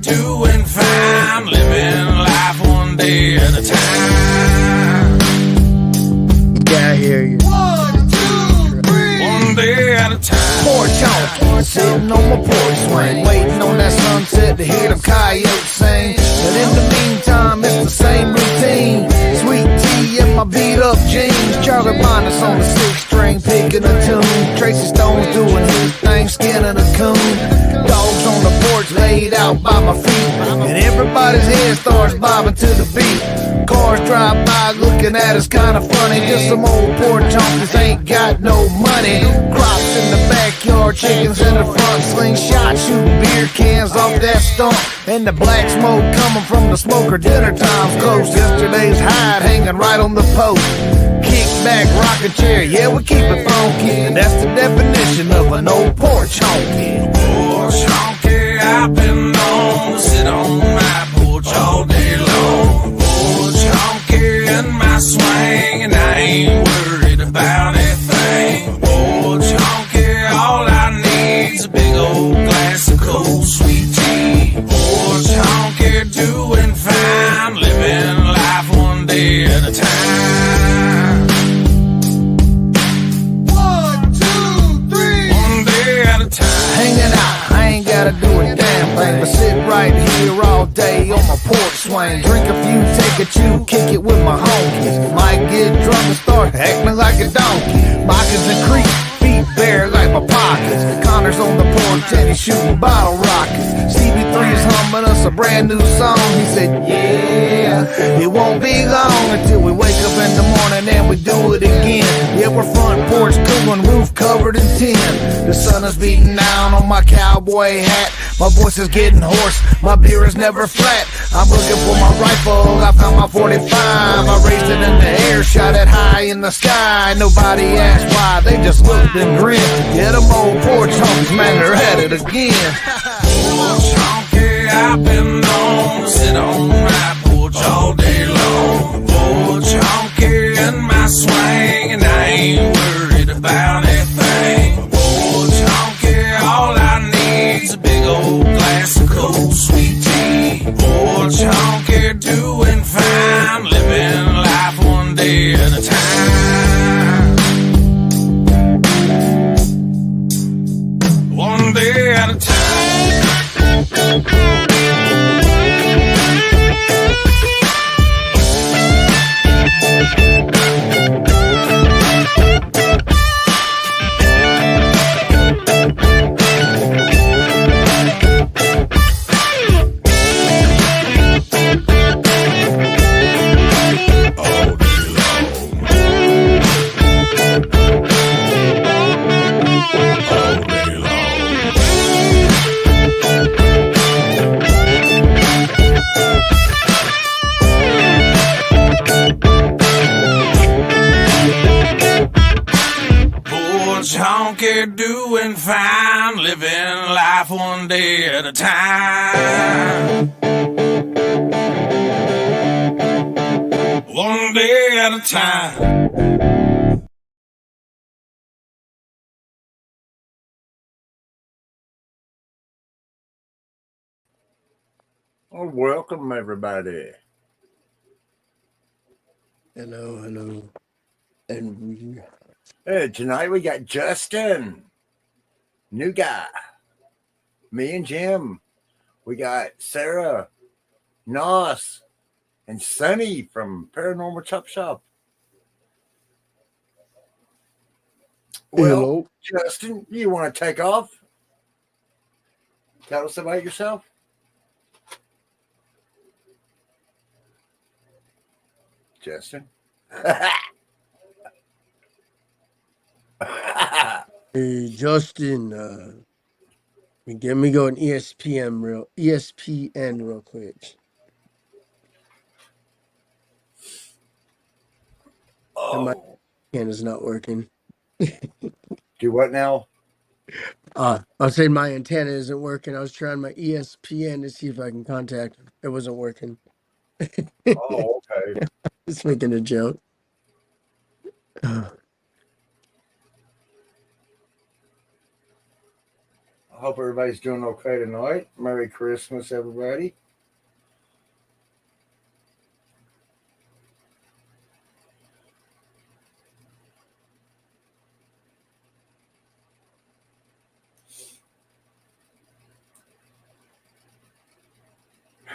doing fine, living life one day at a time. Yeah, I hear you. 1, 2, 3. One day at a time. Porch honky, sitting on my porch swing, waiting on that sunset to hear them coyotes sing. But in the meantime, it's the same routine. Sweet tea in my beat up jeans. Charlie Minus on the 6th string, picking a tune. Tracy Stone's doing his thing, skinning a coon. Dogs on the porch laid out by my feet, and everybody's head starts bobbing to the beat. Cars drive by looking at us kinda funny. Just some old porch honkies ain't got no money. Crops in the backyard, chickens in the front, slingshot shooting beer cans off that stump. And the black smoke coming from the smoker, dinner time's close. Yesterday's hide hanging right on the post. Kick back, rocking chair, yeah, we keep it funky. And that's the definition of an old porch honky. Porch honky, I've been known to sit on my porch all day long. Porch honky in my swing, and I ain't worried about a thing. Porch honky, all I need's a big old glass of cold sweet tea. Porch honky, doing fine, living life one day at a time. 1, 2, 3. One day at a time. Hanging out, I ain't gotta do a damn thing but sit right here all day on my porch swing. Drink a few, take a chew, kick it with my homies. Might get drunk and start acting like a donkey. Moccasins and creep, feet bare like my pockets. Connor's on the porch and he's shooting bottle rockets. CB3's humming us a brand new song. He said, yeah, it won't be long until we wake up in the morning and we do it again. Yeah, we're front porch cooling, roof covered in tin. The sun is beating down on my cowboy hat. My voice is getting hoarse, my beer is never flat. I'm looking for my rifle, I found my 45. I raised it in the air, shot it high in the sky. Nobody asked why, they just looked and grinned. Yeah, them old porch honkies, man, they're at it again. Porch honky, I've been known to sit on my porch all day long. Porch honky in my swing, and I ain't worried about a thing. Porch honky, all I need's a big old glass of cold sweet tea. Porch honky, doing fine, living life one day at a time. One day at a time. Honky doing fine, living life one day at a time. One day at a time. Well, welcome everybody. Hello, hello. And we... Hey, tonight we got Justin, new guy. Me and Jim. We got Sarah, Nos, and Sunny from Paranormal Chop Shop. Well, hello. Justin, you want to take off? Tell us about yourself. Justin. Hey, Justin, let me go on ESPN real quick. Oh. My can is not working. Do what now? I was saying my antenna isn't working. I was trying my ESPN to see if I can contact him. It wasn't working. Oh, okay. Just making a joke. Hope everybody's doing okay tonight. Merry Christmas, everybody.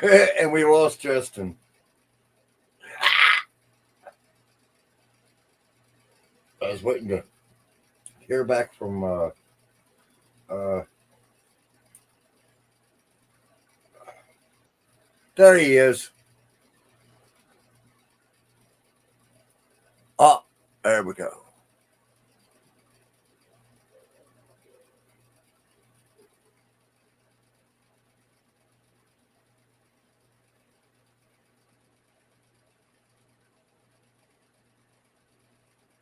And we lost Justin. I was waiting to hear back from uh there he is. Oh, there we go.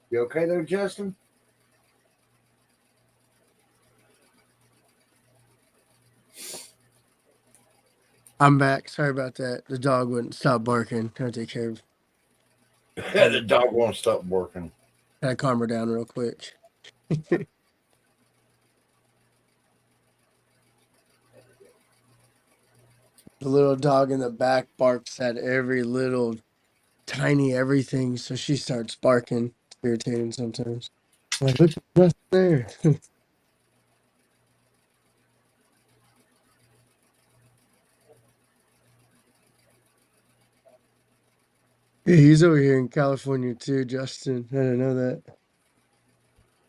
You okay there, Justin? I'm back. Sorry about that. The dog wouldn't stop barking. Trying to take care of. The dog won't stop working. Gotta calm her down real quick. The little dog in the back barks at every little tiny everything, so she starts barking. It's irritating sometimes. Like, look, what's there? Yeah, he's over here in California too, Justin. I didn't know that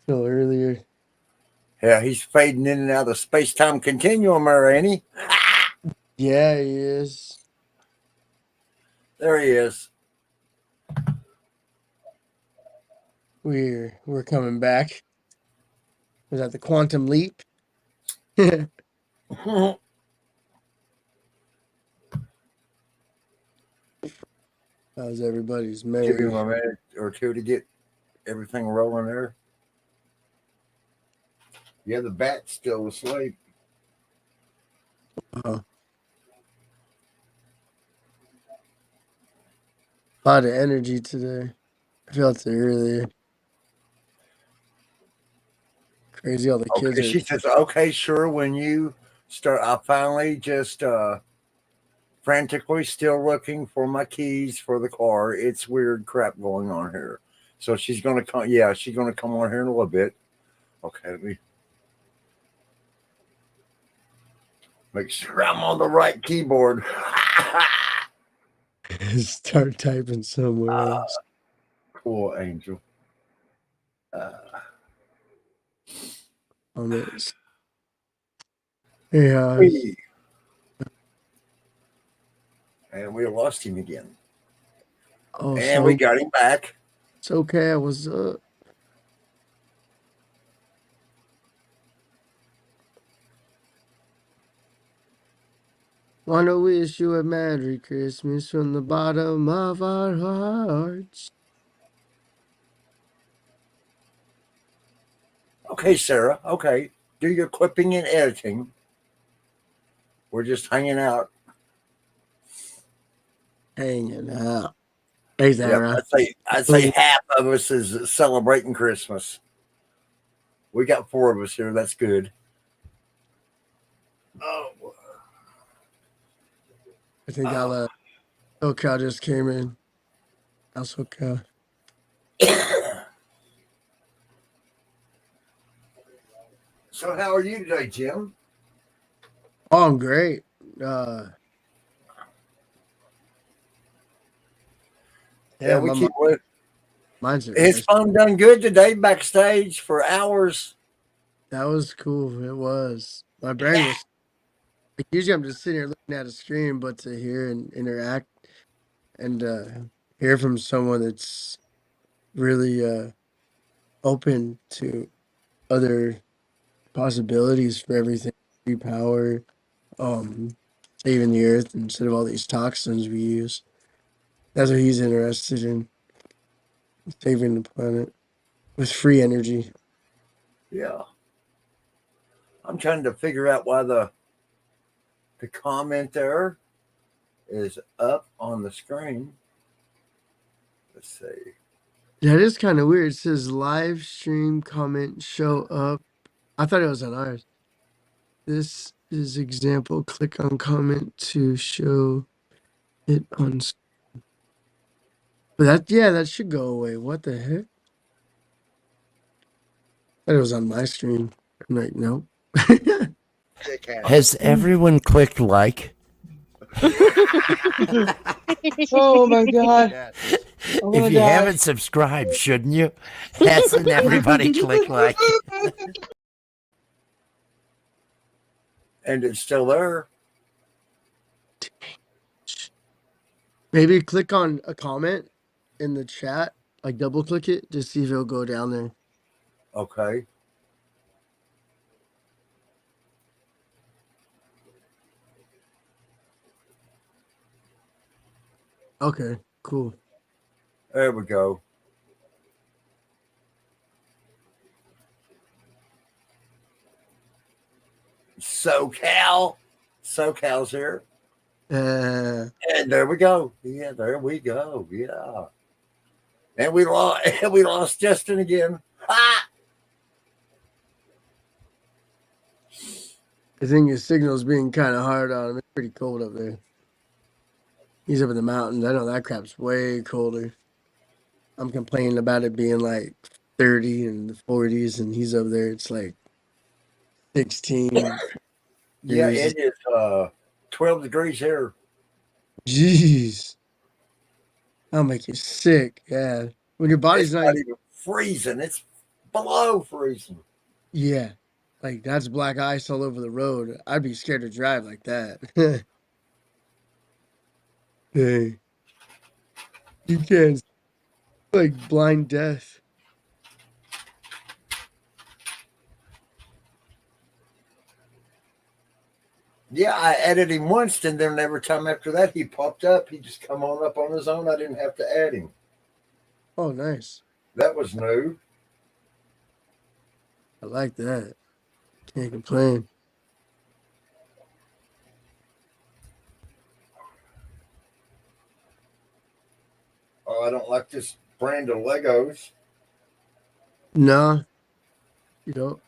till earlier. Yeah, he's fading in and out of the space-time continuum, ain't he? Yeah, he is. There he is. We're coming back. Was that the quantum leap? How's everybody's Give him Merry? a minute or two to get everything rolling there. Yeah, the bat's still asleep. A lot of energy today. I felt it earlier. Crazy, all the kids Okay, are. she says, okay, sure. When you start, I finally just frantically still looking for my keys for the car. It's weird crap going on here. So she's gonna come. Yeah, she's gonna come on here in a little bit. Okay, let me make sure I'm on the right keyboard. Start typing somewhere else. Cool, Angel. Comments. Yeah, And we lost him again. oh, And we so got him back. it's okay. I was up. Want to wish you a Merry Christmas from the bottom of our hearts. Okay, Sarah. Okay. Do your clipping and editing. We're just hanging out. Hanging out. Hey, Yep. Zara. I'd say half of us is celebrating Christmas. We got 4 of us here. That's good. Oh. I think SoCal just came in. How's SoCal? So how are you today, Jim? Oh, I'm great. Yeah, Yeah, we keep with mine's a his rest. phone done good today backstage for hours. That was cool. It was. My brain was. Like, usually I'm just sitting here looking at a screen, but to hear and interact and hear from someone that's really open to other possibilities for everything, free power, saving the earth instead of all these toxins we use. That's what he's interested in, saving the planet with free energy. Yeah. I'm trying to figure out why the comment there is up on the screen. Let's see. That is kind of weird. It says live stream comment show up. I thought it was on ours. This is example. Click on comment to show it on. But that should go away. What the heck? Thought it was on my screen. I'm like, nope. Has everyone clicked like? Oh my god. I'm gonna If you die. haven't subscribed, shouldn't you? Hasn't everybody clicked like? And it's still there. Maybe click on a comment in the chat, like double click it, just see if it'll go down there. Okay. Okay, cool. There we go. SoCal's here. And there we go. Yeah, there we go. Yeah. And we lost Justin again. Ah! I think his signal's being kind of hard on him. It's pretty cold up there. He's up in the mountains. I know that crap's way colder. I'm complaining about it being like 30 and the 40s, and he's up there. It's like 16. Yeah, degrees. it is 12 degrees here. Jeez. That'll make you sick. Yeah. When your body's It's not even freezing. It's below freezing. Yeah. Like that's black ice all over the road. I'd be scared to drive like that. Hey. You can't, like blind death. Yeah, I added him once, and then every time after that he popped up. He just come on up on his own. I didn't have to add him. Oh, nice. That was new. I like that. Can't complain. Oh, I don't like this brand of Legos. No. You don't.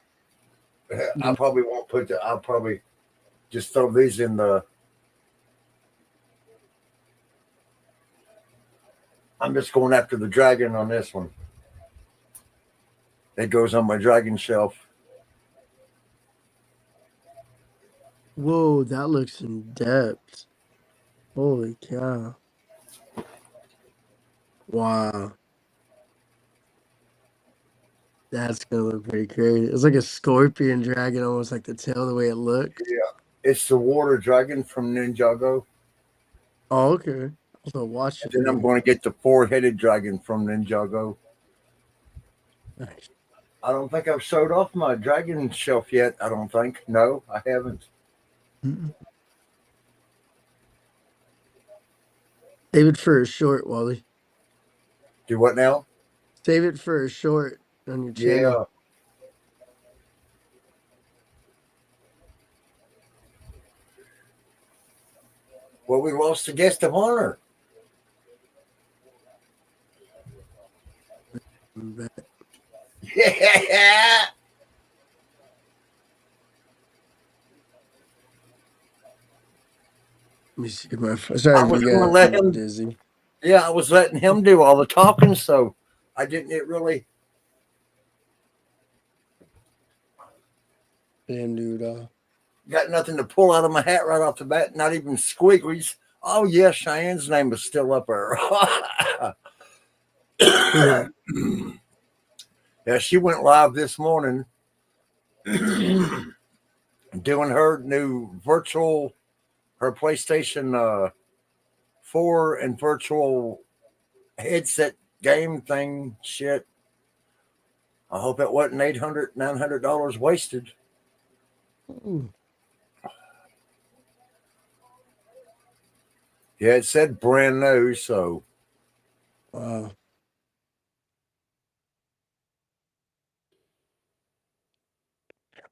I probably won't put the. I'll probably just throw these in the. I'm just going after the dragon on this one. It goes on my dragon shelf. Whoa, that looks in depth. Holy cow. Wow. That's gonna look pretty crazy. It's like a scorpion dragon, almost like the tail, the way it looks. Yeah, it's the water dragon from Ninjago. Oh, okay. Also watch And it. then I'm going to get the four-headed dragon from Ninjago. Nice. I don't think I've showed off my dragon shelf yet. I don't think. No, I haven't. Mm-mm. Save it for a short, Wally. Do what now? Save it for a short on your channel. Yeah. Well, we lost a guest of honor. Yeah. Let me see my. Sorry, I was you gonna guys. let I'm him- dizzy. Yeah, I was letting him do all the talking, so I didn't really. Damn, dude. Got nothing to pull out of my hat right off the bat, not even squigglies. Oh, yeah, Cheyenne's name is still up there. Yeah, she went live this morning doing her new virtual, her PlayStation 4 and virtual headset game thing shit. I hope it wasn't $900 wasted. Ooh. Yeah, it said brand new, so. Wow.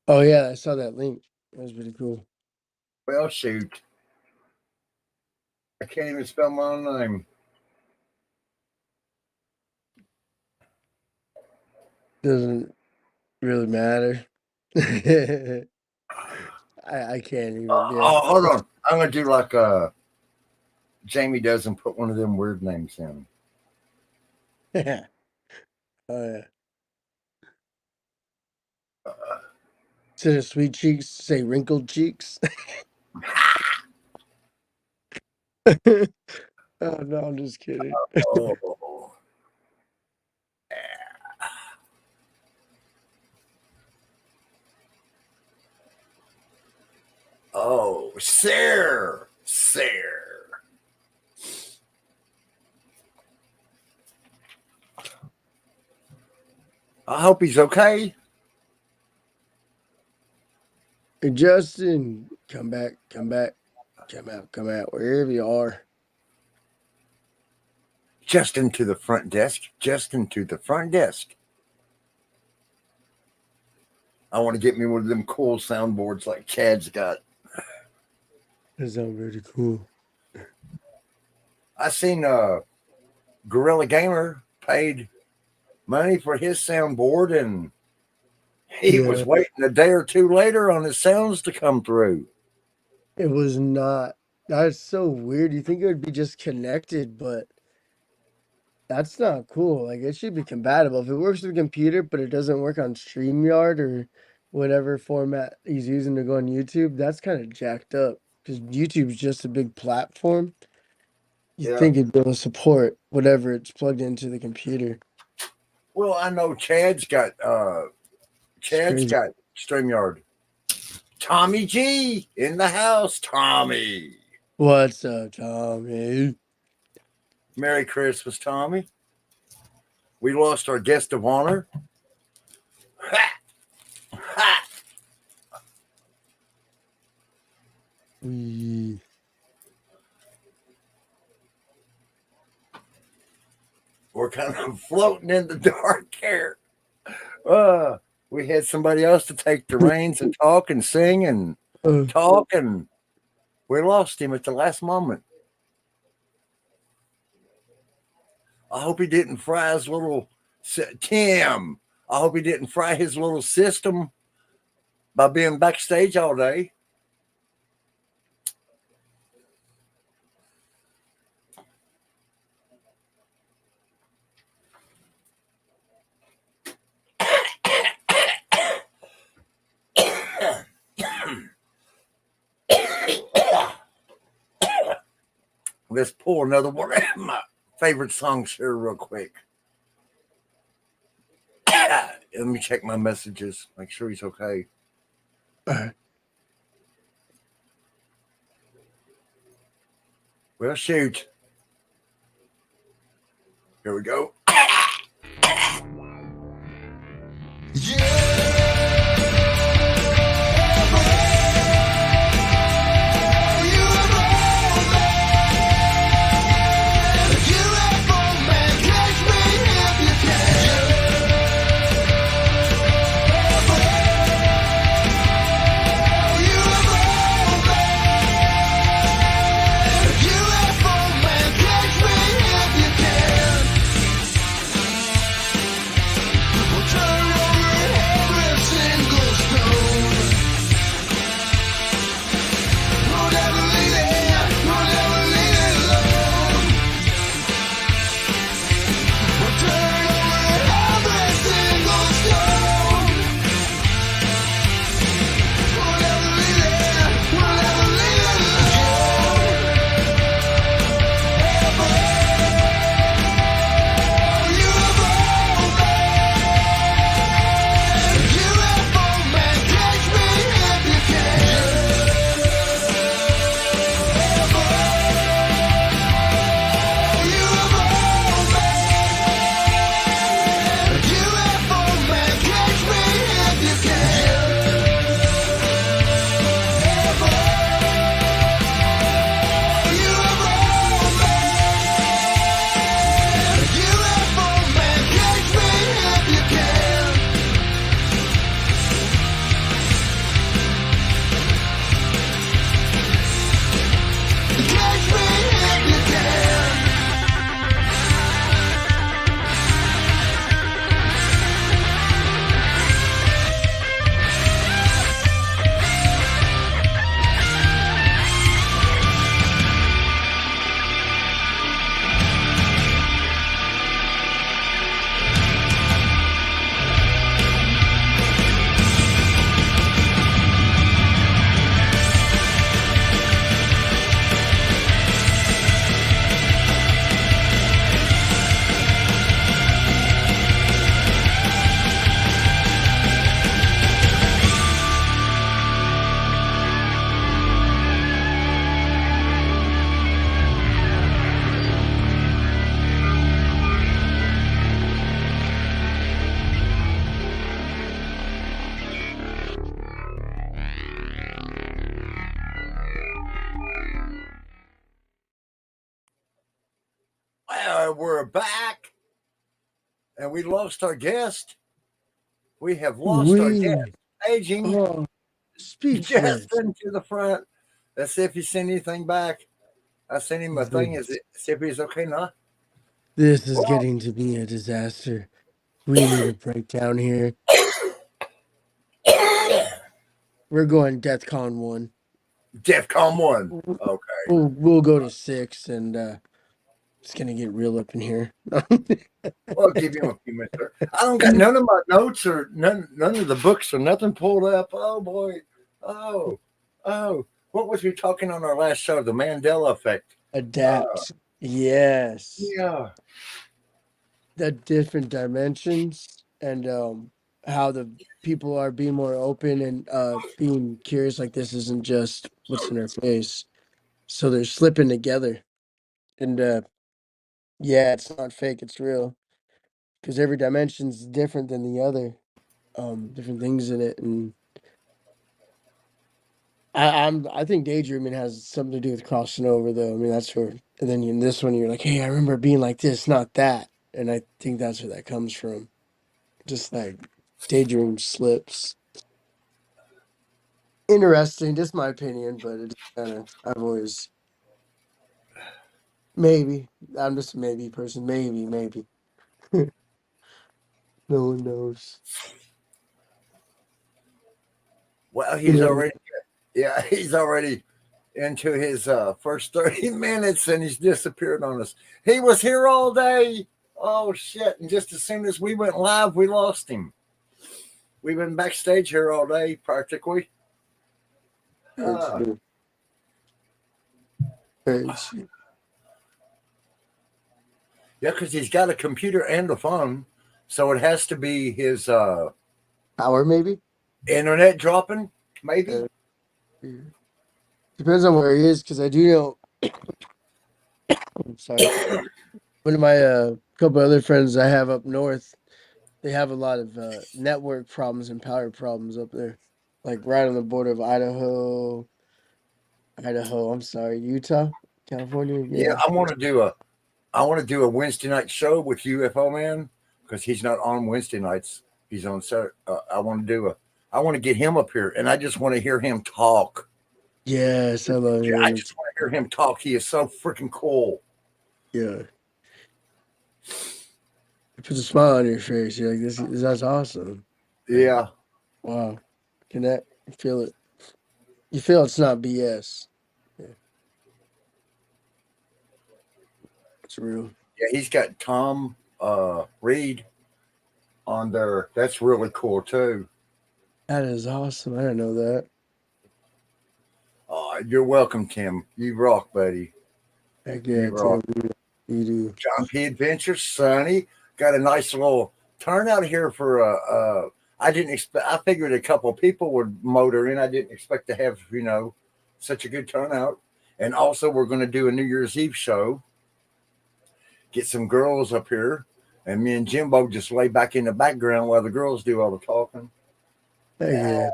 Oh yeah, I saw that link. That was pretty cool. Well, shoot. I can't even spell my own name. Doesn't really matter. I can't even. Oh, hold on. I'm gonna do like Jamie does and put one of them weird names in. Yeah. Oh yeah. Instead of sweet cheeks, say wrinkled cheeks. Oh no, I'm just kidding. Oh, oh, Sir. I hope he's okay. Hey, Justin, come back, come out, wherever you are. Justin to the front desk. Justin to the front desk. I want to get me one of them cool soundboards like Chad's got. That sounds really cool. I seen Gorilla Gamer paid money for his soundboard, and he was waiting a day or two later on his sounds to come through. It was not. That's so weird. You think it would be just connected, but that's not cool. Like, it should be compatible. If it works with a computer, but it doesn't work on StreamYard or whatever format he's using to go on YouTube, that's kind of jacked up. Because YouTube's just a big platform. You think it'd be able to support whatever it's plugged into the computer. Well, I know Chad's got StreamYard. Tommy G in the house. Tommy. What's up, Tommy? Merry Christmas, Tommy. We lost our guest of honor. Ha! Ha! We're kind of floating in the dark here. We had somebody else to take the reins and talk and sing and talk, and we lost him at the last moment. I hope he didn't fry his little Tim. I hope he didn't fry his little system by being backstage all day. Let's pull another one of my favorite songs here real quick. Let me check my messages. Make sure he's okay. Well, shoot. Here we go. we're back, and we lost our guest. We have lost our guest. We Aging speechless. Justin to the front. Let's see if he's sent anything back. I sent him a thing. See if he's okay now. This is Well, getting to be a disaster. We need a breakdown here. We're going DEFCON 1. DEFCON 1. Okay. We'll go to 6, and it's gonna get real up in here. Well, I'll give him a few minutes. I don't got none of my notes or none of the books or nothing pulled up. Oh boy. Oh. What was we talking on our last show? The Mandela effect. Adapt. Yes. Yeah. The different dimensions and how the people are being more open and being curious, like this isn't just what's in our face. So they're slipping together. And yeah, it's not fake, it's real. Because every dimension's different than the other. Different things in it. And I think daydreaming has something to do with crossing over though. I mean that's where, and then in this one you're like, hey, I remember being like this, not that. And I think that's where that comes from. Just like daydream slips. Interesting, just my opinion, but it's kind of, I've always, maybe, I'm just a maybe person, maybe. No one knows. Well, You know, he's already into his first 30 minutes and he's disappeared on us. He was here all day. Oh shit. And just as soon as we went live, we lost him. We've been backstage here all day practically. it's very Yeah, because he's got a computer and a phone. So it has to be his power, maybe? internet dropping, maybe. Yeah. Depends on where he is, because I do know, I'm sorry, one of my couple other friends I have up north, they have a lot of network problems and power problems up there. Like right on the border of Utah, California. Yeah, Yeah. I want to do a Wednesday night show with UFO Man because he's not on Wednesday nights. He's on Saturday. I want to get him up here, and I just want to hear him talk. Yes, I love Yeah, I him. just want to hear him talk. He is so freaking cool. Yeah. It puts a smile on your face. You're like, that's awesome. Yeah. Wow. Connect. You feel it. You feel it's not BS. Yeah. It's real. Yeah, he's got Tom Reed on there. That's really cool too. That is awesome. I didn't know that. You're welcome, Tim. You rock, buddy. Heck You yeah, rock. Tim. You do. John P. Adventure, Sonny. Got a nice little turnout here for I didn't expect. I figured a couple of people would motor in. I didn't expect to have such a good turnout. And also, we're going to do a New Year's Eve show. Get some girls up here, and me and Jimbo just lay back in the background while the girls do all the talking. Heck yeah.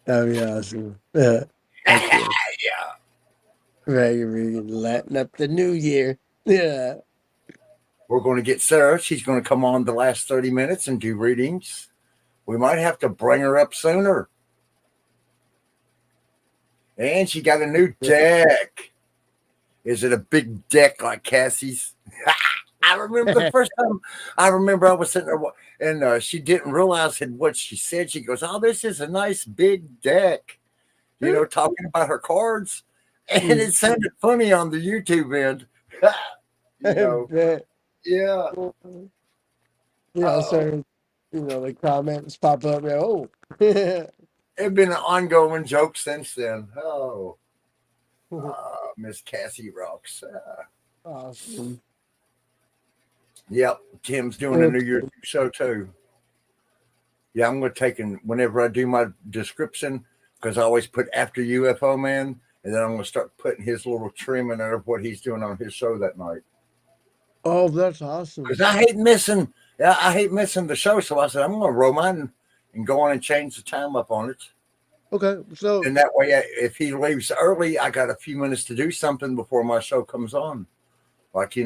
That'd be awesome. Yeah. Heck yeah. Yeah. Right, you're letting up the new year. Yeah. We're going to get Sarah. She's going to come on the last 30 minutes and do readings. We might have to bring her up sooner. And she got a new deck. Is it a big deck like Cassie's? I remember the first time I was sitting there and she didn't realize what she said. She goes, "Oh, this is a nice big deck," talking about her cards. And it sounded funny on the YouTube end. Yeah. Yeah, so the comments pop up. Like, oh, It's been an ongoing joke since then. Oh, Miss Cassie rocks. awesome. Yep, Tim's doing a New Year's show too. Yeah, I'm going to take and whenever I do my description, because I always put after UFO Man, and then I'm going to start putting his little trim in there of what he's doing on his show that night. Oh, that's awesome. Because I hate missing the show. So I said, I'm going to roll mine and go on and change the time up on it. Okay, so And that way, if he leaves early, I got a few minutes to do something before my show comes on. Like, he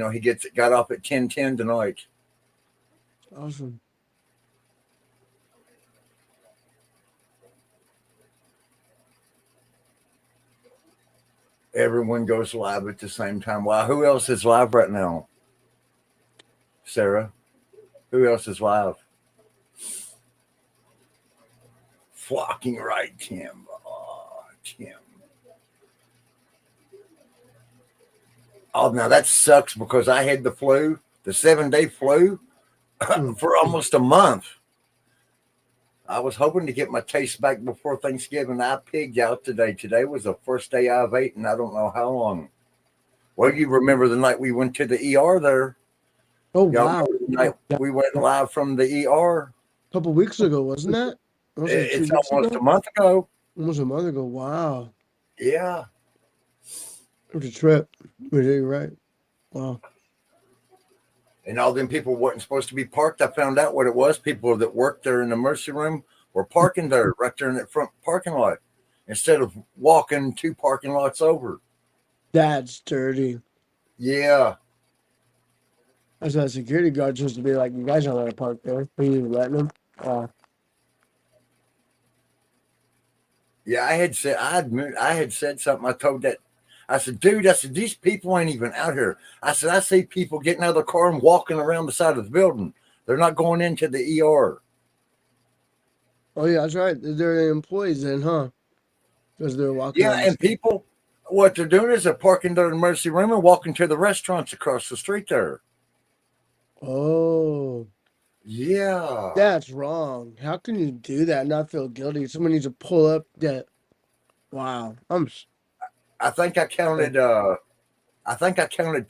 got off at 10:10 tonight. Awesome. Everyone goes live at the same time. Wow, who else is live right now? Sarah, who else is live? Flocking right, Tim. Oh, Tim. Oh, now that sucks because I had the flu, the 7-day flu, for almost a month. I was hoping to get my taste back before Thanksgiving. I pigged out today. Today was the first day I've eaten I don't know how long. Well, you remember the night we went to the ER there. Oh, Y'all wow. remember the night we went live from the ER? A couple weeks ago, wasn't that? Was it 2 It's weeks almost ago? a month ago. Almost a month ago. Wow. Yeah. It was a trip. You're right. Wow. And all them people weren't supposed to be parked. I found out what it was. People that worked there in the emergency room were parking there right there in that front parking lot instead of walking 2 parking lots over. That's dirty. Yeah. That's not a security guard supposed to be like, you guys aren't allowed to park there. Are you letting them? Yeah, I had said something. I told that. I said, dude, these people ain't even out here. I said, I see people getting out of the car and walking around the side of the building. They're not going into the ER. Oh, yeah, that's right. They're employees then, huh? Because they're walking Yeah, around. and people, what they're doing is they're parking their emergency room and walking to the restaurants across the street there. Oh, Yeah. that's wrong. How can you do that and not feel guilty? Someone needs to pull up that. Wow. I think I counted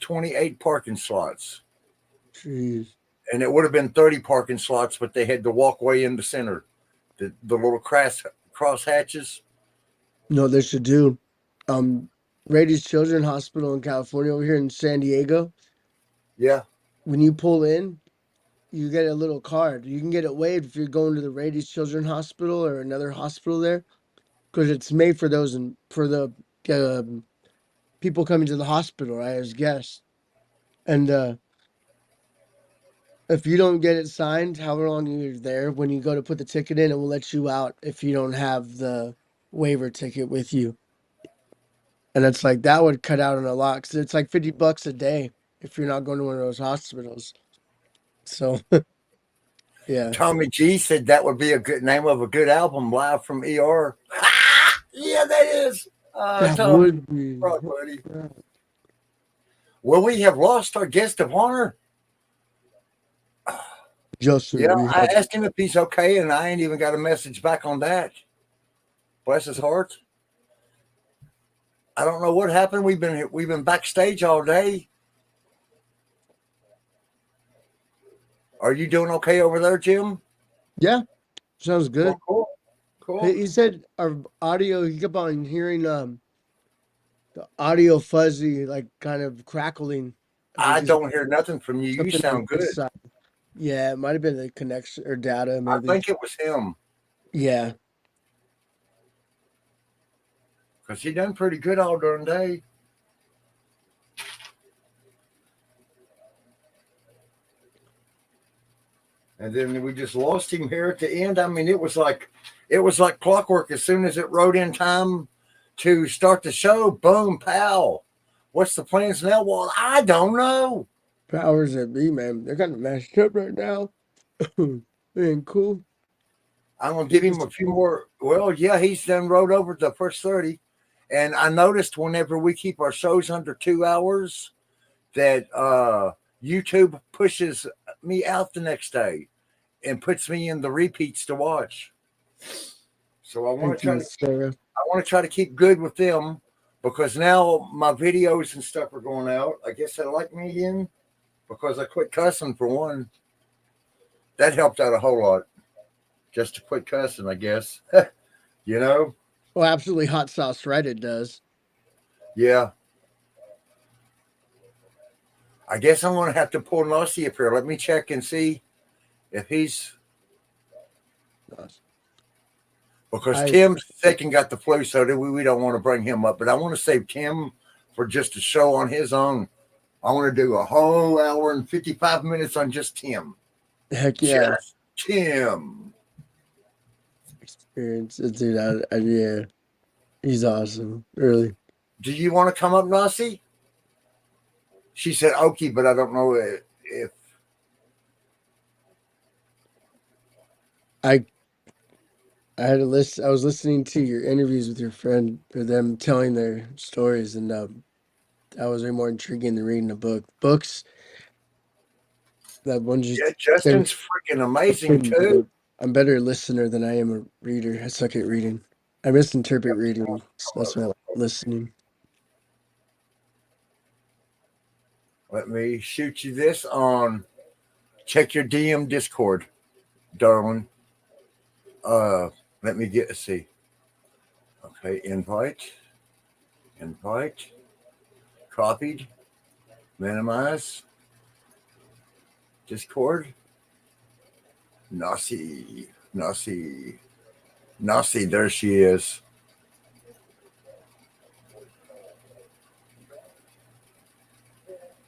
28 parking slots. Jeez. And it would have been 30 parking slots, but they had the walkway in the center. The little cross hatches. No, they should do. Rady's Children's Hospital in California over here in San Diego. Yeah. When you pull in, you get a little card. You can get it waived if you're going to the Rady's Children's Hospital or another hospital there, because it's made for those and for the people coming to the hospital, right, as guests. And if you don't get it signed, however long you're there, when you go to put the ticket in, it will let you out if you don't have the waiver ticket with you. And it's like that would cut out on a lot because it's like $50 a day if you're not going to one of those hospitals. So, yeah, Tommy G said that would be a good name of a good album, Live from ER. Yeah, that is. that Tommy, would be. right, buddy. Well, we have lost our guest of honor. Justin, Yeah, we I have, asked him if he's okay, and I ain't even got a message back on that. Bless his heart. I don't know what happened. We've been backstage all day. Are you doing okay over there, Jim? yeah, sounds good. Cool. He said our audio. He kept on hearing the audio fuzzy, like kind of crackling. I don't hear nothing from you. You Something on sound good. his side. Yeah, it might have been the connection or data, I maybe. think it was him Yeah. because he done pretty good all during the day. And then we just lost him here at the end. I mean, it was like clockwork. As soon as it wrote in time to start the show, boom, pow. What's the plans now? Well, I don't know. Powers that be, man. They're kind of mashed up right now. Being cool. I'm gonna give him a few more. Well, yeah, he's done rode over the first 30. And I noticed whenever we keep our shows under 2 hours, that YouTube pushes me out the next day and puts me in the repeats to watch. So I want to try to keep good with them because now my videos and stuff are going out. I guess they like me again because I quit cussing for one. That helped out a whole lot. Just to quit cussing, I guess. You know? Well, absolutely hot sauce, right? It does. Yeah. I guess I'm going to have to pull Nossi up here. Let me check and see if he's... Because Tim's sick and got the flu, so we don't want to bring him up. But I want to save Tim for just a show on his own. I want to do a whole hour and 55 minutes on just Tim. Heck yeah. Just Tim. Experience. Dude, yeah. He's awesome. Really. Do you want to come up, Nasi? She said, okay, but I don't know if I had a list. I was listening to your interviews with your friend, or them telling their stories, and that was way more intriguing than reading a book. Books, that one just. yeah, Justin's freaking amazing too. I'm better a listener than I am a reader. I suck at reading. I misinterpret reading. So that's why I like listening. Let me shoot you this on. Check your DM Discord, darling. Let me get a see. Okay, invite, copied, minimize, Discord, Nasi, there she is.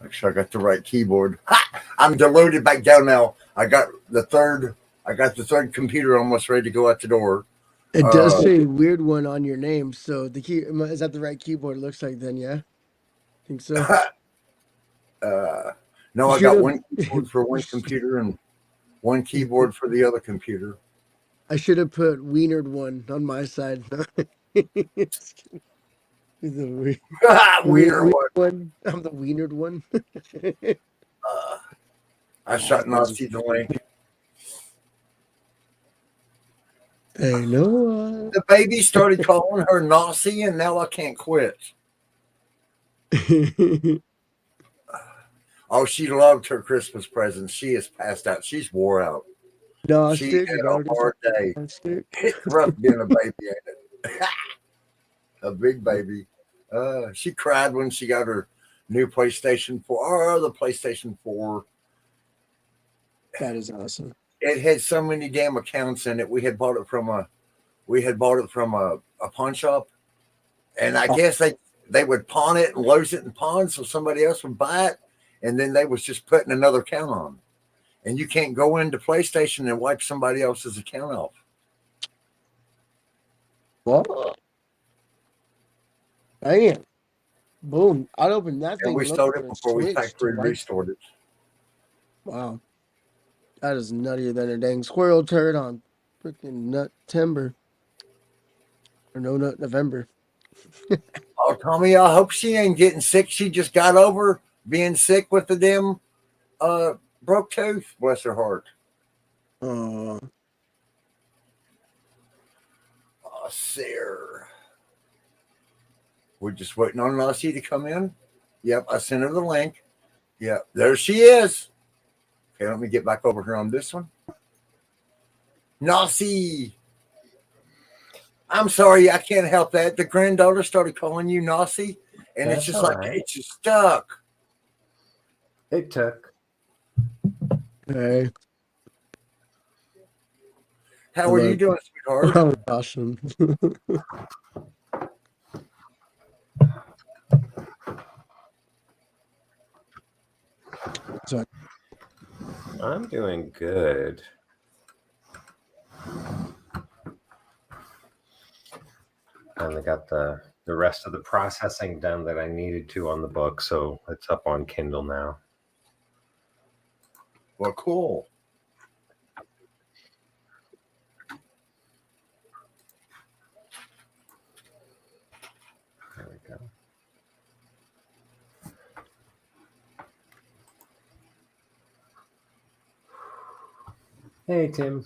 Make sure I got the right keyboard. Ha! I'm deloaded back down now. I got the third computer almost ready to go out the door. It does say weird one on your name, so the key is that the right keyboard? It looks like then, yeah. Think so. No, I got one keyboard for one computer and one keyboard for the other computer. I should have put Wienered one on my side. The Wiener one. I'm the Wienered one. I shot Nazi the link. Hey, no. The baby started calling her Nazi, and now I can't quit. Oh, she loved her Christmas presents. She is passed out. She's wore out. No, She had a hard day. It's rough being a baby, ain't it? A big baby. She cried when she got her new PlayStation 4 or the PlayStation 4. That is awesome. It had so many damn accounts in it. We had bought it from a pawn shop, and I guess they would pawn it and lose it in pawn, so somebody else would buy it, and then they was just putting another account on. And you can't go into PlayStation and wipe somebody else's account off. What? Damn. Boom. I'd open that thing. And we sold it before we factory restored it. Wow. That is nuttier than a dang squirrel turd on freaking nut timber. Or no nut November. Oh, Tommy, I hope she ain't getting sick. She just got over being sick with the damn broke tooth. Bless her heart. Oh. Oh, Sarah. We're just waiting on Nasi to come in. Yep, I sent her the link. Yep, there she is. Okay, let me get back over here on this one. Nasi. I'm sorry, I can't help that. The granddaughter started calling you Nasi, and it's just like, it's just stuck. It took. Hey. How are you doing, sweetheart? Oh, awesome. So, I'm doing good. Finally got the rest of the processing done that I needed to on the book, so it's up on Kindle now. Well, cool. There we go. Hey, Tim.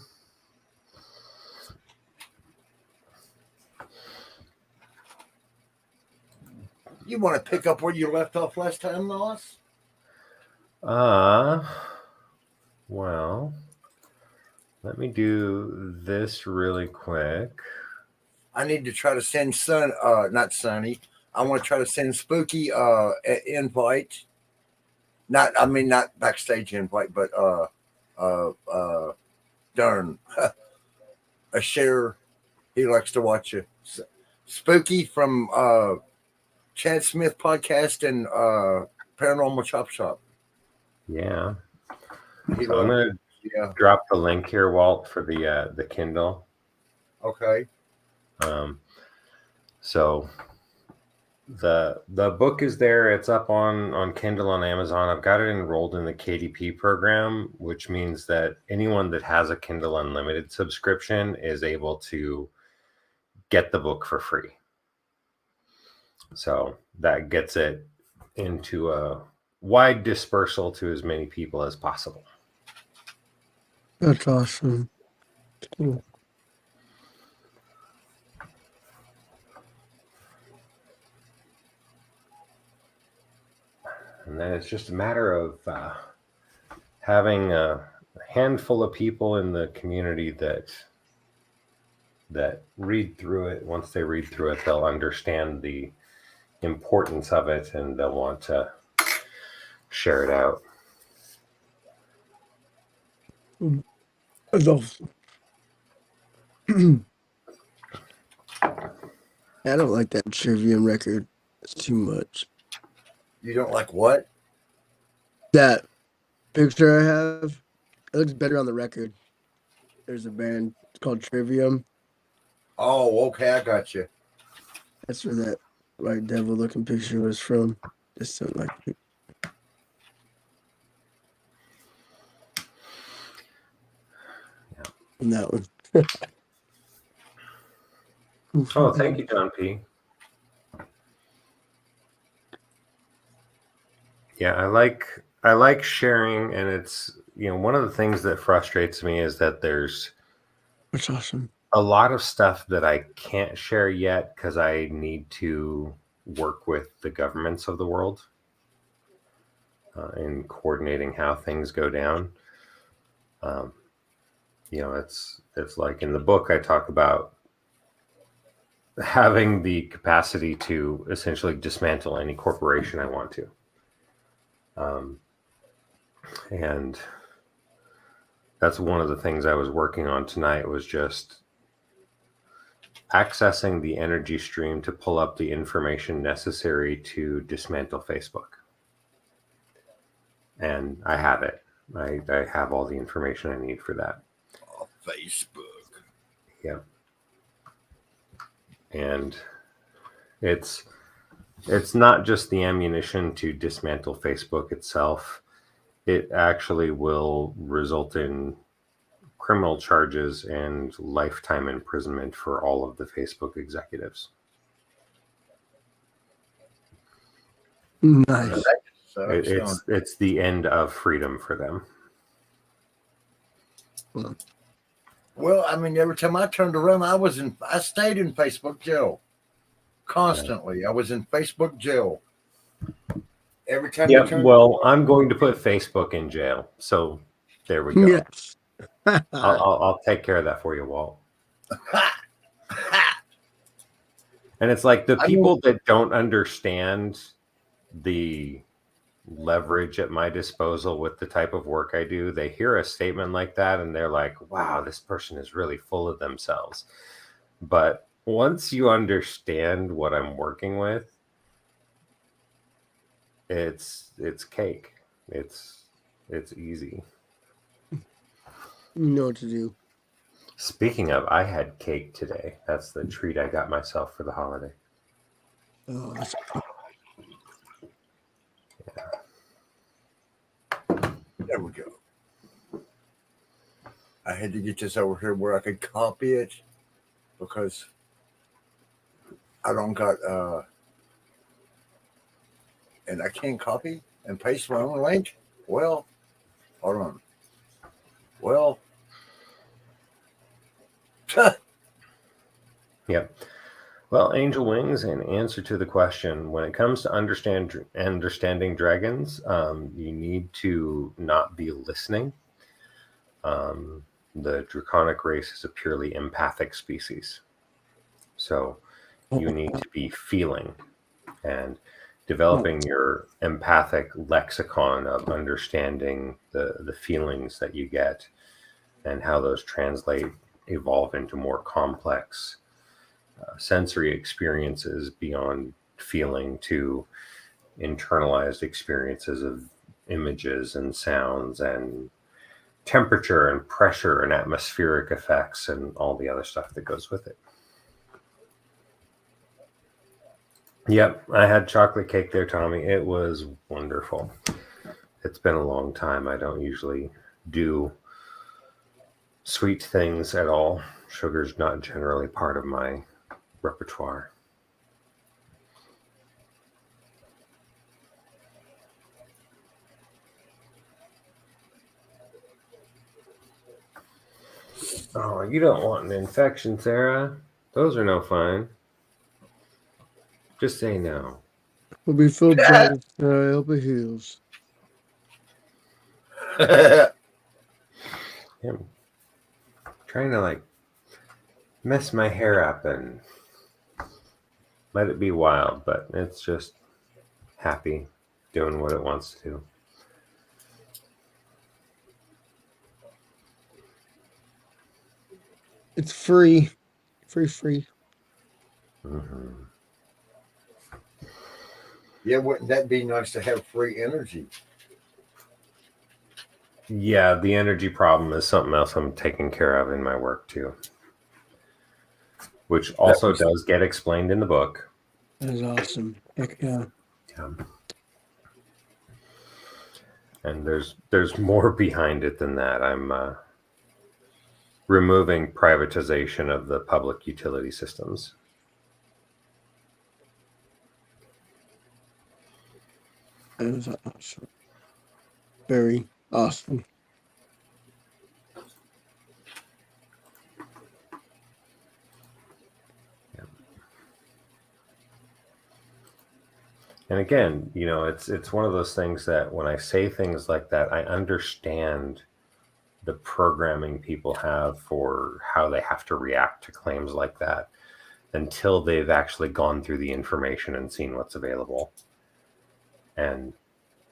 You want to pick up where you left off last time, Noss? Well, let me do this really quick. I need to try to send not Sunny. I want to try to send Spooky an invite. Not backstage invite, but darn a share. He likes to watch you. Spooky from Chad Smith podcast and Paranormal Chop Shop. Yeah. He So I'm loves gonna yeah. drop the link here, Walt, for the Kindle. Okay. So the book is there. It's up on Kindle on Amazon. I've got it enrolled in the KDP program, which means that anyone that has a Kindle Unlimited subscription is able to get the book for free. So that gets it into a wide dispersal to as many people as possible. That's awesome. Cool. And then it's just a matter of having a handful of people in the community that read through it. Once they read through it, they'll understand the importance of it and they'll want to share it out. That's awesome. I don't like that Trivium record. It's too much. You don't like what? That picture I have, it looks better on the record. There's a band, it's called Trivium. Oh, okay, I got you. That's where that white devil looking picture was from. Just something like it. And that one. Oh, thank you, John P. Yeah, I like sharing, and it's, you know, one of the things that frustrates me is that there's That's awesome. a lot of stuff that I can't share yet because I need to work with the governments of the world in coordinating how things go down. You know, it's like in the book I talk about having the capacity to essentially dismantle any corporation I want to. And that's one of the things I was working on tonight, was just accessing the energy stream to pull up the information necessary to dismantle Facebook. And I have it. I have all the information I need for that. Oh, Facebook. Yeah. And it's not just the ammunition to dismantle Facebook itself. It actually will result in criminal charges and lifetime imprisonment for all of the Facebook executives. Nice. It's the end of freedom for them. Well, I mean, every time I turned around, I stayed in Facebook jail constantly. I was in Facebook jail. Every time you Yeah, turned well, I'm going to put Facebook in jail. So there we go. Yes. I'll take care of that for you, Walt. And it's like the people that don't understand the leverage at my disposal with the type of work I do, they hear a statement like that and they're like, wow, this person is really full of themselves. But once you understand what I'm working with, it's cake. It's easy. You know what to do. Speaking of, I had cake today. That's the treat I got myself for the holiday. Oh, that's There we go. I had to get this over here where I could copy it because I don't got and I can't copy and paste my own link. Well, hold on. Well, Yep. Well, Angel Wings, in answer to the question, when it comes to understanding dragons, you need to not be listening. The draconic race is a purely empathic species. So you need to be feeling and developing your empathic lexicon of understanding the feelings that you get and how those evolve into more complex sensory experiences beyond feeling to internalized experiences of images and sounds and temperature and pressure and atmospheric effects and all the other stuff that goes with it. Yep, I had chocolate cake there, Tommy. It was wonderful. It's been a long time. I don't usually do sweet things at all. Sugar's not generally part of my repertoire. Oh, you don't want an infection, Sarah. Those are no fun. Just say no. We'll be full bright. I hope it heals. Yeah, I'm trying to like mess my hair up and let it be wild, but it's just happy doing what it wants to do. It's free. Free. Mm-hmm. Yeah, wouldn't that be nice to have free energy? Yeah, the energy problem is something else I'm taking care of in my work too, which also does get explained in the book. That is awesome. Heck yeah. And there's more behind it than that. I'm removing privatization of the public utility systems. That is awesome. Very awesome. And again, you know, it's one of those things that when I say things like that, I understand the programming people have for how they have to react to claims like that until they've actually gone through the information and seen what's available. And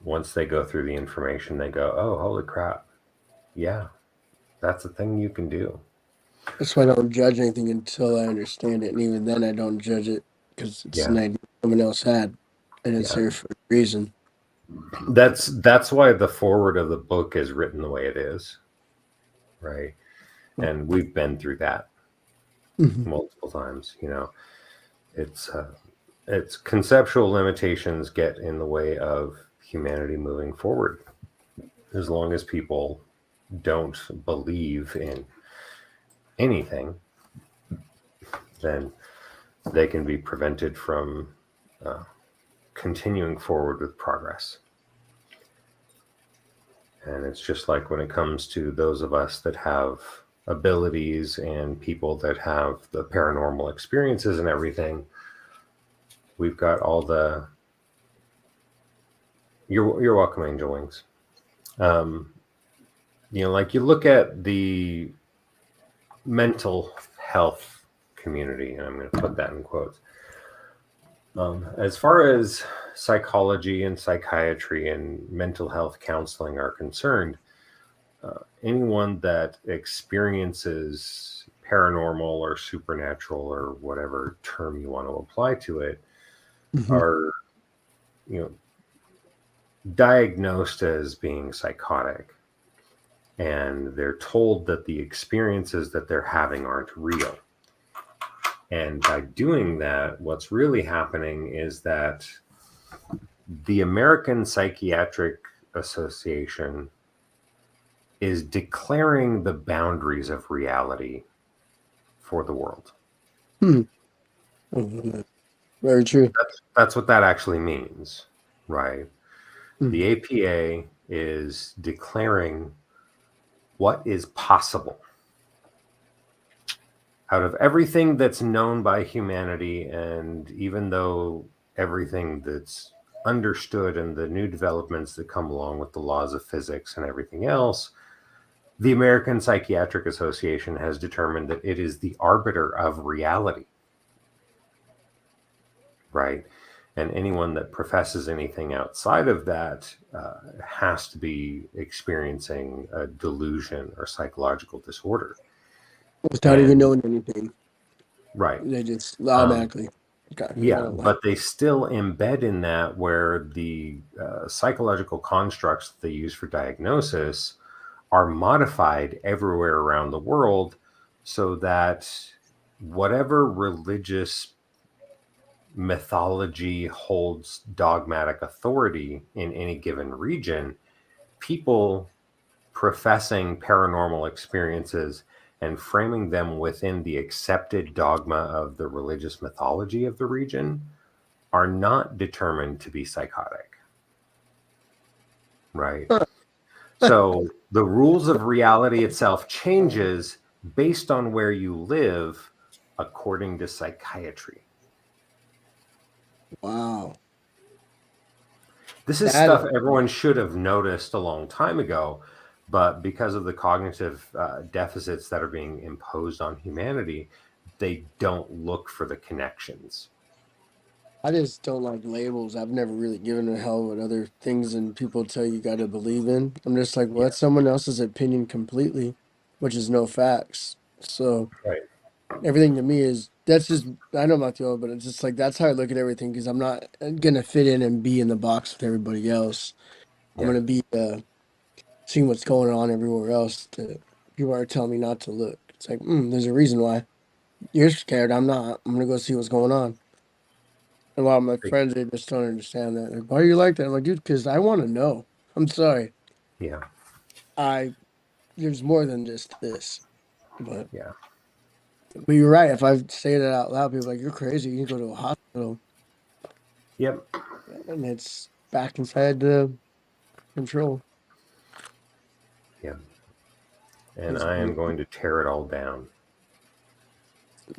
once they go through the information, they go, oh, holy crap. Yeah, that's a thing you can do. That's why I don't judge anything until I understand it. And even then, I don't judge it because it's an idea someone else had. And it's here for a reason. That's why the foreword of the book is written the way it is. Right. And we've been through that multiple times. You know, it's conceptual limitations get in the way of humanity moving forward. As long as people don't believe in anything, then they can be prevented from continuing forward with progress. And it's just like when it comes to those of us that have abilities and people that have the paranormal experiences and everything, we've got all the... You're welcome, Angel Wings. You know, like you look at the mental health community, and I'm going to put that in quotes. As far as psychology and psychiatry and mental health counseling are concerned, anyone that experiences paranormal or supernatural or whatever term you want to apply to it are, you know, diagnosed as being psychotic. And they're told that the experiences that they're having aren't real. And by doing that, what's really happening is that the American Psychiatric Association is declaring the boundaries of reality for the world. Very true. That's what that actually means, right? The APA is declaring what is possible. Out of everything that's known by humanity, and even though everything that's understood and the new developments that come along with the laws of physics and everything else, the American Psychiatric Association has determined that it is the arbiter of reality, right? And anyone that professes anything outside of that has to be experiencing a delusion or psychological disorder. Without even knowing anything. Right. They just automatically Okay. Yeah, but they still embed in that where the psychological constructs that they use for diagnosis are modified everywhere around the world so that whatever religious mythology holds dogmatic authority in any given region, people professing paranormal experiences and framing them within the accepted dogma of the religious mythology of the region are not determined to be psychotic. Right? So the rules of reality itself changes based on where you live according to psychiatry. Wow. This is That is, stuff everyone should have noticed a long time ago, but because of the cognitive deficits that are being imposed on humanity, they don't look for the connections. I just don't like labels. I've never really given a hell what other things and people tell you got to believe in. I'm just like, well, Yeah, that's someone else's opinion completely, which is no facts. So right. everything to me is that's just I know about the old, but it's just like that's how I look at everything because I'm not gonna fit in and be in the box with everybody else. I'm Yeah, gonna be seeing what's going on everywhere else that people are telling me not to look. It's like, there's a reason why you're scared. I'm not. I'm gonna go see what's going on. And a lot of my friends they just don't understand that. Like, why are you like that? I'm like, dude, because I want to know. I'm sorry. yeah, I there's more than just this. But yeah. you're right. If I say that out loud, people are like, you're crazy. You can go to a hospital. Yep. And it's back inside the control. Yep. And It's I am weird. going to tear it all down.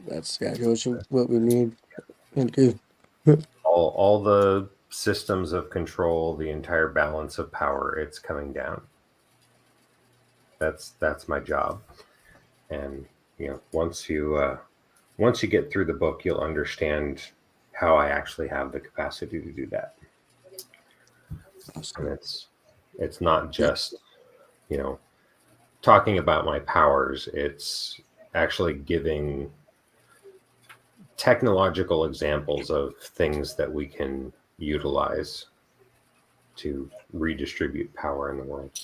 That's what we need and do. All the systems of control, the entire balance of power, it's coming down. That's my job. And once you get through the book, you'll understand how I actually have the capacity to do that. And it's not just talking about my powers. It's actually giving technological examples of things that we can utilize to redistribute power in the world.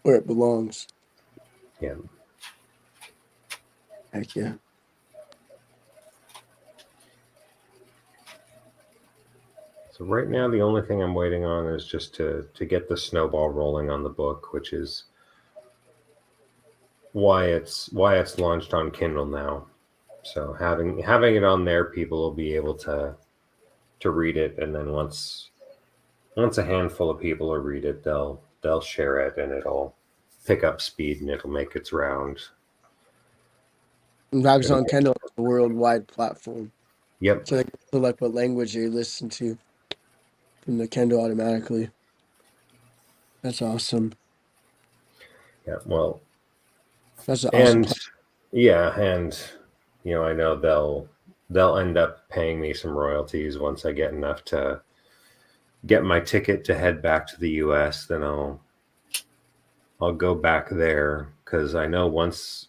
Where it belongs. Yeah. Heck yeah. So right now, the only thing I'm waiting on is just to get the snowball rolling on the book, which is why it's launched on Kindle now. So having it on there, people will be able to read it, and then once a handful of people will read it, they'll share it, and it'll pick up speed, and it'll make its round. And Vibes on Kendall is a worldwide platform. Yep. So they can select what language they listen to from the Kindle automatically. That's awesome. Yeah. Well, That's an awesome and yeah, and I know they'll end up paying me some royalties once I get enough to get my ticket to head back to the US. Then I'll go back there, because I know once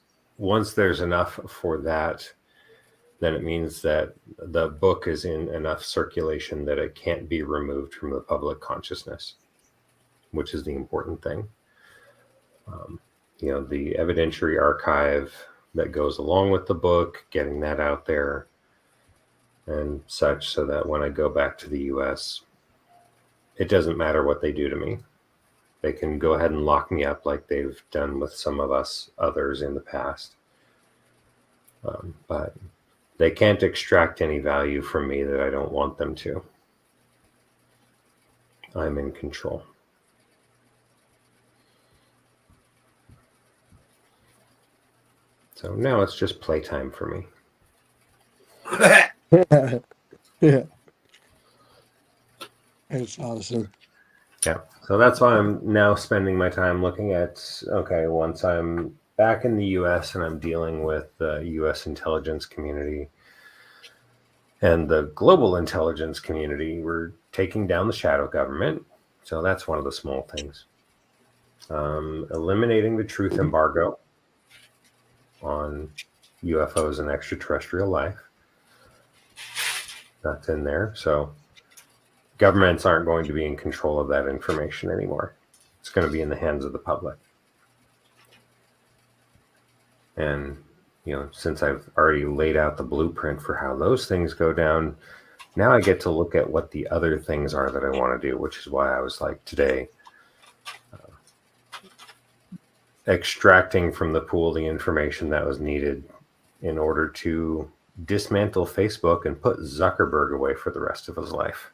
there's enough for that, then it means that the book is in enough circulation that it can't be removed from the public consciousness, which is the important thing. The evidentiary archive that goes along with the book, getting that out there and such, so that when I go back to the US, it doesn't matter what they do to me. They can go ahead and lock me up like they've done with some of us others in the past. But they can't extract any value from me that I don't want them to. I'm in control. So now it's just playtime for me. Yeah. That's awesome. Yeah. So that's why I'm now spending my time looking at, okay, once I'm back in the US and I'm dealing with the US intelligence community and the global intelligence community, we're taking down the shadow government. So that's one of the small things. Eliminating the truth embargo on UFOs and extraterrestrial life. That's in there. So governments aren't going to be in control of that information anymore. It's going to be in the hands of the public. And, since I've already laid out the blueprint for how those things go down, now I get to look at what the other things are that I want to do, which is why I was like today, extracting from the pool the information that was needed in order to dismantle Facebook and put Zuckerberg away for the rest of his life.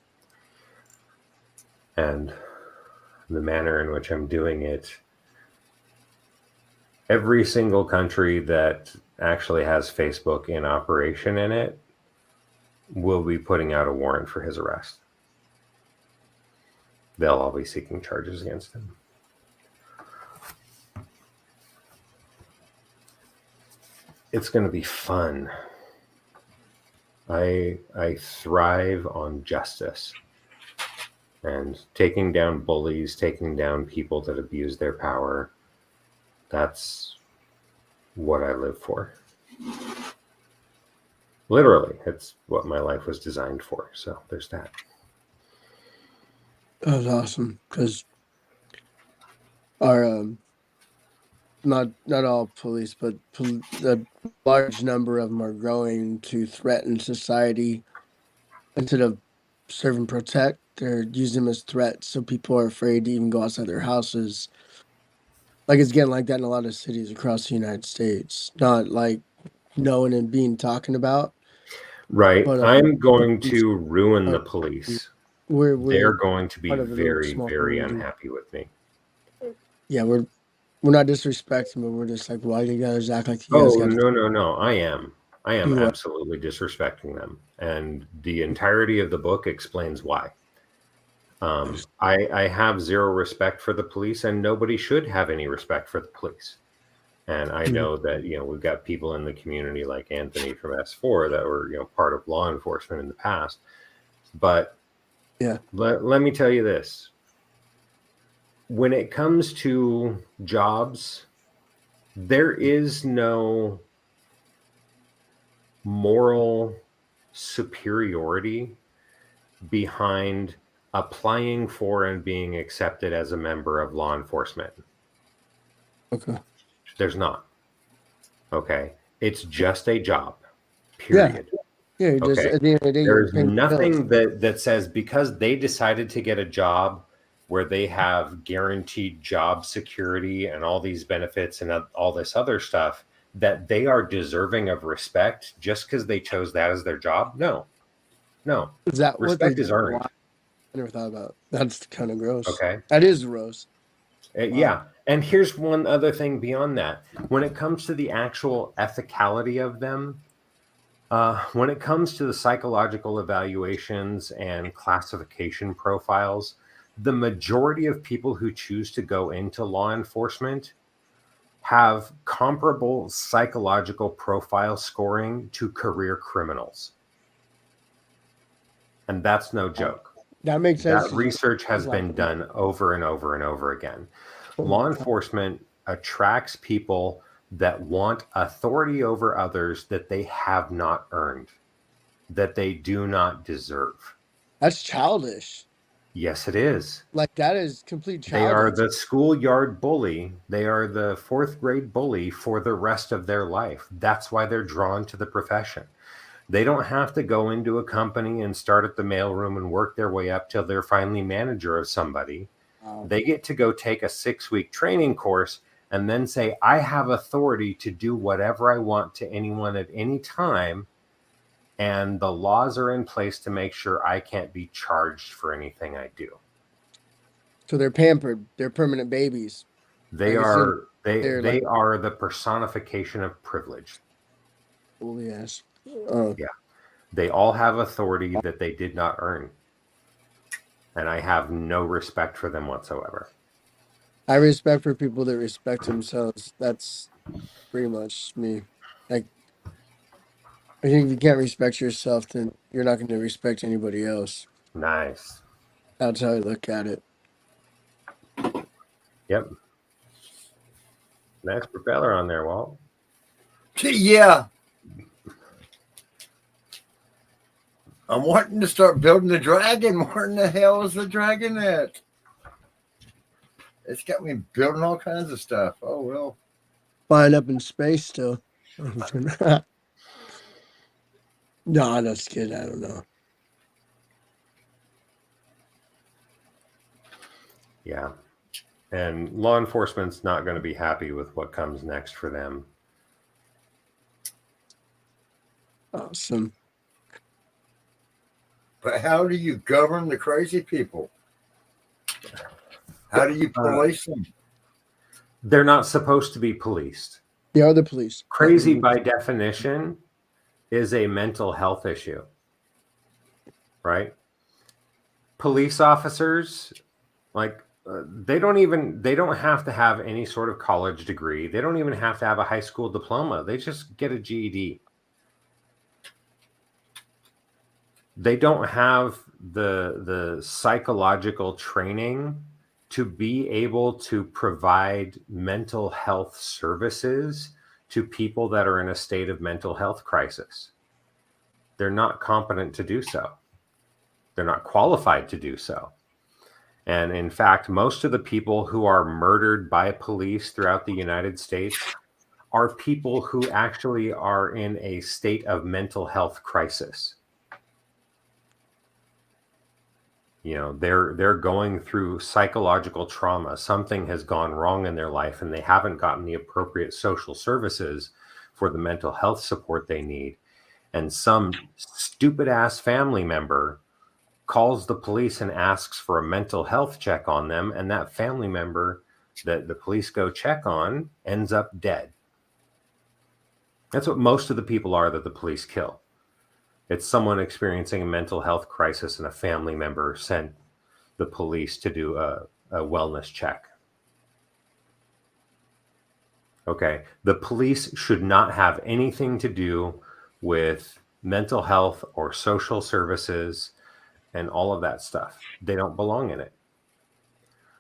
And the manner in which I'm doing it, every single country that actually has Facebook in operation in it will be putting out a warrant for his arrest. They'll all be seeking charges against him. It's going to be fun. I thrive on justice and taking down bullies, taking down people that abuse their power. That's what I live for. Literally, it's what my life was designed for. So there's that. That was awesome because our not all police, but the large number of them are growing to threaten society instead of serve and protect. They're using them as threats, so people are afraid to even go outside their houses. Like it's getting like that in a lot of cities across the United States. Not like knowing and being talking about. Right. But I'm going to ruin the police. We're They're going to be part of a very, small very community. unhappy with me. Yeah, we're not disrespecting, but we're just like, why do you guys act like you guys got? No. I am Do what? absolutely disrespecting them, and the entirety of the book explains why. I have zero respect for the police, and nobody should have any respect for the police. And I know that we've got people in the community like Anthony from S4 that were part of law enforcement in the past, but Yeah. Let me tell you this. When it comes to jobs, there is no moral superiority behind applying for and being accepted as a member of law enforcement. Okay. There's not. Okay. It's just a job. Period. Yeah. Just Okay. at the end of the day, There's you're nothing that says because they decided to get a job where they have guaranteed job security and all these benefits and all this other stuff that they are deserving of respect just because they chose that as their job. No. Is that Respect what they is earned. I never thought about. That's kind of gross. Okay. That is gross. Yeah. And here's one other thing beyond that. When it comes to the actual ethicality of them, when it comes to the psychological evaluations and classification profiles, the majority of people who choose to go into law enforcement have comparable psychological profile scoring to career criminals. And that's no joke. That makes sense. That research has been done over and over and over again. Law enforcement attracts people that want authority over others that they have not earned, that they do not deserve. That's childish. Yes, it is. Like that is complete childish. They are the schoolyard bully. They are the fourth grade bully for the rest of their life. That's why they're drawn to the profession. They don't have to go into a company and start at the mailroom and work their way up till they're finally manager of somebody. They get to go take a 6-week training course and then say, I have authority to do whatever I want to anyone at any time. And the laws are in place to make sure I can't be charged for anything I do. So they're pampered. They're permanent babies. They are the personification of privilege. Oh, yes. Yeah. They all have authority that they did not earn. And I have no respect for them whatsoever. I respect for people that respect themselves. That's pretty much me. Like, I think if you can't respect yourself, then you're not going to respect anybody else. Nice. That's how I look at it. Yep. Nice propeller on there, Walt. Yeah. I I'm wanting to start building the dragon. Where in the hell is the dragon at? It's got me building all kinds of stuff. Oh, well. Flying up in space still. No, I'm just kidding. I don't know. Yeah. And law enforcement's not going to be happy with what comes next for them. Awesome. But how do you govern the crazy people? How do you police them? They're not supposed to be policed. They are the police. Crazy, by definition, is a mental health issue, right? Police officers, like, they don't have to have any sort of college degree. They don't even have to have a high school diploma. They just get a GED. They don't have the psychological training to be able to provide mental health services to people that are in a state of mental health crisis. They're not competent to do so. They're not qualified to do so. And in fact, most of the people who are murdered by police throughout the United States are people who actually are in a state of mental health crisis. You know, they're going through psychological trauma. Something has gone wrong in their life and they haven't gotten the appropriate social services for the mental health support they need. And some stupid ass family member calls the police and asks for a mental health check on them. And that family member that the police go check on ends up dead. That's what most of the people are that the police kill. It's someone experiencing a mental health crisis and a family member sent the police to do a wellness check. Okay, the police should not have anything to do with mental health or social services and all of that stuff. They don't belong in it.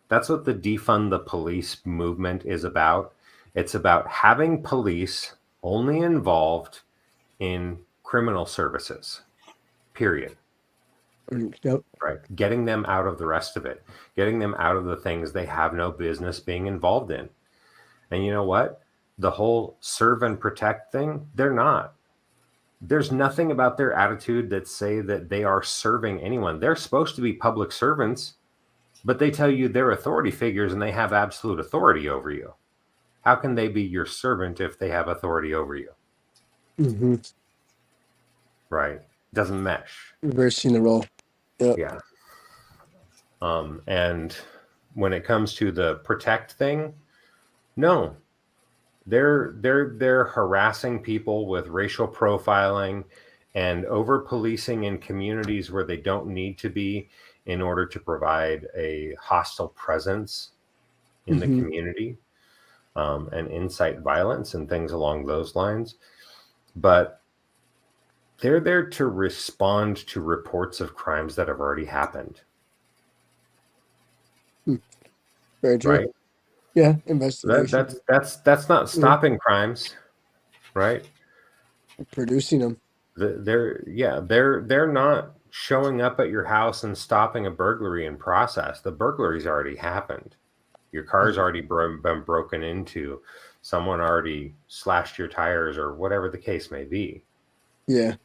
That's what the defund the police movement is about. It's about having police only involved in criminal services, period. Yep. Right. Getting them out of the rest of it, getting them out of the things they have no business being involved in. And you know what? The whole serve and protect thing, they're not. There's nothing about their attitude that say that they are serving anyone. They're supposed to be public servants, but they tell you they're authority figures and they have absolute authority over you. How can they be your servant if they have authority over you? Mm-hmm. Right. Doesn't mesh. Reversing the role. Yep. Yeah. And when it comes to the protect thing, no. They're harassing people with racial profiling and over policing in communities where they don't need to be in order to provide a hostile presence in the community, and incite violence and things along those lines. But they're there to respond to reports of crimes that have already happened. Very true. Right? Yeah, investigation. That's not stopping crimes, right? Producing them. They're not showing up at your house and stopping a burglary in process. The burglary's already happened. Your car's already been broken into. Someone already slashed your tires or whatever the case may be. Yeah.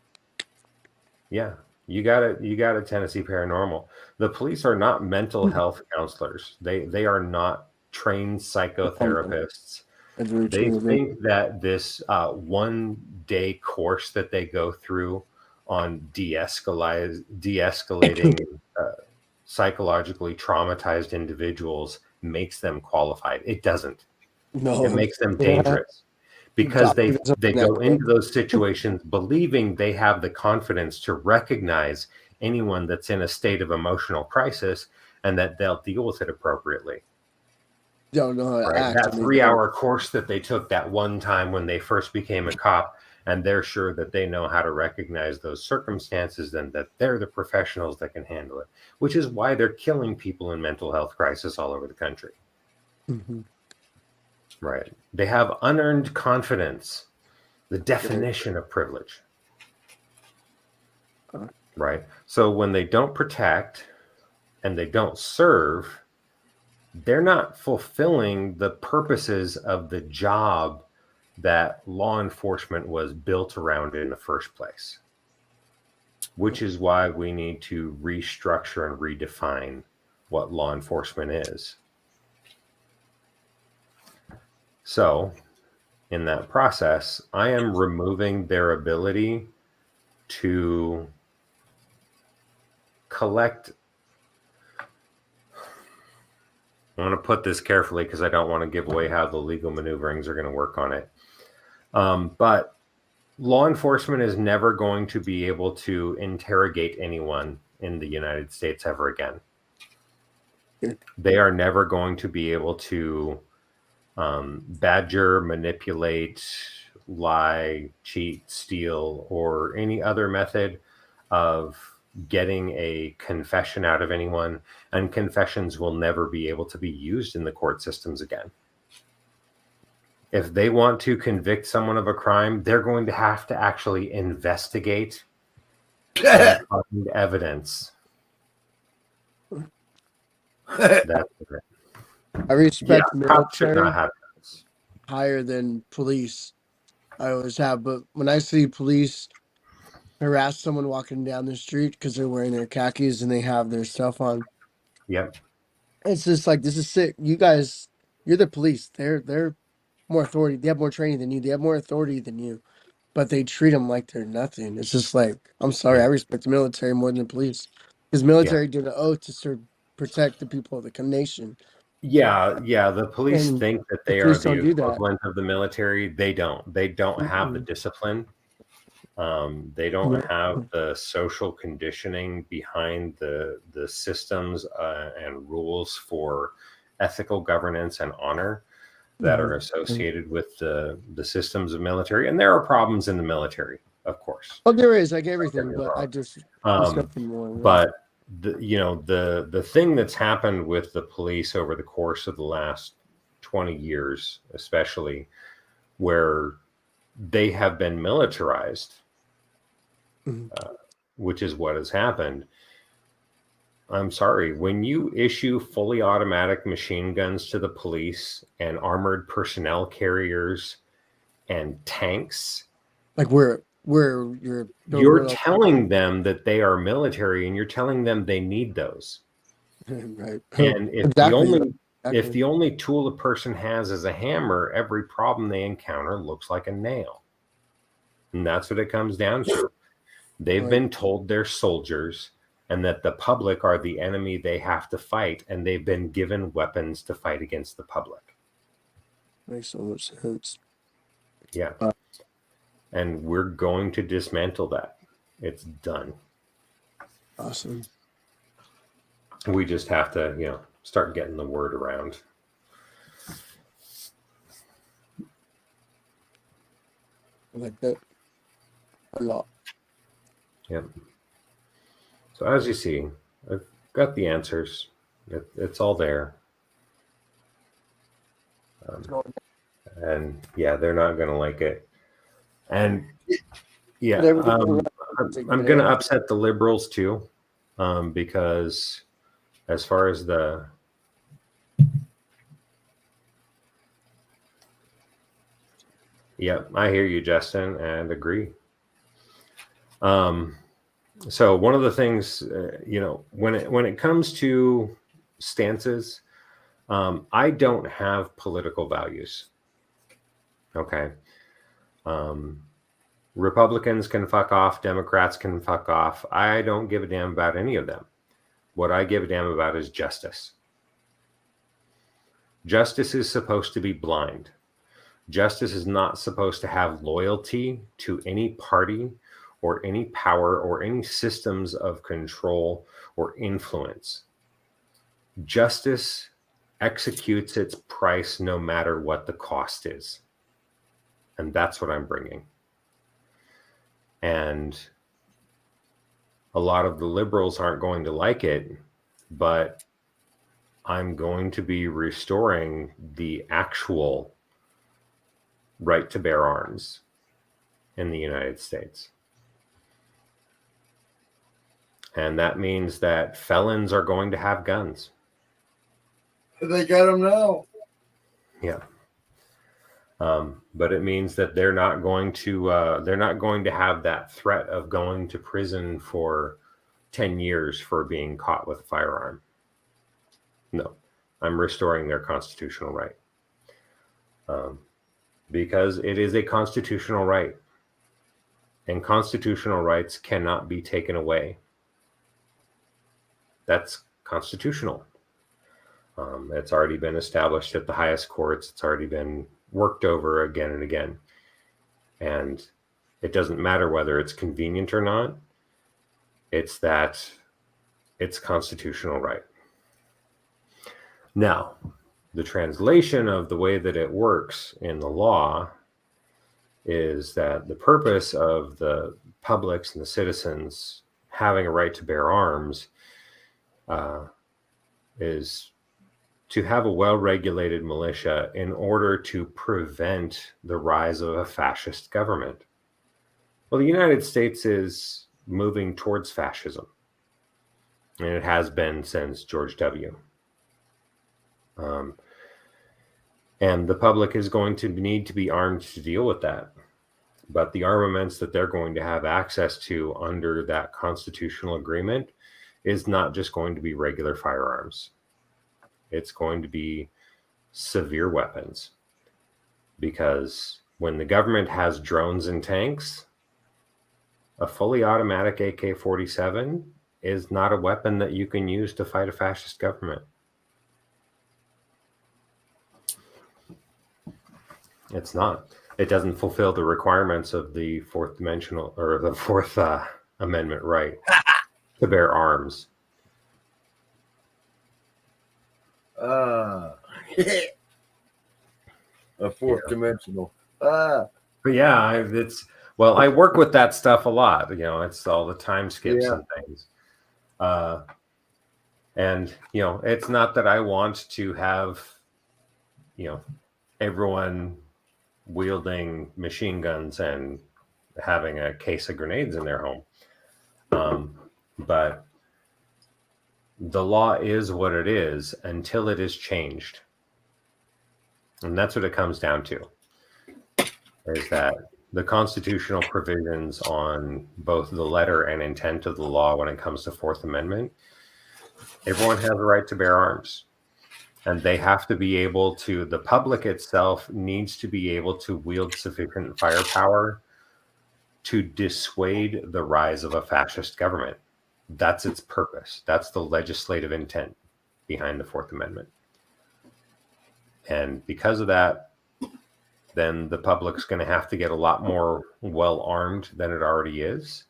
Yeah. You got a Tennessee Paranormal. The police are not mental health counselors. They are not trained psychotherapists. They think that this 1 day course that they go through on de-escalating psychologically traumatized individuals makes them qualified. It doesn't. No. It makes them dangerous because they go into those situations believing they have the confidence to recognize anyone that's in a state of emotional crisis and that they'll deal with it appropriately. Don't know how to act. That 3-hour course that they took that one time when they first became a cop, and they're sure that they know how to recognize those circumstances and that they're the professionals that can handle it, which is why they're killing people in mental health crisis all over the country. Mm-hmm. Right. They have unearned confidence, the definition of privilege. right? So when they don't protect and they don't serve, they're not fulfilling the purposes of the job that law enforcement was built around in the first place, which is why we need to restructure and redefine what law enforcement is. So in that process, I am removing their ability to collect. I want to put this carefully because I don't want to give away how the legal maneuverings are going to work on it. But law enforcement is never going to be able to interrogate anyone in the United States ever again. They are never going to be able to badger, manipulate, lie, cheat, steal, or any other method of getting a confession out of anyone. And confessions will never be able to be used in the court systems again. If they want to convict someone of a crime, they're going to have to actually investigate and find evidence. That's it. I respect cops should military not have guns. higher than police. I always have, but when I see police harass someone walking down the street because they're wearing their khakis and they have their stuff on, Yep. it's just like, this is sick. You guys, you're the police. They're more authority. They have more training than you. They have more authority than you, but they treat them like they're nothing. It's just like, I'm sorry, I respect the military more than the police because military did an oath to serve, protect the people of the nation. Yeah. The police And think that the they are police the don't do that. equivalent of the military. They don't. They don't have the discipline. They don't have the social conditioning behind the systems and rules for ethical governance and honor that are associated with the systems of military. And there are problems in the military, of course. Oh, there is, like everything, but I just respect them more. But the thing that's happened with the police over the course of the last 20 years, especially, where they have been militarized, which is what has happened. I'm sorry, when you issue fully automatic machine guns to the police and armored personnel carriers and tanks, like where you're telling them that they are military, and you're telling them they need those. right. And if Exactly. if the only tool a person has is a hammer, every problem they encounter looks like a nail. And that's what it comes down to. They've been told they're soldiers and that the public are the enemy they have to fight, and they've been given weapons to fight against the public. Makes so much sense. Yeah. And we're going to dismantle that. It's done. Awesome. We just have to, start getting the word around. I like that a lot. Yep. So as you see, I've got the answers. It's all there. And yeah, they're not going to like it. And yeah, I'm going to upset the liberals too, because as far as I hear you, Justin, and agree. So one of the things, when it comes to stances, I don't have political values. Okay. Republicans can fuck off. Democrats can fuck off. I don't give a damn about any of them. What I give a damn about is justice. Justice is supposed to be blind. Justice is not supposed to have loyalty to any party or any power or any systems of control or influence. Justice executes its price no matter what the cost is. And that's what I'm bringing. And a lot of the liberals aren't going to like it, but I'm going to be restoring the actual right to bear arms in the United States. And that means that felons are going to have guns. They got them now. Yeah. But it means that they're not going to have that threat of going to prison for 10 years for being caught with a firearm. No, I'm restoring their constitutional right. Because it is a constitutional right. And constitutional rights cannot be taken away. That's constitutional. It's already been established at the highest courts. It's already been worked over again and again. And it doesn't matter whether it's convenient or not. It's that it's constitutional right. Now, the translation of the way that it works in the law is that the purpose of the publics and the citizens having a right to bear arms is to have a well-regulated militia in order to prevent the rise of a fascist government. Well, the United States is moving towards fascism, and it has been since George W. And the public is going to need to be armed to deal with that. But the armaments that they're going to have access to under that constitutional agreement is not just going to be regular firearms. It's going to be severe weapons. Because when the government has drones and tanks, a fully automatic AK-47 is not a weapon that you can use to fight a fascist government. It's not. It doesn't fulfill the requirements of the Fourth Amendment right to bear arms. A fourth dimensional. But yeah, I work with that stuff a lot. You know, it's all the time skips and things. And you know, it's not that I want to have, you know, everyone wielding machine guns and having a case of grenades in their home. But the law is what it is until it is changed. And that's what it comes down to, is that the constitutional provisions on both the letter and intent of the law when it comes to Fourth Amendment, everyone has a right to bear arms. And they have to be able to, the public itself needs to be able to wield sufficient firepower to dissuade the rise of a fascist government. That's its purpose. That's the legislative intent behind the Fourth Amendment. And because of that, then the public's going to have to get a lot more well-armed than it already is.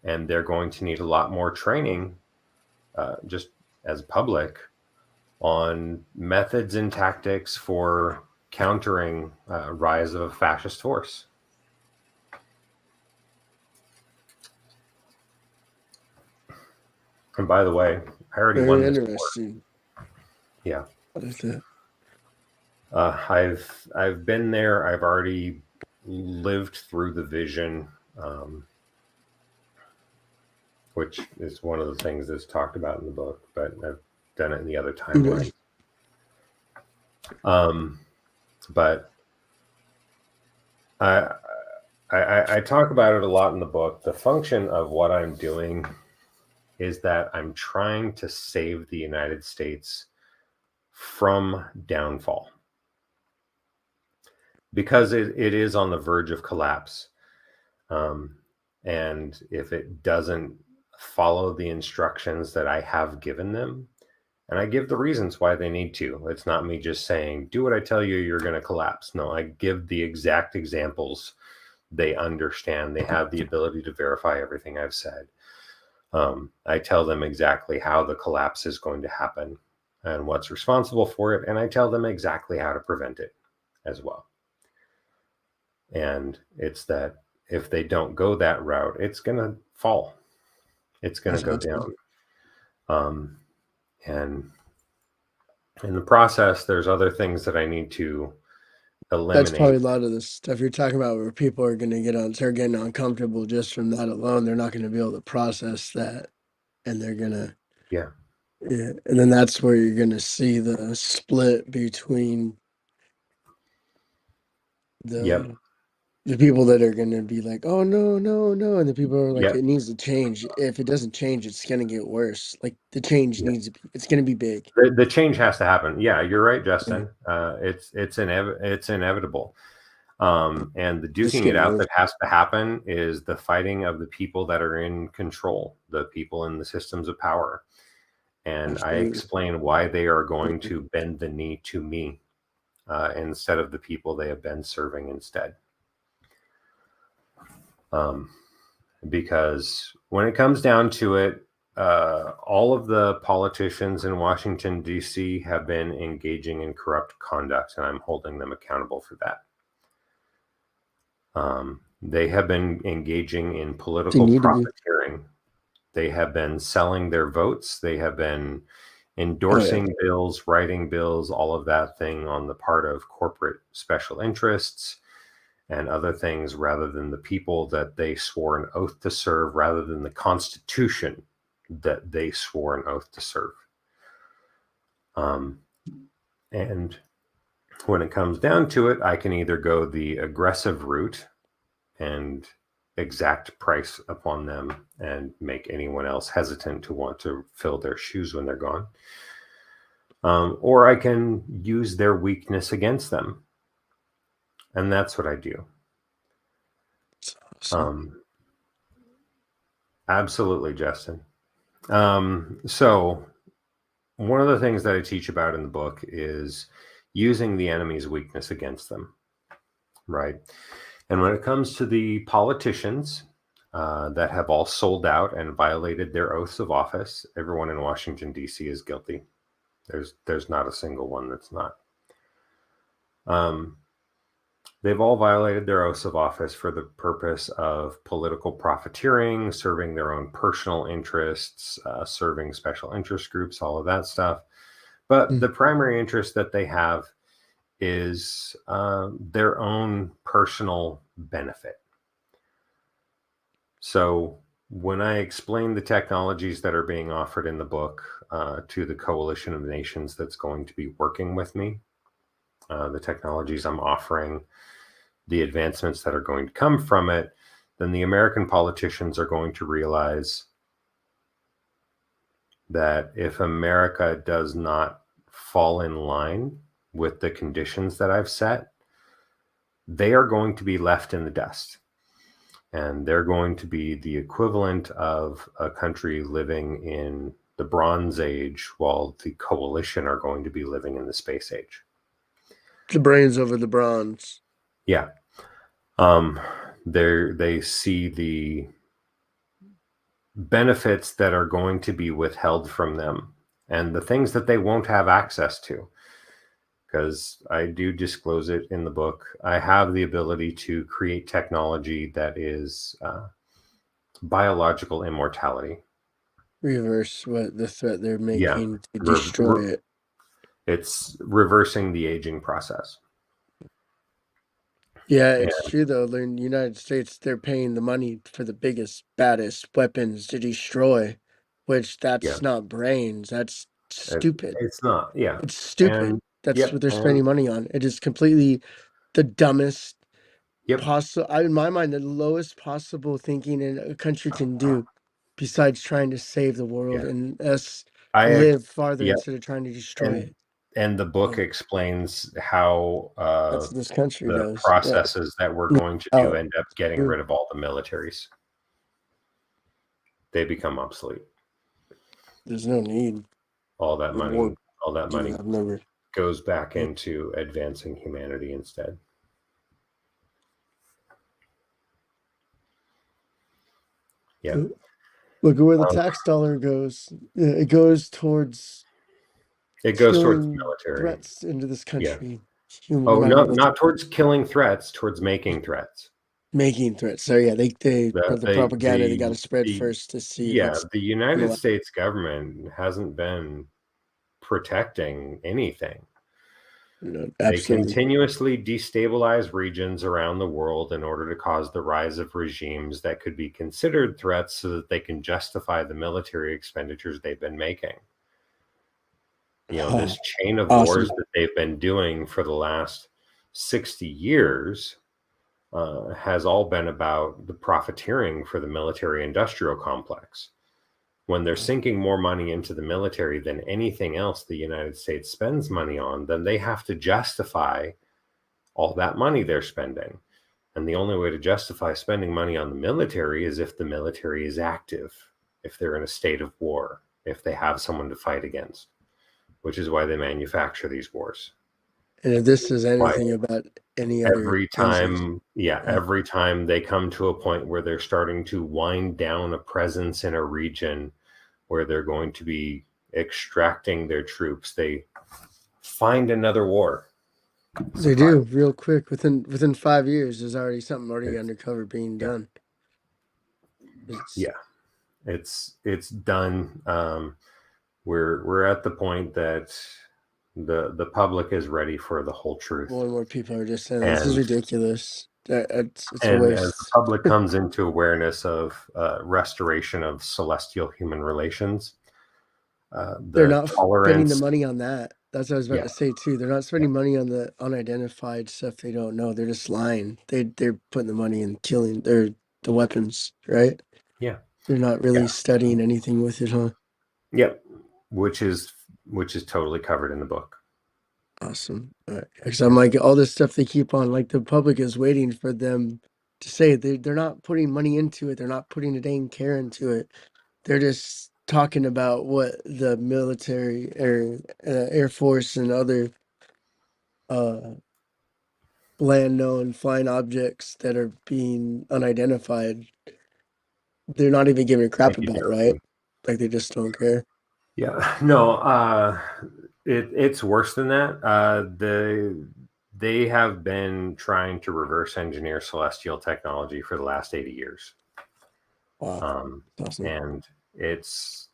And they're going to need a lot more training, just as public, on methods and tactics for countering rise of a fascist force. And by the way, I already won this war. Interesting. Yeah. What is that? I've been there. I've already lived through the vision, which is one of the things that's talked about in the book, but I've done it in the other timeline. But I talk about it a lot in the book. The function of what I'm doing is that I'm trying to save the United States from downfall, because it is on the verge of collapse. And if it doesn't follow the instructions that I have given them, and I give the reasons why they need to. It's not me just saying, do what I tell you, you're going to collapse. No, I give the exact examples. They understand. They have the ability to verify everything I've said. I tell them exactly how the collapse is going to happen and what's responsible for it. And I tell them exactly how to prevent it as well. And it's that if they don't go that route, it's going to fall. It's going to go down. And in the process, there's other things that I need to eliminate. That's probably a lot of the stuff you're talking about where people are going to start getting uncomfortable just from that alone. They're not going to be able to process that and they're gonna Yeah. yeah, and then that's where you're gonna see the split between Yep. the people that are gonna be like, oh no, no, no, and the people are like, Yep. it needs to change. If it doesn't change, it's gonna get worse. Like the change Yep. needs to be, it's gonna be big. The change has to happen. Yeah, you're right, Yeah, Justin. It's inevitable. And the just duking it getting out worse. that has to happen is the fighting of the people that are in control, the people in the systems of power. And I Absolutely. explain why they are going to bend the knee to me instead of the people they have been serving instead. Because when it comes down to it, all of the politicians in Washington, D.C. have been engaging in corrupt conduct, and I'm holding them accountable for that. They have been engaging in They political need to be. profiteering. They have been selling their votes. They have been Oh yeah. endorsing bills, writing bills, all of that thing on the part of corporate special interests and other things rather than the people that they swore an oath to serve, rather than the Constitution that they swore an oath to serve. And when it comes down to it, I can either go the aggressive route and exact price upon them and make anyone else hesitant to want to fill their shoes when they're gone. Or I can use their weakness against them. And that's what I do. Absolutely, Justin. So one of the things that I teach about in the book is using the enemy's weakness against them, right? And when it comes to the politicians that have all sold out and violated their oaths of office, everyone in Washington, D.C. is guilty. There's not a single one that's not. They've all violated their oaths of office for the purpose of political profiteering, serving their own personal interests, serving special interest groups, all of that stuff. But the primary interest that they have is their own personal benefit. So when I explain the technologies that are being offered in the book to the coalition of nations that's going to be working with me, the technologies I'm offering, the advancements that are going to come from it, then the American politicians are going to realize that if America does not fall in line with the conditions that I've set, they are going to be left in the dust. And they're going to be the equivalent of a country living in the Bronze Age, while the coalition are going to be living in the space age. The brains over the bronze. Yeah. They see the benefits that are going to be withheld from them and the things that they won't have access to. Because I do disclose it in the book. I have the ability to create technology that is biological immortality. Reverse what the threat they're Yeah. making to destroy it. It's reversing the aging process. Yeah, it's true though. In the United States, they're paying the money for the biggest, baddest weapons to destroy, which that's not brains. That's stupid. It's not. Yeah. It's stupid. And That's what they're and spending money on. It is completely the dumbest yep. possible. In my mind, the lowest possible thinking a country can do, besides trying to save the world and us live farther instead of trying to destroy it. And the book explains how That's what this country the does. processes that we're going to do end up getting rid of all the militaries. They become obsolete. There's no need. All that money goes back Yeah. into advancing humanity instead. Yeah. Look at where the tax dollar goes. It goes towards the military. threats into this country. Yeah. Not towards killing threats, towards making threats. Making threats. So yeah, they the propaganda they got to spread first to see. Yeah, the United States government hasn't been protecting anything. No, They absolutely. continuously destabilize regions around the world in order to cause the rise of regimes that could be considered threats so that they can justify the military expenditures they've been making. You know, this chain of Awesome. wars that they've been doing for the last 60 years has all been about the profiteering for the military industrial complex. When they're sinking more money into the military than anything else the United States spends money on, then they have to justify all that money they're spending. And the only way to justify spending money on the military is if the military is active, if they're in a state of war, if they have someone to fight against, which is why they manufacture these wars. And if this is Why anything about any other every countries, time, every time they come to a point where they're starting to wind down a presence in a region where they're going to be extracting their troops, they find another war. they do real quick. Within 5 years, there's already something undercover being done. It's done. We're at the point that the public is ready for the whole truth. More and more people are just saying this is ridiculous. It's a And waste. as the public comes into awareness of restoration of celestial human relations, They're not spending tolerance, the money on that. That's what I was about to say too. They're not spending money on the unidentified stuff they don't know. They're just lying. They're putting the money in killing the weapons, right? Yeah. They're not really studying anything with it, huh? Yep. Which is totally covered in the book. Awesome. Because I'm like, all this stuff they keep on, like the public is waiting for them to say they're not putting money into it. They're not putting a dang care into it. They're just talking about what the military or Air Force and other land known flying objects that are being unidentified. They're not even giving a crap about, right? Like they just don't care. Yeah. No, it's worse than that. They have been trying to reverse engineer celestial technology for the last 80 years. Wow. Awesome. And it's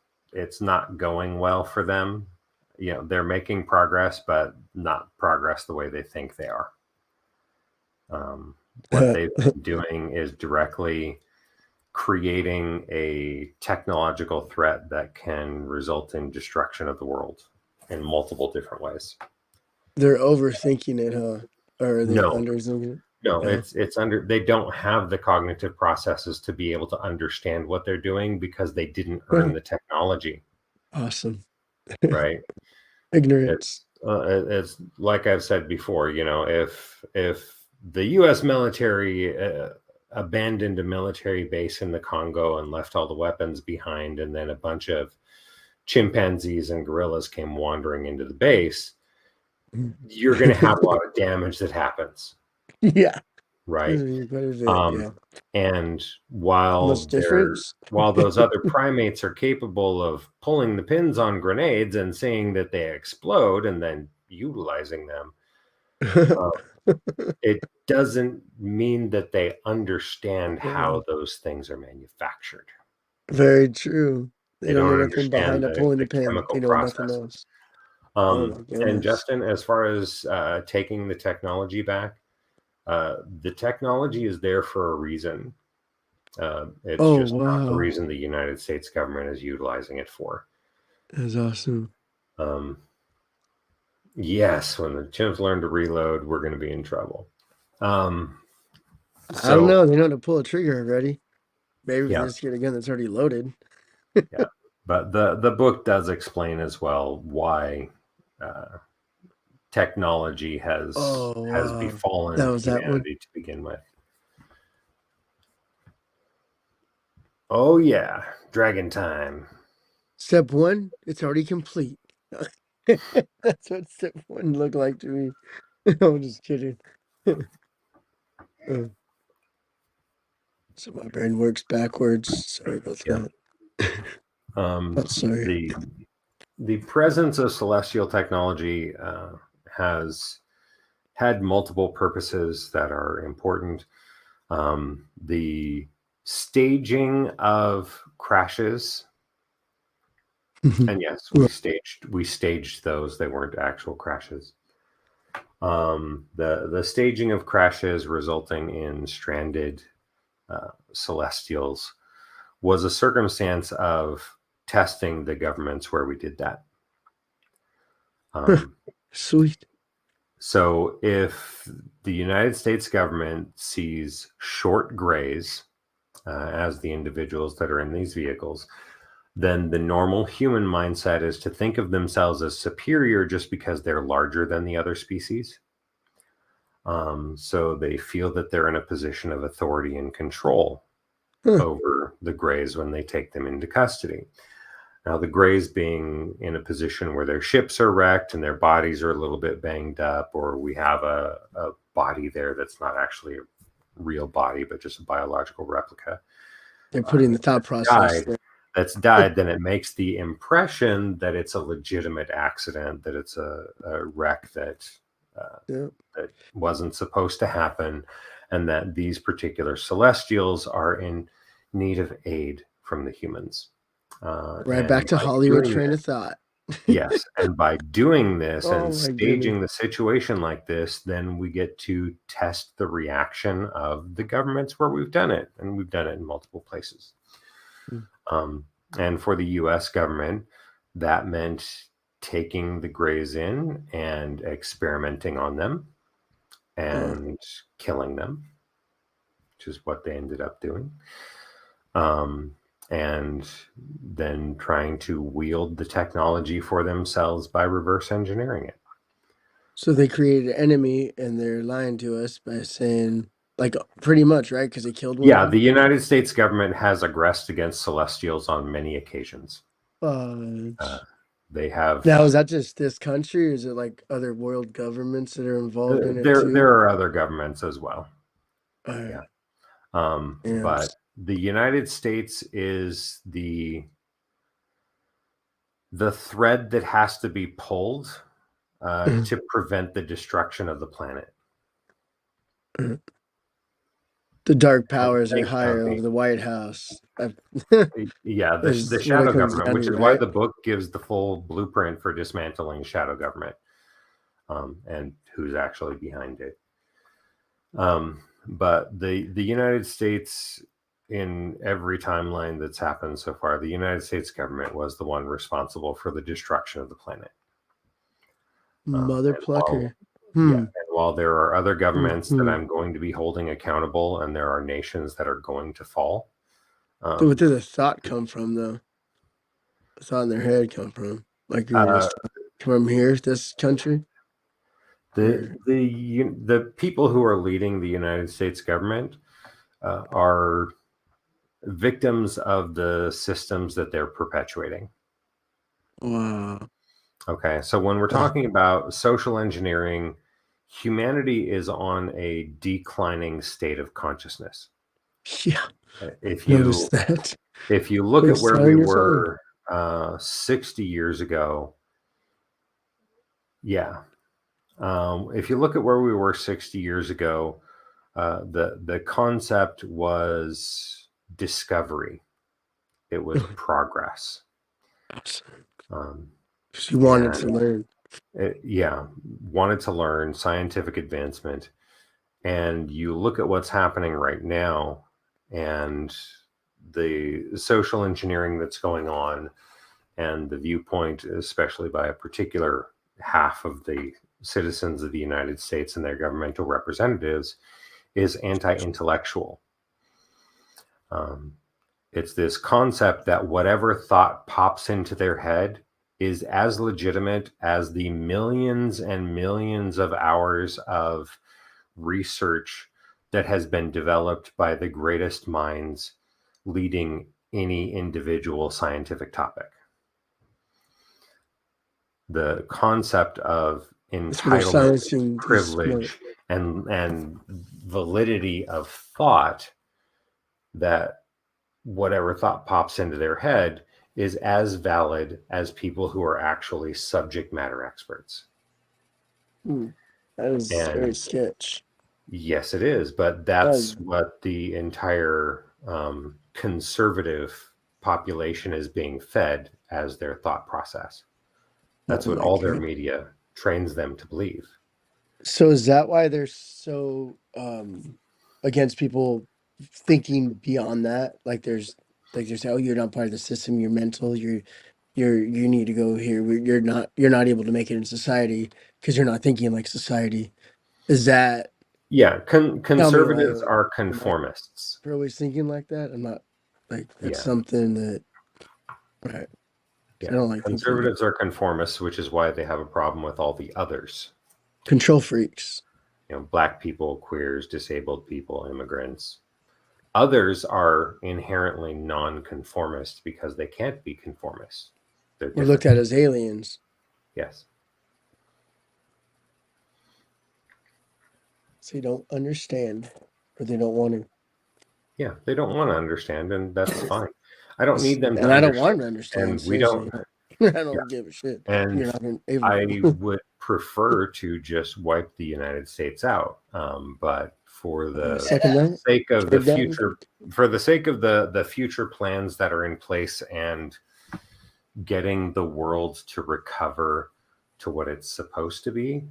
not going well for them. You know, they're making progress, but not progress the way they think they are. What they've been doing is directly creating a technological threat that can result in destruction of the world in multiple different ways. They're overthinking it, huh? Or are they No. underthinking it? No, it's under. They don't have the cognitive processes to be able to understand what they're doing because they didn't earn the technology. Awesome. Right. Ignorance. It's like I've said before. You know, if the U.S. military abandoned a military base in the Congo and left all the weapons behind, and then a bunch of chimpanzees and gorillas came wandering into the base, you're going to have a lot of damage that happens. Yeah. Right. Yeah. And while those other primates are capable of pulling the pins on grenades and seeing that they explode and then utilizing them, it doesn't mean that they understand how those things are manufactured. Very true. They don't know nothing behind understand pulling the the pin. chemical They know nothing processes. else. Oh my goodness. And Justin, as far as taking the technology back, the technology is there for a reason. It's just not the reason the United States government is utilizing it for. That's awesome. Yes, when the chimps learn to reload, we're going to be in trouble. I don't know. They know to pull a trigger already. Maybe if they just get a gun that's already loaded. Yeah, but the book does explain as well why technology has befallen humanity to begin with. Oh yeah, dragon time. Step 1, it's already complete. That's what step 1 looked like to me. I'm just kidding. So my brain works backwards. Sorry about that. Sorry. The presence of celestial technology has had multiple purposes that are important. The staging of crashes, and yes, we staged those. They weren't actual crashes. The staging of crashes resulting in stranded celestials was a circumstance of testing the governments where we did that. Sweet. So if the United States government sees short grays as the individuals that are in these vehicles, then the normal human mindset is to think of themselves as superior just because they're larger than the other species. So they feel that they're in a position of authority and control over the grays when they take them into custody. Now, the grays being in a position where their ships are wrecked and their bodies are a little bit banged up, or we have a body there that's not actually a real body, but just a biological replica. They're putting the thought process there. That's died, then it makes the impression that it's a legitimate accident, that it's a wreck that that wasn't supposed to happen, and that these particular celestials are in need of aid from the humans. Right back to Hollywood train of thought. Yes, and by doing this Oh, and staging the situation like this, then we get to test the reaction of the governments where we've done it, and we've done it in multiple places. And for the U.S. government, that meant taking the grays in and experimenting on them and killing them, which is what they ended up doing. And then trying to wield the technology for themselves by reverse engineering it. So they created an enemy, and they're lying to us by saying, like, pretty much, right? Because they killed one. Yeah, the United States government has aggressed against celestials on many occasions. They have. Now, is that just this country, or is it like other world governments that are involved in it too? There are other governments as well. Yeah. But the United States is the thread that has to be pulled to prevent the destruction of the planet. The dark powers are higher over the White House. Yeah, the shadow government, which is why the book gives the full blueprint for dismantling shadow government and who's actually behind it. But the United States, in every timeline that's happened so far, the United States government was the one responsible for the destruction of the planet. Mother plucker. Yeah, and while there are other governments that I'm going to be holding accountable, and there are nations that are going to fall. So where did the thought come from, though? The thought in their head come from? Like you were just from here, this country? The people who are leading the United States government are victims of the systems that they're perpetuating. Wow. Okay, so when we're talking about social engineering, humanity is on a declining state of consciousness. Yeah. If you look at where we were 60 years ago, if you look at where we were 60 years ago, the concept was discovery. It was progress. She wanted to learn. Wanted to learn, scientific advancement. And you look at what's happening right now and the social engineering that's going on, and the viewpoint, especially by a particular half of the citizens of the United States and their governmental representatives, is anti-intellectual. It's this concept that whatever thought pops into their head is as legitimate as the millions and millions of hours of research that has been developed by the greatest minds leading any individual scientific topic. The concept of entitlement, privilege, and validity of thought, that whatever thought pops into their head is as valid as people who are actually subject matter experts. That is very sketch. Yes, it is. But that's what the entire conservative population is being fed as their thought process. That's what all their media trains them to believe. So is that why they're so against people thinking beyond that? Like they're saying, oh, you're not part of the system. You're mental. You need to go here. You're not able to make it in society because you're not thinking like society. Is that Yeah, tell me conservatives why? are Am I conformists. always thinking like that? I'm not like that's Yeah, something that right. I yeah. don't like thinking Conservatives are conformists, which is why they have a problem with all the others. control freaks. Black people, queers, disabled people, immigrants. Others are inherently non-conformist because they can't be conformists. They're We're looked different. at as aliens. Yes. So they don't understand or they don't want to. Yeah, they don't want to understand, and that's fine. I don't need them to And I don't want understand, them to understand. and we Seriously, don't. I Yeah, don't give a shit. and You're not gonna able I to. would prefer to just wipe the United States out, but for the Second that. sake of the Trade that. future, for the sake of the future plans that are in place, and getting the world to recover to what it's supposed to be,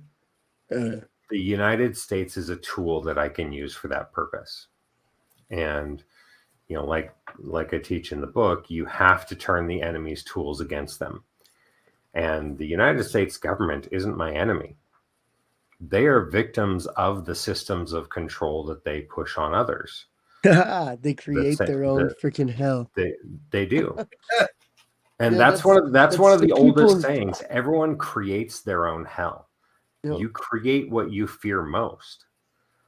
the United States is a tool that I can use for that purpose. And like I teach in the book, you have to turn the enemy's tools against them. And the United States government isn't my enemy. They are victims of the systems of control that they push on others. They create The, their own freaking hell. they do. And Yeah, that's one of the the oldest people. sayings. Everyone creates their own hell. You create what you fear most.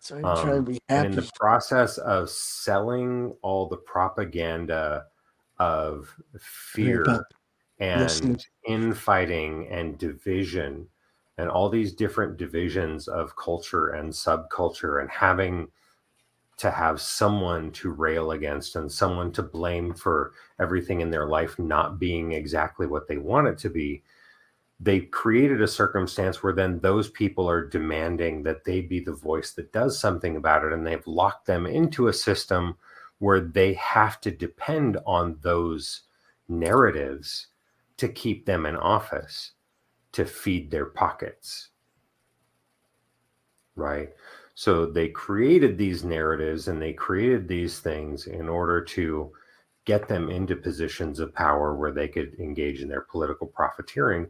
So I'm trying to be And in the happy. process of selling all the propaganda of fear listening. and infighting and division and all these different divisions of culture and subculture, and having to have someone to rail against and someone to blame for everything in their life not being exactly what they want it to be, they created a circumstance where then those people are demanding that they be the voice that does something about it. And they've locked them into a system where they have to depend on those narratives to keep them in office, to feed their pockets. Right? So they created these narratives and they created these things in order to get them into positions of power where they could engage in their political profiteering.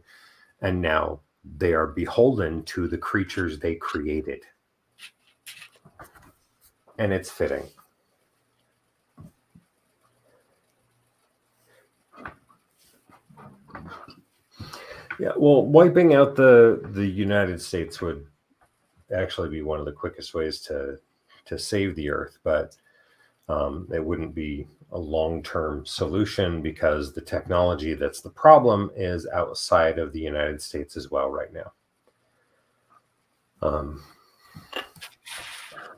And now they are beholden to the creatures they created. And it's fitting. Yeah, well, wiping out the United States would actually be one of the quickest ways to save the earth, but it wouldn't be a long-term solution because the technology that's the problem is outside of the United States as well right now.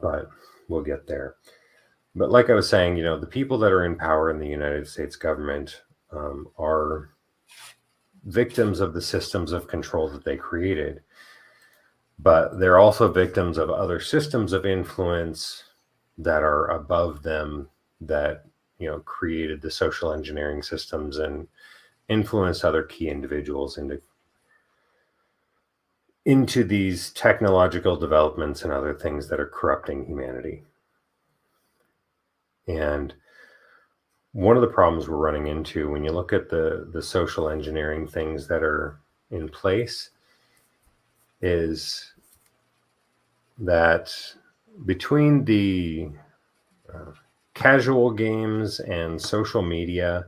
But we'll get there. But like I was saying, the people that are in power in the United States government are victims of the systems of control that they created. But they're also victims of other systems of influence that are above them, that created the social engineering systems and influenced other key individuals into these technological developments and other things that are corrupting humanity. And one of the problems we're running into when you look at the social engineering things that are in place is that between the casual games and social media,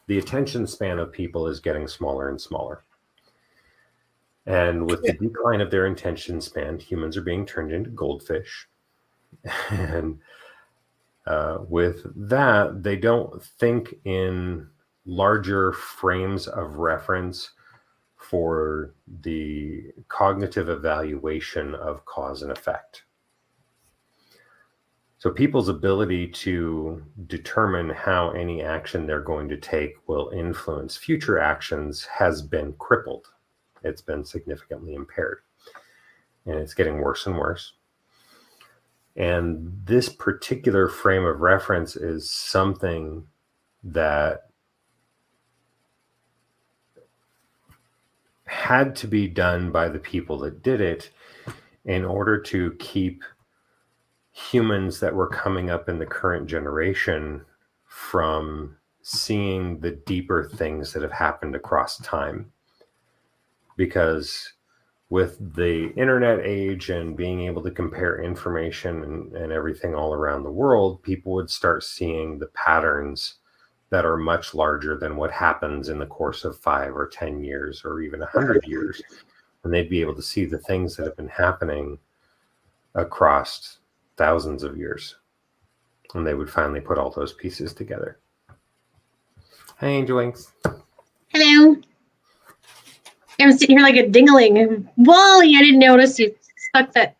the attention span of people is getting smaller and smaller. And with the decline of their attention span, humans are being turned into goldfish. And with that, they don't think in larger frames of reference for the cognitive evaluation of cause and effect. So people's ability to determine how any action they're going to take will influence future actions has been crippled. It's been significantly impaired. And it's getting worse and worse. And this particular frame of reference is something that had to be done by the people that did it in order to keep humans that were coming up in the current generation from seeing the deeper things that have happened across time. Because with the internet age and being able to compare information and everything all around the world, people would start seeing the patterns that are much larger than what happens in the course of 5 or 10 years or even 100 years. And they'd be able to see the things that have been happening across thousands of years. And they would finally put all those pieces together. Hey, Angel Wings. Hello. I was sitting here like a dingling. Wally, I didn't notice you stuck that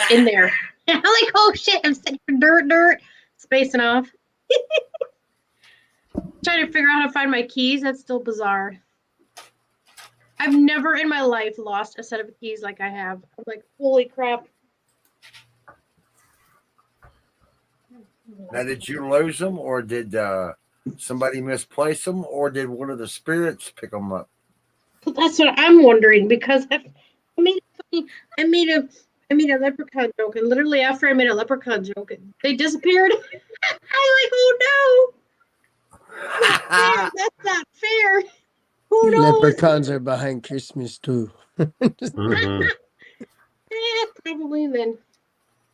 in there. I'm like, oh shit, I'm sitting here dirt, spacing off. Trying to figure out how to find my keys. That's still bizarre. I've never in my life lost a set of keys like I have. I'm like, holy crap. Now, did you lose them, or did somebody misplace them, or did one of the spirits pick them up? That's what I'm wondering, because I made a leprechaun joke, and literally after I made a leprechaun joke, they disappeared. I'm like, oh no, that's not fair. Who knows? Leprechauns are behind Christmas too. Mm-hmm. Probably then.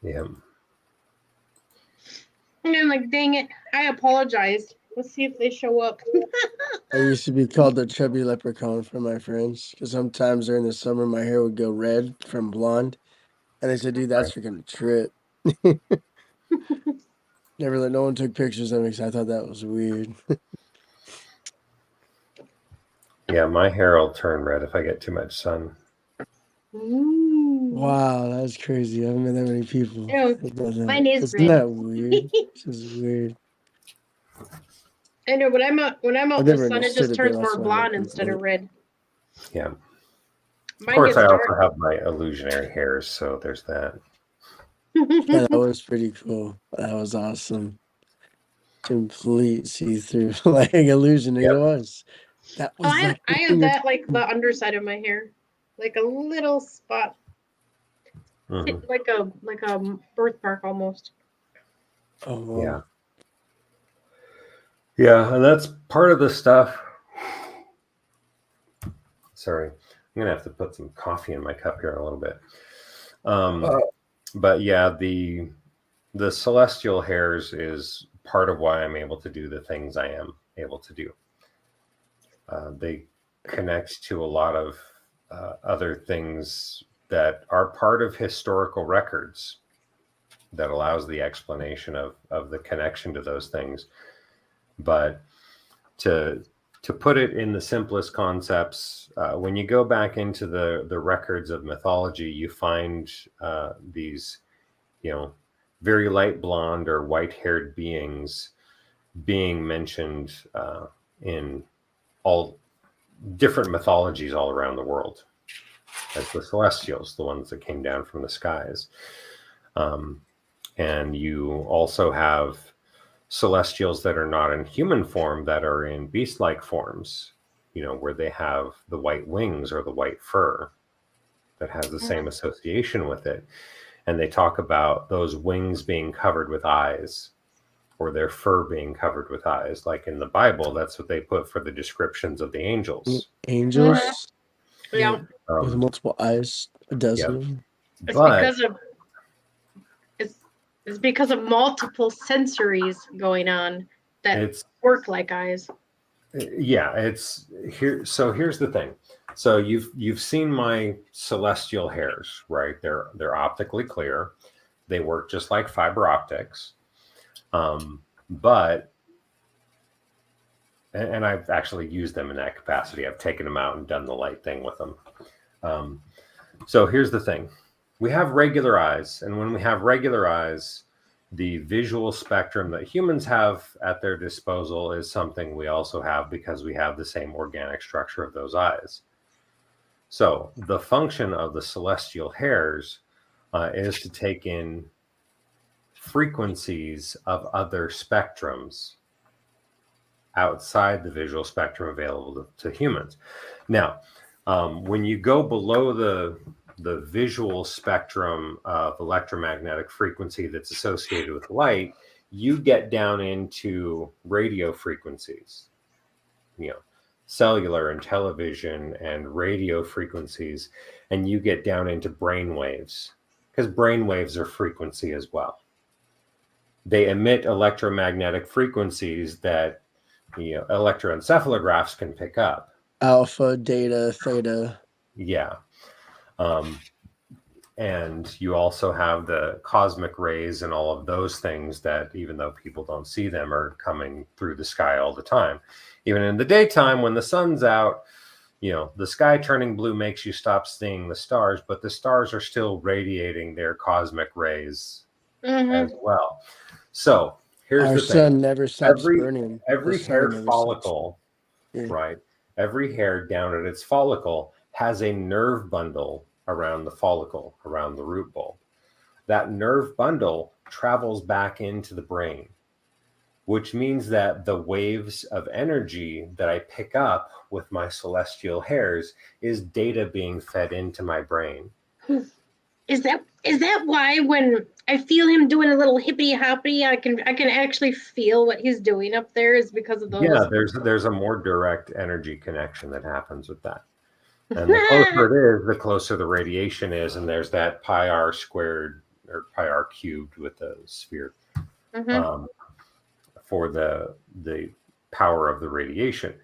Yeah. And I'm like, dang it, I apologized. Let's see if they show up. I used to be called the chubby leprechaun for my friends because sometimes during the summer my hair would go red from blonde, and they said, "Dude, that's freaking trip." Never let no one took pictures of me because I thought that was weird. Yeah, my hair will turn red if I get too much sun. Ooh. Wow, that's crazy. I haven't met that many people. Yeah, mine is Isn't red. that weird? This is weird. I know, but when I'm out I've in the never sun, it understood just it, but turns more that's why blonde I instead of complain. red. Yeah. Of Mine course, gets I dark. also have my illusionary hairs, so there's that. Yeah, that was pretty cool. That was awesome. Complete see-through, like illusion. Yep. It was. That was I like the have thing that like the underside of my hair, like a little spot, Mhm. like a birthmark almost. Oh, wow. Yeah. Yeah, and that's part of the stuff. Sorry, I'm gonna have to put some coffee in my cup here in a little bit. But yeah, the celestial hairs is part of why I'm able to do the things I am able to do. They connect to a lot of other things that are part of historical records that allows the explanation of the connection to those things. But to put it in the simplest concepts, when you go back into the records of mythology, you find these, very light blonde or white-haired beings being mentioned in all different mythologies all around the world as the celestials, the ones that came down from the skies. And you also have celestials that are not in human form, that are in beast-like forms, where they have the white wings or the white fur that has the same association with it. And they talk about those wings being covered with eyes, or their fur being covered with eyes. Like in the Bible, that's what they put for the descriptions of the angels. Angels? Yeah. With multiple eyes, a dozen Yeah. of them. It's because of multiple sensories going on that work like eyes. Yeah, it's here. So here's the thing. So you've seen my celestial hairs, right? They're optically clear. They work just like fiber optics. But I've actually used them in that capacity. I've taken them out and done the light thing with them. So here's the thing. We have regular eyes, and when we have regular eyes, the visual spectrum that humans have at their disposal is something we also have because we have the same organic structure of those eyes. So the function of the celestial hairs is to take in frequencies of other spectrums outside the visual spectrum available to humans. Now, when you go below the visual spectrum of electromagnetic frequency that's associated with light, you get down into radio frequencies, cellular and television and radio frequencies, and you get down into brain waves, because brain waves are frequency as well. They emit electromagnetic frequencies that electroencephalographs can pick up. Alpha, data, theta. Yeah. And you also have the cosmic rays and all of those things that, even though people don't see them, are coming through the sky all the time. Even in the daytime, when the sun's out, the sky turning blue makes you stop seeing the stars, but the stars are still radiating their cosmic rays as well. So here's Our the sun thing. never stops burning. Every The sun hair never follicle, stops. Yeah. right? Every hair down at its follicle has a nerve bundle around the follicle, around the root bulb. That nerve bundle travels back into the brain, which means that the waves of energy that I pick up with my celestial hairs is data being fed into my brain. Is that why when I feel him doing a little hippity hoppity, I can actually feel what he's doing up there, is because of those? Yeah, there's a more direct energy connection that happens with that. And the closer it is, the closer the radiation is, and there's that pi r squared or pi r cubed with the sphere for the power of the radiation.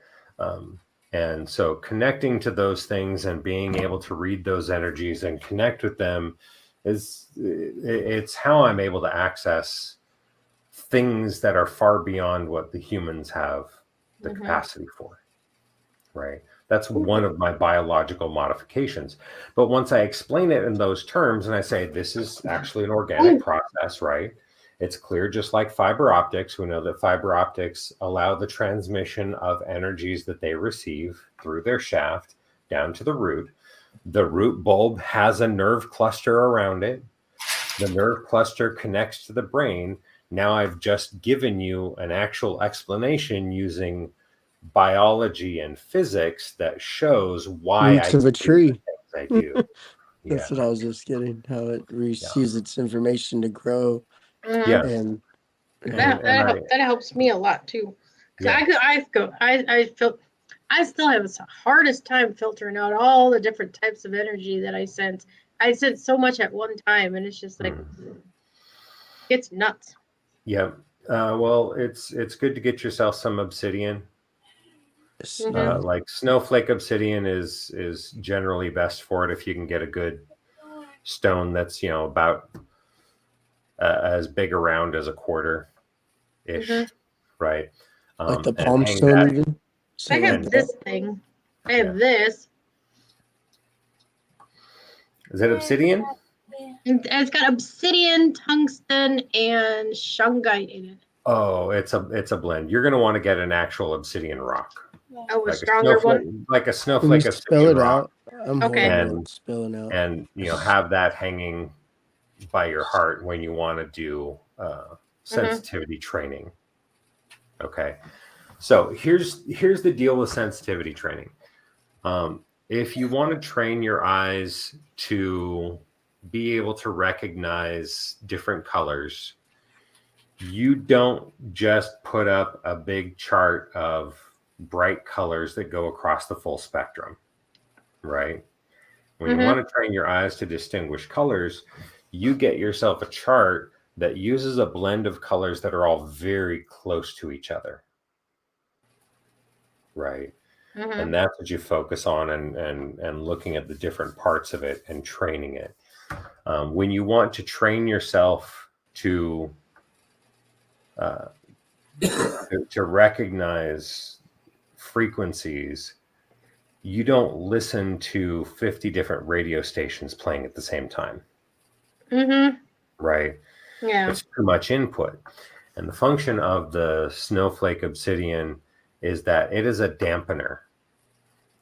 And so connecting to those things and being able to read those energies and connect with them it's how I'm able to access things that are far beyond what the humans have the capacity for, right? That's one of my biological modifications. But once I explain it in those terms and I say, this is actually an organic process, right? It's clear, just like fiber optics. We know that fiber optics allow the transmission of energies that they receive through their shaft down to the root. The root bulb has a nerve cluster around it. The nerve cluster connects to the brain. Now I've just given you an actual explanation using biology and physics that shows why Roots of a tree. I do. That's what I was just getting, how it receives its information to grow. Yeah. And that helps me a lot too. Because I still have the hardest time filtering out all the different types of energy that I sense. I sense so much at one time, and it's just like it's nuts. Yeah. Well, it's good to get yourself some obsidian. Like snowflake obsidian is generally best for it if you can get a good stone that's about as big around as a quarter ish, right? Like the palm stone even. I have this thing. I have this. Is it obsidian? It's got obsidian, tungsten, and shungite in it. Oh, it's a blend. You're going to want to get an actual obsidian rock. Oh, a stronger one? Like a snowflake Can you obsidian spell it rock. out? I'm horrible at spelling out. And have that hanging by your heart when you want to do sensitivity training. Okay. So here's the deal with sensitivity training. If you want to train your eyes to be able to recognize different colors, you don't just put up a big chart of bright colors that go across the full spectrum, right? When you want to train your eyes to distinguish colors, you get yourself a chart that uses a blend of colors that are all very close to each other, right? And that's what you focus on and looking at the different parts of it and training it. When you want to train yourself to recognize frequencies, you don't listen to 50 different radio stations playing at the same time. Right? Yeah. It's too much input. And the function of the snowflake obsidian is that it is a dampener.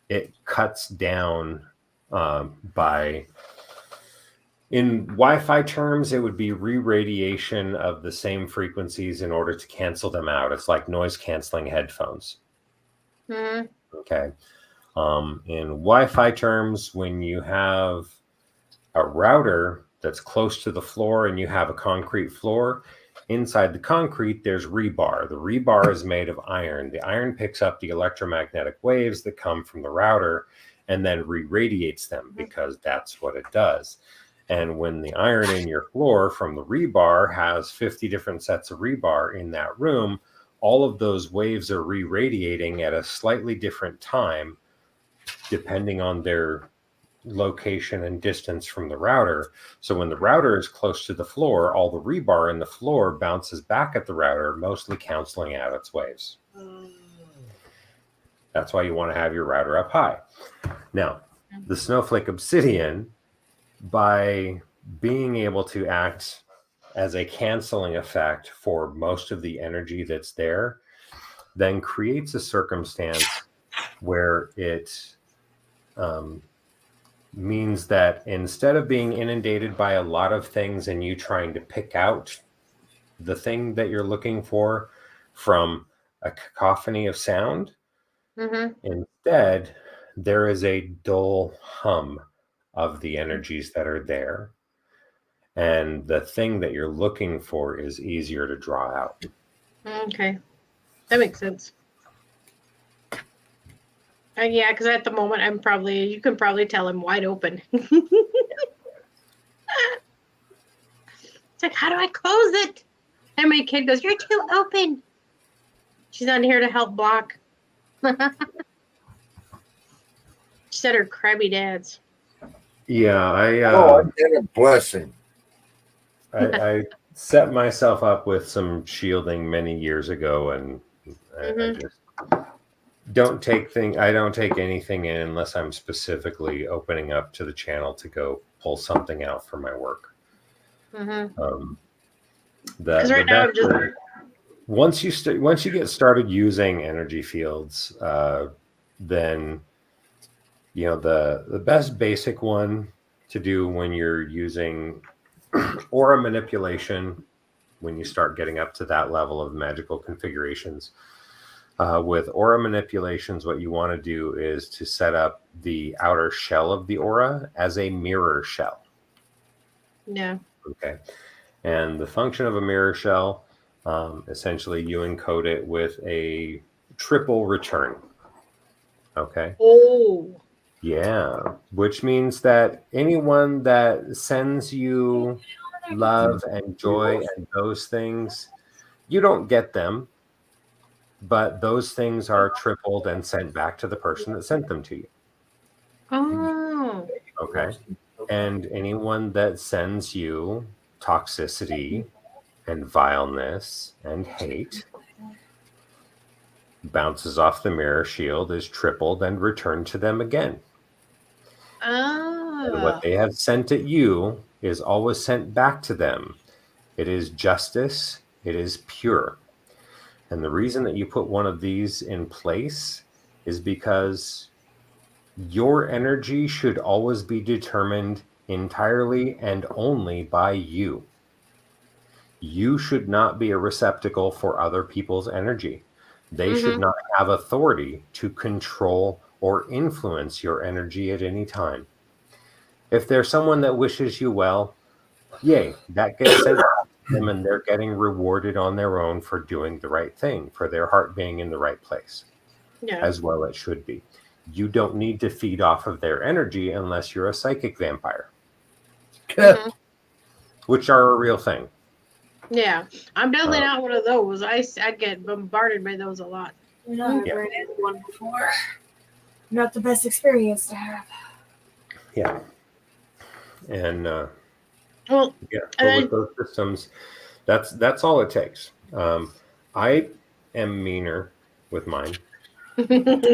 It cuts down by, in Wi-Fi terms, it would be re-radiation of the same frequencies in order to cancel them out. It's like noise canceling headphones. Okay. In Wi-Fi terms, when you have a router that's close to the floor and you have a concrete floor, inside the concrete, there's rebar. The rebar is made of iron. The iron picks up the electromagnetic waves that come from the router and then re-radiates them because that's what it does. And when the iron in your floor from the rebar has 50 different sets of rebar in that room, all of those waves are re-radiating at a slightly different time, depending on their location and distance from the router. So when the router is close to the floor, all the rebar in the floor bounces back at the router, mostly canceling out its waves. That's why you want to have your router up high. Now, the snowflake obsidian, by being able to act as a canceling effect for most of the energy that's there, then creates a circumstance where it means that instead of being inundated by a lot of things and you trying to pick out the thing that you're looking for from a cacophony of sound, instead there is a dull hum of the energies that are there, and the thing that you're looking for is easier to draw out. Okay, that makes sense. Yeah, because at the moment you can probably tell I'm wide open. It's like, how do I close it? And my kid goes, "You're too open." She's not here to help block. She said her crabby dads. Yeah, I get a blessing. I set myself up with some shielding many years ago, and I just don't take anything in unless I'm specifically opening up to the channel to go pull something out for my work. Because right now I'm just once you get started using energy fields, then the best basic one to do when you're using aura manipulation, when you start getting up to that level of magical configurations. With aura manipulations, what you want to do is to set up the outer shell of the aura as a mirror shell. Yeah. Okay. And the function of a mirror shell, essentially you encode it with a triple return. Okay. Oh. Yeah. Which means that anyone that sends you love and joy and those things, you don't get them, but those things are tripled and sent back to the person that sent them to you. Oh. Okay. And anyone that sends you toxicity and vileness and hate bounces off the mirror shield, is tripled and returned to them again. And what they have sent at you is always sent back to them. It is justice. It is pure. And the reason that you put one of these in place is because your energy should always be determined entirely and only by you. You should not be a receptacle for other people's energy. They should not have authority to control or influence your energy at any time. If there's someone that wishes you well, yay, that gets sent to them and they're getting rewarded on their own for doing the right thing, for their heart being in the right place, as well it should be. You don't need to feed off of their energy unless you're a psychic vampire, which are a real thing. Yeah, I'm definitely not one of those. I get bombarded by those a lot. I've ran into one before. Not the best experience to have. Yeah. And with those systems, that's all it takes. I am meaner with mine. I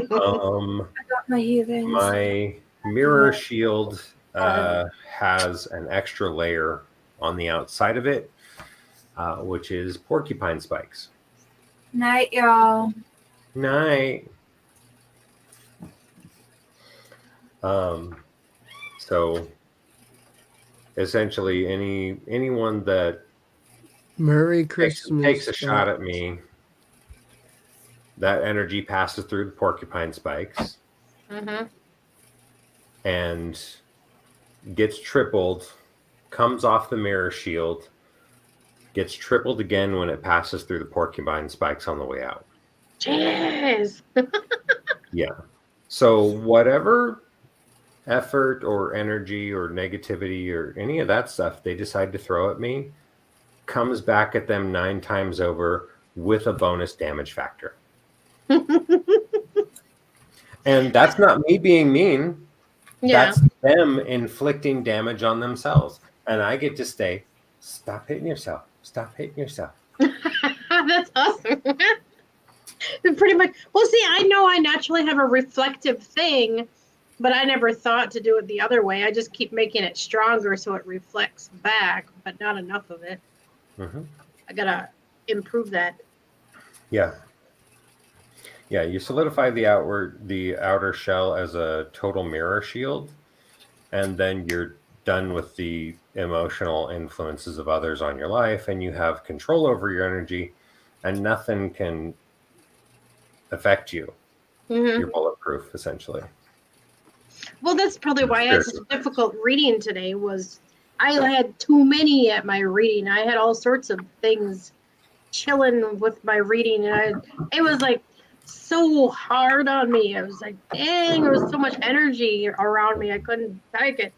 got my heathens. My mirror shield has an extra layer on the outside of it, which is porcupine spikes. Night, y'all. Night. So essentially anyone that Merry Christmas takes a shot at me, that energy passes through the porcupine spikes. And gets tripled, comes off the mirror shield, gets tripled again when it passes through the porcupine spikes on the way out. Jeez. Yeah. So whatever effort or energy or negativity or any of that stuff they decide to throw at me comes back at them 9 times over with a bonus damage factor. And that's not me being mean. Yeah. That's them inflicting damage on themselves. And I get to stay, stop hitting yourself. Stop hitting yourself. That's awesome. Pretty much. Well, see, I know I naturally have a reflective thing, but I never thought to do it the other way. I just keep making it stronger so it reflects back, but not enough of it. Mm-hmm. I gotta improve that. Yeah. Yeah, you solidify the outer shell as a total mirror shield, and then you're done with the emotional influences of others on your life, and you have control over your energy, and nothing can affect you. Mm-hmm. You're bulletproof, essentially. Well, that's probably why I had such a difficult reading today. Was I had too many at my reading. I had all sorts of things chilling with my reading, and it was like so hard on me. I was like, dang, there was so much energy around me. I couldn't take it.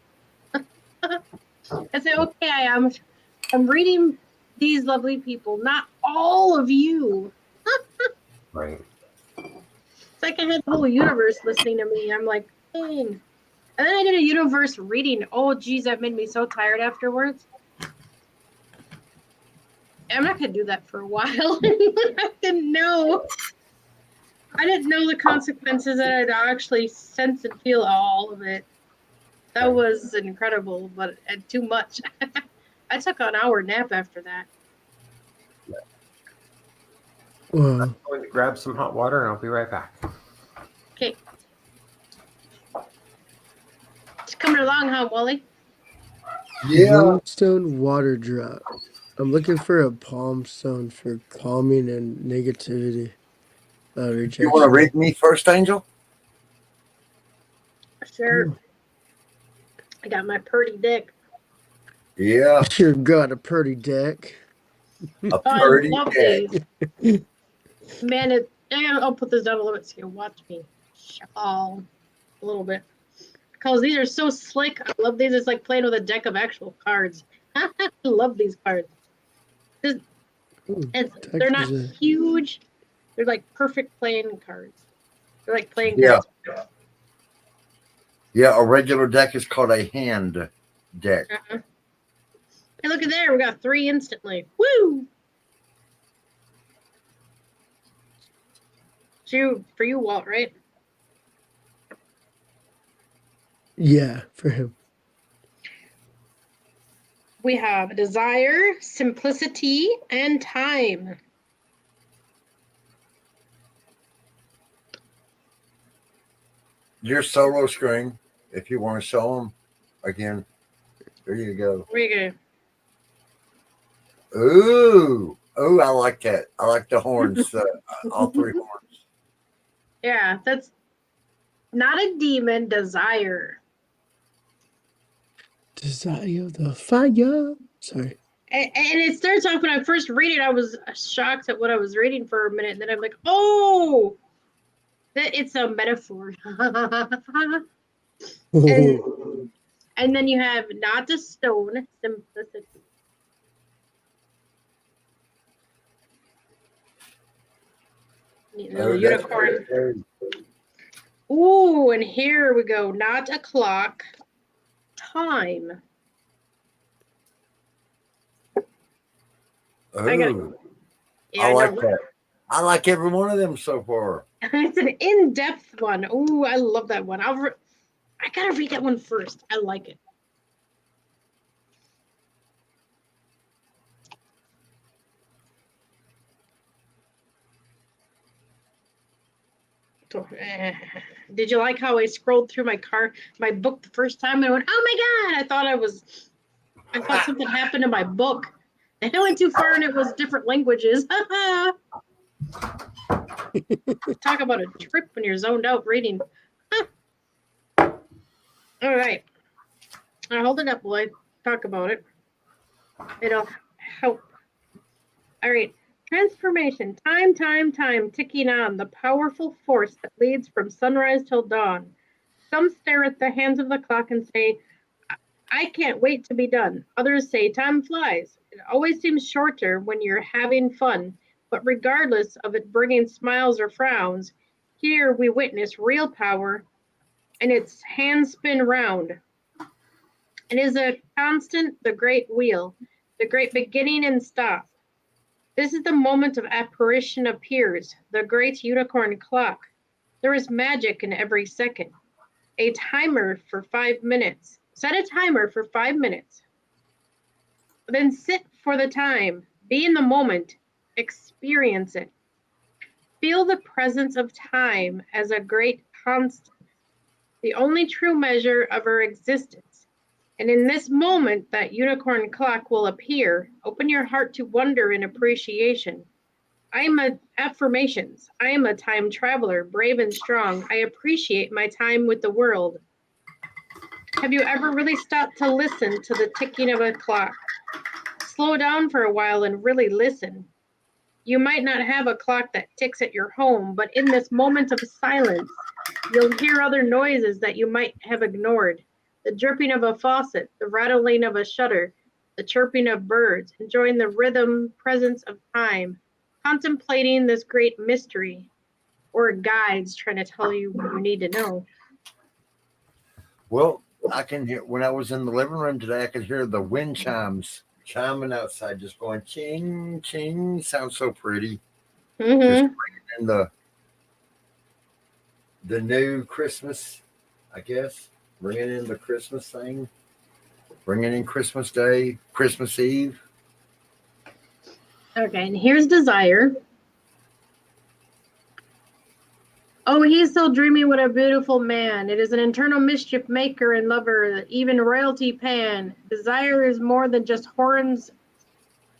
I said, okay, I'm reading these lovely people, not all of you. Right. It's like I had the whole universe listening to me. I'm like, dang. And then I did a universe reading. Oh, geez, that made me so tired afterwards. I'm not going to do that for a while. I didn't know. I didn't know the consequences that I'd actually sense and feel all of it. That was incredible, but too much. I took an hour nap after that. I'm going to grab some hot water and I'll be right back. Okay. It's coming along, huh, Wally? Yeah. Moonstone water drop. I'm looking for a palm stone for calming and negativity. Rejection. You want to read me first, Angel? Sure. I got my purdy dick. Yeah. Sure got a pretty deck. A purdy I love dick. these. Man, I'll put this down a little bit so you can watch me shuffle a little bit. Because these are so slick. I love these. It's like playing with a deck of actual cards. I love these cards. They're not huge. They're like perfect playing cards. They're like playing cards. Yeah, a regular deck is called a hand deck. Hey, look at there. We got 3 instantly. Woo! For you, Walt, right? Yeah, for him. We have desire, simplicity, and time. Your solo screen, if you want to show them again. There you go. There you go. Ooh. Oh, I like that. I like the horns. All 3 horns. Yeah, that's not a demon, desire. Desire the fire. Sorry. And it starts off when I first read it, I was shocked at what I was reading for a minute. And then I'm like, oh, that it's a metaphor. and then you have not a stone, simplicity. Little unicorn. Ooh, and here we go. Not a clock. Time. Ooh. I like that. I like every one of them so far. It's an in-depth one. Ooh, I love that one. I gotta read that one first. I like it. Did you like how I scrolled through my book the first time and I went, oh my God, I thought something happened to my book. And I went too far and it was different languages. Talk about a trip when you're zoned out reading. All right. I hold it up while I talk about it. It'll help. All right. Transformation. Time ticking on. The powerful force that leads from sunrise till dawn. Some stare at the hands of the clock and say, I can't wait to be done. Others say time flies. It always seems shorter when you're having fun, but regardless of it bringing smiles or frowns, here we witness real power and its hands spin round. It is a constant, the great wheel, the great beginning and stop. This is the moment of apparition appears, the great unicorn clock. There is magic in every second. A timer for 5 minutes. Set a timer for 5 minutes. Then sit for the time. Be in the moment. Experience it. Feel the presence of time as a great constant, the only true measure of our existence. And in this moment, that unicorn clock will appear. Open your heart to wonder and appreciation. Affirmations. I am a time traveler, brave and strong. I appreciate my time with the world. Have you ever really stopped to listen to the ticking of a clock? Slow down for a while and really listen. You might not have a clock that ticks at your home, but in this moment of silence, you'll hear other noises that you might have ignored. The dripping of a faucet, the rattling of a shutter, the chirping of birds, enjoying the rhythm, presence of time, contemplating this great mystery, or guides trying to tell you what you need to know. Well, I can hear when I was in the living room today, I could hear the wind chimes chiming outside, just going ching, ching. Sounds so pretty. Just bringing in the new Christmas, I guess. Bringing in the Christmas thing. Bringing in Christmas Day, Christmas Eve. Okay, and here's Desire. Oh, he's so dreamy, what a beautiful man. It is an eternal mischief maker and lover, even royalty pan. Desire is more than just horns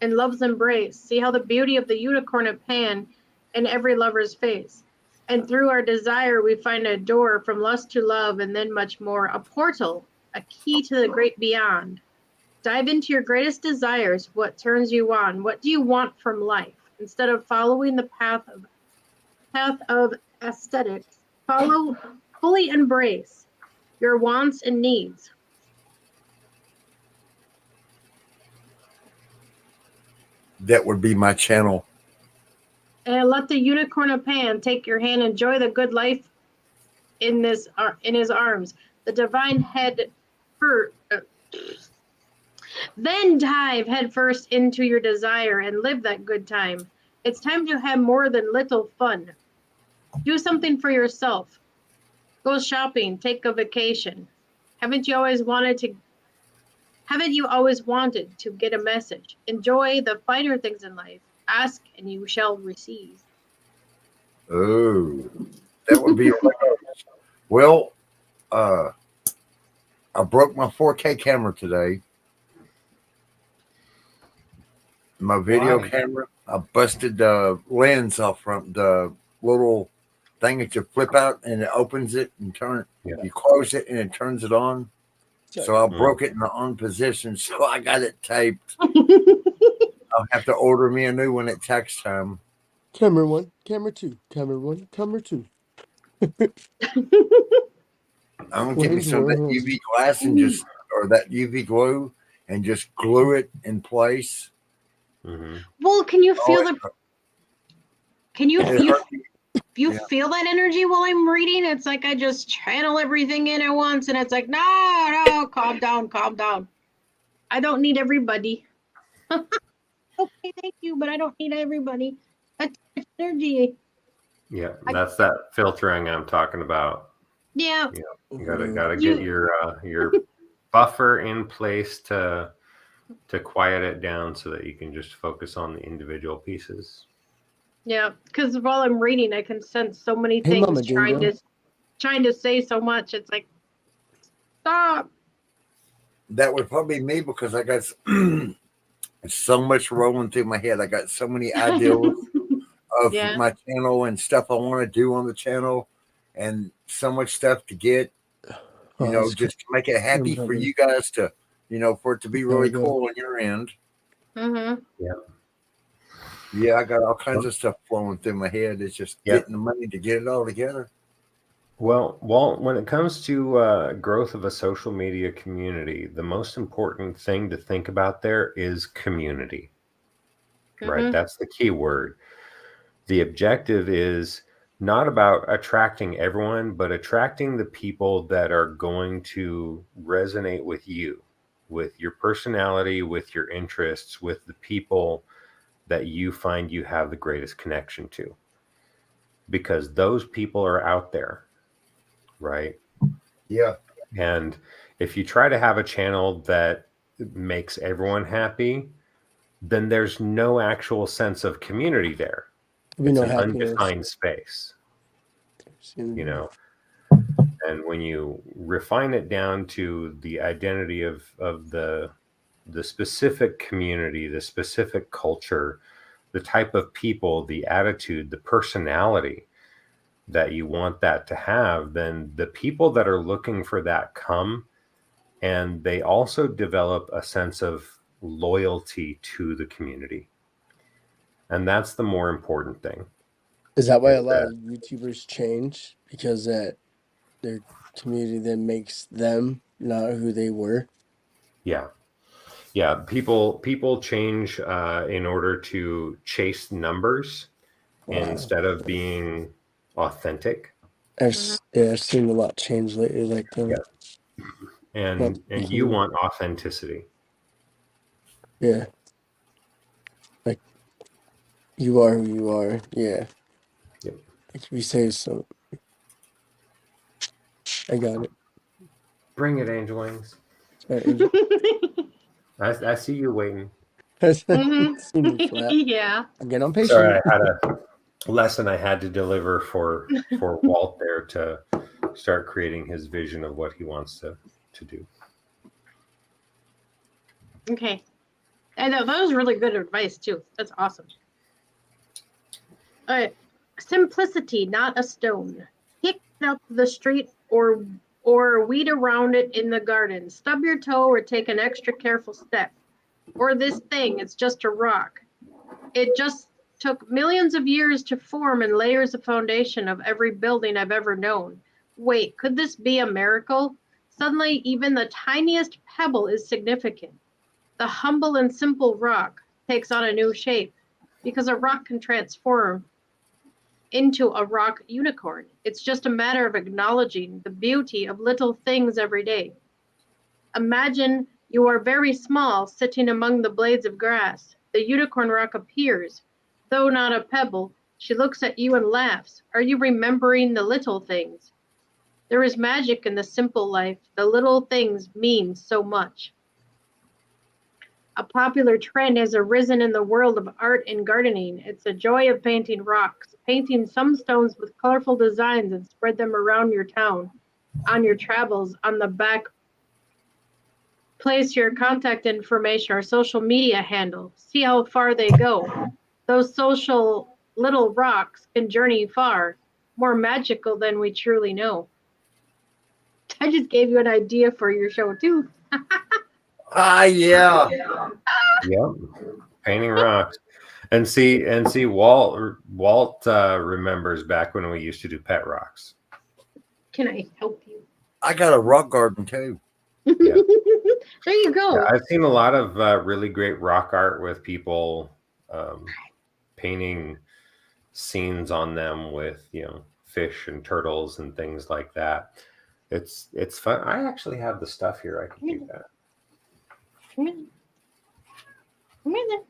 and love's embrace. See how the beauty of the unicorn of Pan in every lover's face. And through our desire, we find a door from lust to love and then much more. A portal, a key to the great beyond. Dive into your greatest desires, what turns you on. What do you want from life? Instead of following the path of aesthetics, fully embrace your wants and needs. That would be my channel. And let the unicorn of Pan take your hand. Enjoy the good life in his arms. The divine head then dive headfirst into your desire and live that good time. It's time to have more than little fun. Do something for yourself. Go shopping, take a vacation. Haven't you always wanted to get a message? Enjoy the finer things in life. Ask and you shall receive. Oh, that would be well. I broke my 4K camera today. My video camera. I busted the lens off from the little thing that you flip out and it opens it and turn it. Yeah. You close it and it turns it on. So I broke it in the on position. So I got it taped. I'll have to order me a new one at tax time. Camera 1, camera 2, camera 1, camera 2. I'm gonna get me some of that UV glass and or that UV glue and just glue it in place. Mm-hmm. Well, can you feel feel that energy while I'm reading? It's like I just channel everything in at once, and it's like, no, calm down. I don't need everybody. Okay, thank you, but I don't need everybody. That's energy. Yeah, that's that filtering I'm talking about. Yeah. You gotta get your buffer in place to quiet it down so that you can just focus on the individual pieces. Yeah, because while I'm reading, I can sense so many things Mama, trying to say so much. It's like, stop. That would probably be me because I got so much rolling through my head. I got so many ideas of my channel and stuff I want to do on the channel and so much stuff to get. Oh, that's cool. just to make it happy for you guys to, for it to be really cool on your end. Mm-hmm. Yeah. Yeah, I got all kinds of stuff flowing through my head. It's just getting the money to get it all together. Well, Walt, when it comes to growth of a social media community, the most important thing to think about there is community, right? That's the key word. The objective is not about attracting everyone, but attracting the people that are going to resonate with you, with your personality, with your interests, with the people that you find you have the greatest connection to. Because those people are out there, right? Yeah. And if you try to have a channel that makes everyone happy, then there's no actual sense of community there. It's an undefined space, And when you refine it down to the identity of the specific community, the specific culture, the type of people, the attitude, the personality that you want that to have, then the people that are looking for that come, and they also develop a sense of loyalty to the community. And that's the more important thing. Is that why a lot of YouTubers change? Because that their community then makes them not who they were? Yeah. Yeah. People change in order to chase numbers instead of being authentic. I've seen a lot change lately like that. Yeah. And you want authenticity. Yeah. Like, you are who you are. Yeah. Yep. Like, if you say so. I got it. Bring it, Angel Wings. Sorry, Angel. I see you waiting. Yeah. Again, I'm patient. Sorry, I had a lesson I had to deliver for Walt there to start creating his vision of what he wants to do. Okay. I know that was really good advice too. That's awesome. All right. Simplicity, not a stone. Kick it up the street or weed around it in the garden. Stub your toe or take an extra careful step. Or this thing, it's just a rock. It just took millions of years to form and layers of foundation of every building I've ever known. Wait, could this be a miracle? Suddenly, even the tiniest pebble is significant. The humble and simple rock takes on a new shape because a rock can transform into a rock unicorn. It's just a matter of acknowledging the beauty of little things every day. Imagine you are very small, sitting among the blades of grass. The unicorn rock appears. Though not a pebble, she looks at you and laughs. Are you remembering the little things? There is magic in the simple life. The little things mean so much. A popular trend has arisen in the world of art and gardening. It's a joy of painting rocks, painting some stones with colorful designs and spread them around your town, on your travels, on the back. Place your contact information or social media handle. See how far they go. Those social little rocks can journey far, more magical than we truly know. I just gave you an idea for your show too. Yeah. Yep. Painting rocks. And see, Walt remembers back when we used to do pet rocks. Can I help you? I got a rock garden too. Yeah. There you go. Yeah, I've seen a lot of really great rock art with people painting scenes on them with, fish and turtles and things like that. It's fun. I actually have the stuff here. I can do that. Come in. Come in there.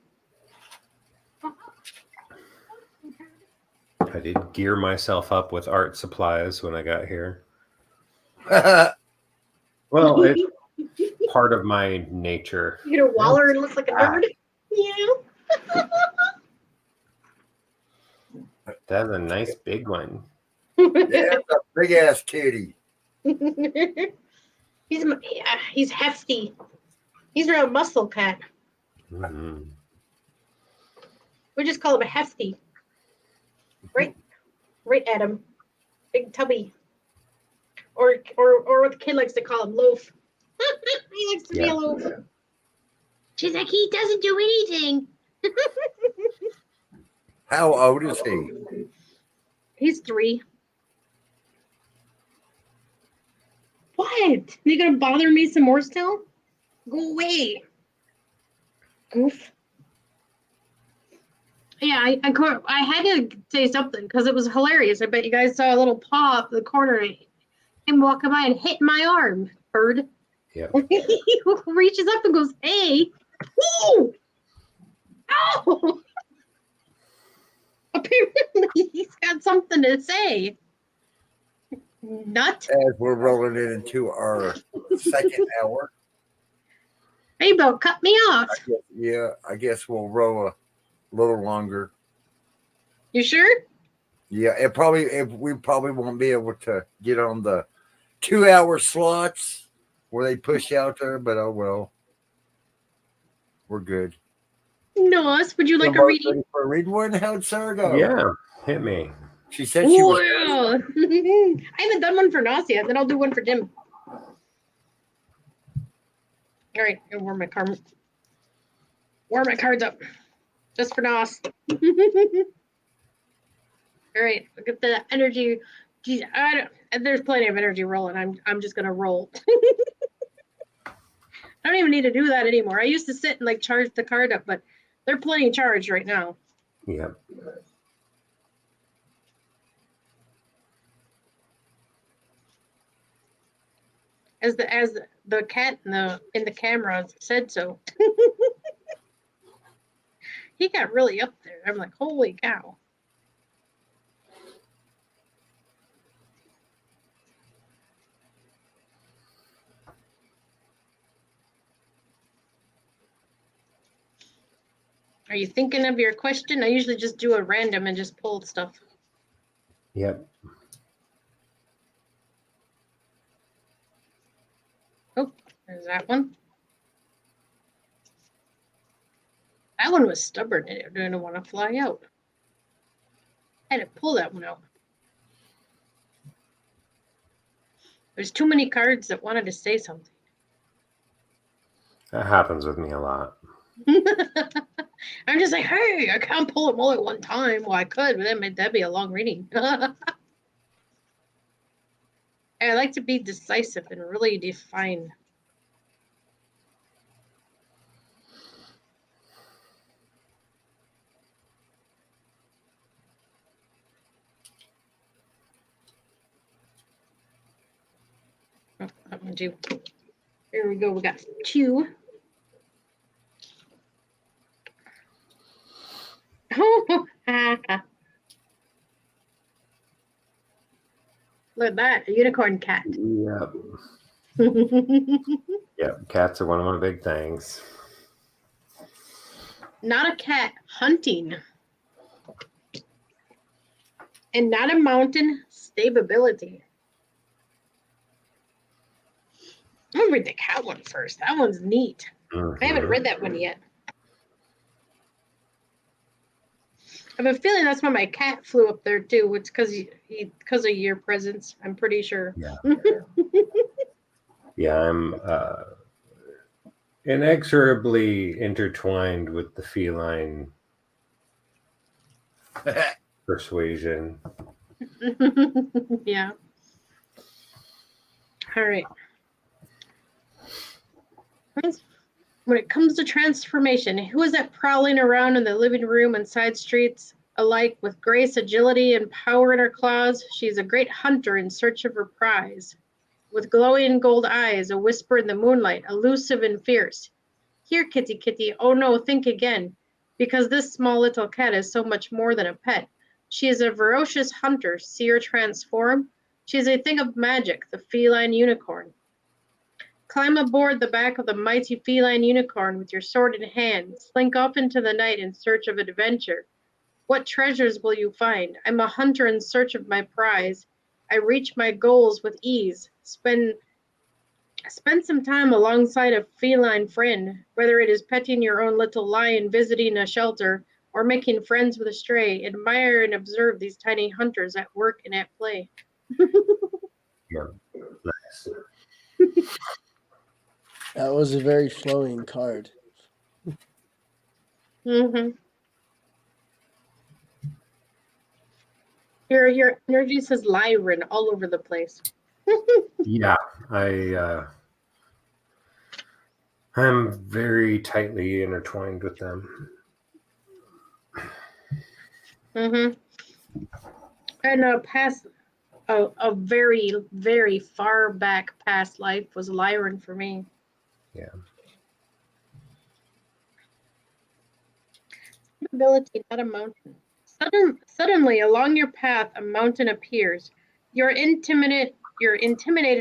I did gear myself up with art supplies when I got here. Well, it's part of my nature. You get a waller and looks like a nerd. Yeah. That's a nice big one. That's a big ass kitty. He's hefty. He's a real muscle cat. Mm-hmm. We just call him a hefty. Right, Adam. Big tubby. or what the kid likes to call him, loaf. He likes to be a loaf. She's like, he doesn't do anything. How old is he? He's 3. What? You gonna bother me some more still? Go away. Goof. Yeah, I had to say something because it was hilarious. I bet you guys saw a little paw up the corner and him walking by and hit my arm, bird. Yeah. He reaches up and goes, hey. Woo! Ow! Apparently he's got something to say. Nut. As we're rolling it into our second hour. Hey, Bill, cut me off. I guess we'll roll a little longer. You sure? Yeah, we probably won't be able to get on the 2-hour slots where they push out there, but oh well. We're good. Nos, would you like a reading? Ready for a read one? How'd Sarah go? Yeah, hit me. She said she was. I haven't done one for Nos yet. Then I'll do one for Jim. All right, I'm gonna warm my cards up just for Nos. All right, look at the energy. Geez, there's plenty of energy rolling. I'm just gonna roll. I don't even need to do that anymore. I used to sit and like charge the card up, but they're plenty charged right now. Yeah. As the cat in the camera said so. He got really up there. I'm like, holy cow. Are you thinking of your question? I usually just do a random and just pull stuff. Yep. Oh, there's that one. That one was stubborn. It didn't want to fly out. I had to pull that one out. There's too many cards that wanted to say something. That happens with me a lot. I'm just like, hey, I can't pull them all at one time. Well, I could, but that'd be a long reading. I like to be decisive and really define. Oh, that one too. Here we go. We got 2. Look at that, a unicorn cat. Yep. Yep. Cats are one of my big things. Not a cat, hunting. And not a mountain, stability. I'm gonna read the cat one first. That one's neat. Mm-hmm. I haven't read that one yet. I have a feeling that's why my cat flew up there too. It's because of your presence. I'm pretty sure. Yeah. Yeah, I'm inexorably intertwined with the feline persuasion. Yeah. All right. When it comes to transformation, who is that prowling around in the living room and side streets alike with grace, agility, and power in her claws? She's a great hunter in search of her prize. With glowing gold eyes, a whisper in the moonlight, elusive and fierce. Here, kitty, kitty, oh no, think again, because this small little cat is so much more than a pet. She is a ferocious hunter, see her transform? She is a thing of magic, the feline unicorn. Climb aboard the back of the mighty feline unicorn with your sword in hand. Slink off into the night in search of adventure. What treasures will you find? I'm a hunter in search of my prize. I reach my goals with ease. Spend some time alongside a feline friend, whether it is petting your own little lion, visiting a shelter, or making friends with a stray. Admire and observe these tiny hunters at work and at play. Yeah. Nice. That was a very flowing card. Mm-hmm. Your energy says Lyran all over the place. Yeah, I'm very tightly intertwined with them. Mm-hmm. And a very, very far back past life was Lyran for me. Yeah. Ability, not a mountain. Suddenly, along your path, a mountain appears. You're intimidated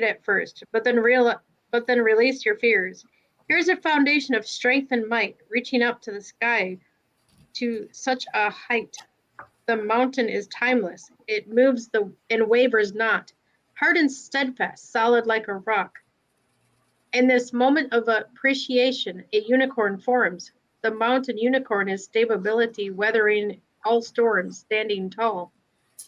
at first, but then release your fears. Here's a foundation of strength and might, reaching up to the sky to such a height. The mountain is timeless. It moves and wavers not, hard and steadfast, solid like a rock. In this moment of appreciation, a unicorn forms. The mountain unicorn is stability, weathering all storms, standing tall.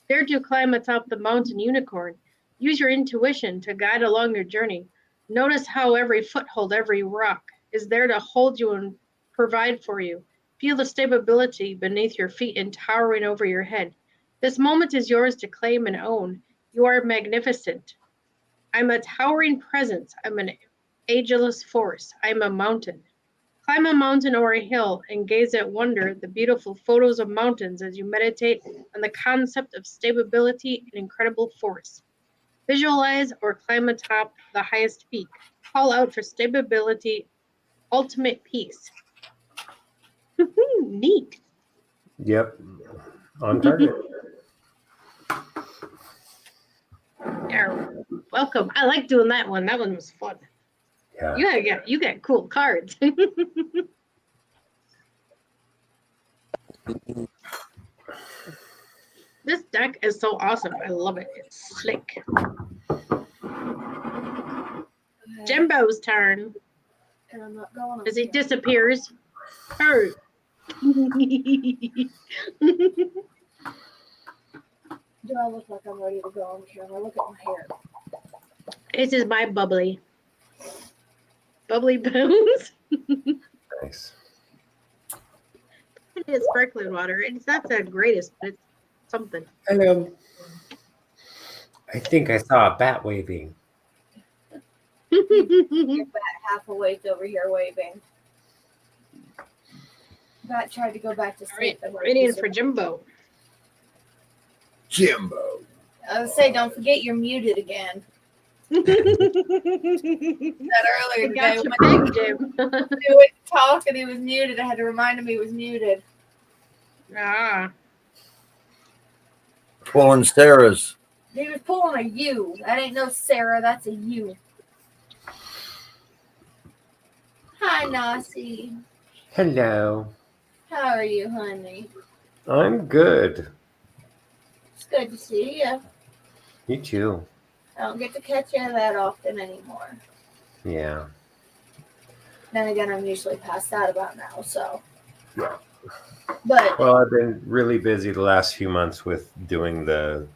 Dare to climb atop the mountain unicorn. Use your intuition to guide along your journey. Notice how every foothold, every rock is there to hold you and provide for you. Feel the stability beneath your feet and towering over your head. This moment is yours to claim and own. You are magnificent. I'm a towering presence. I'm an ageless force. I'm a mountain. Climb a mountain or a hill and gaze at wonder, the beautiful photos of mountains as you meditate on the concept of stability and incredible force. Visualize or climb atop the highest peak. Call out for stability, ultimate peace. Neat. Yep. On target. Yeah, welcome. I like doing that one. That one was fun. Yeah. You got cool cards. This deck is so awesome. I love it. It's slick. Jimbo's turn. And I'm not going As he disappears. Hurt. Do I look like I'm ready to go on camera? Look at my hair. This is my bubbly bones. Nice. It is sparkling water. It's not the greatest, but it's something. Hello. I think I saw a bat waving. Your bat half awake over here waving. Bat tried to go back to sleep. Waiting for Jimbo. Jimbo. I would say, don't forget you're muted again. Said earlier today when he would talk and he was muted. I had to remind him he was muted. Ah. Pulling Sarah's. He was pulling a U. That ain't no Sarah. That's a U. Hi, Nasi. Hello. How are you, honey? I'm good. It's good to see you. You too. I don't get to catch you that often anymore. Yeah. Then again, I'm usually passed out about now, so. Yeah. But Well, I've been really busy the last few months with doing the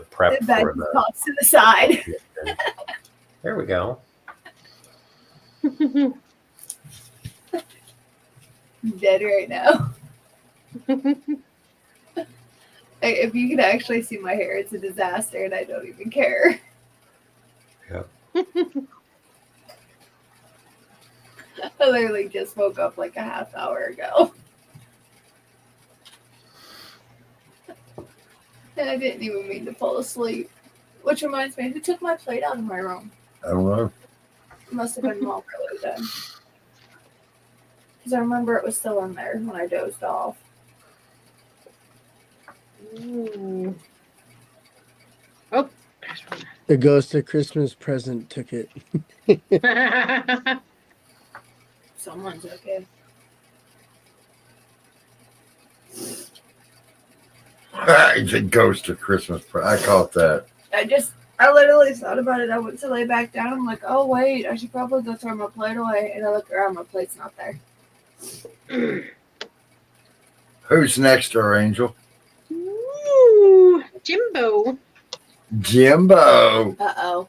prep that for just the. pops to the side. There we go. Dead right now. If you could actually see my hair, it's a disaster, and I don't even care. Yep. I literally just woke up like a half hour ago. And I didn't even mean to fall asleep. Which reminds me, who took my plate out of my room? I don't know. It must have been Mom earlier then. Because I remember it was still in there when I dozed off. Ooh. Oh. The ghost of Christmas present took it. Someone's okay. It's a ghost of Christmas. I caught that. I literally thought about it. I went to lay back down. I'm like, oh, wait, I should probably go throw my plate away. And I look around, my plate's not there. Who's next, our angel? Ooh, Jimbo. Jimbo. Uh-oh.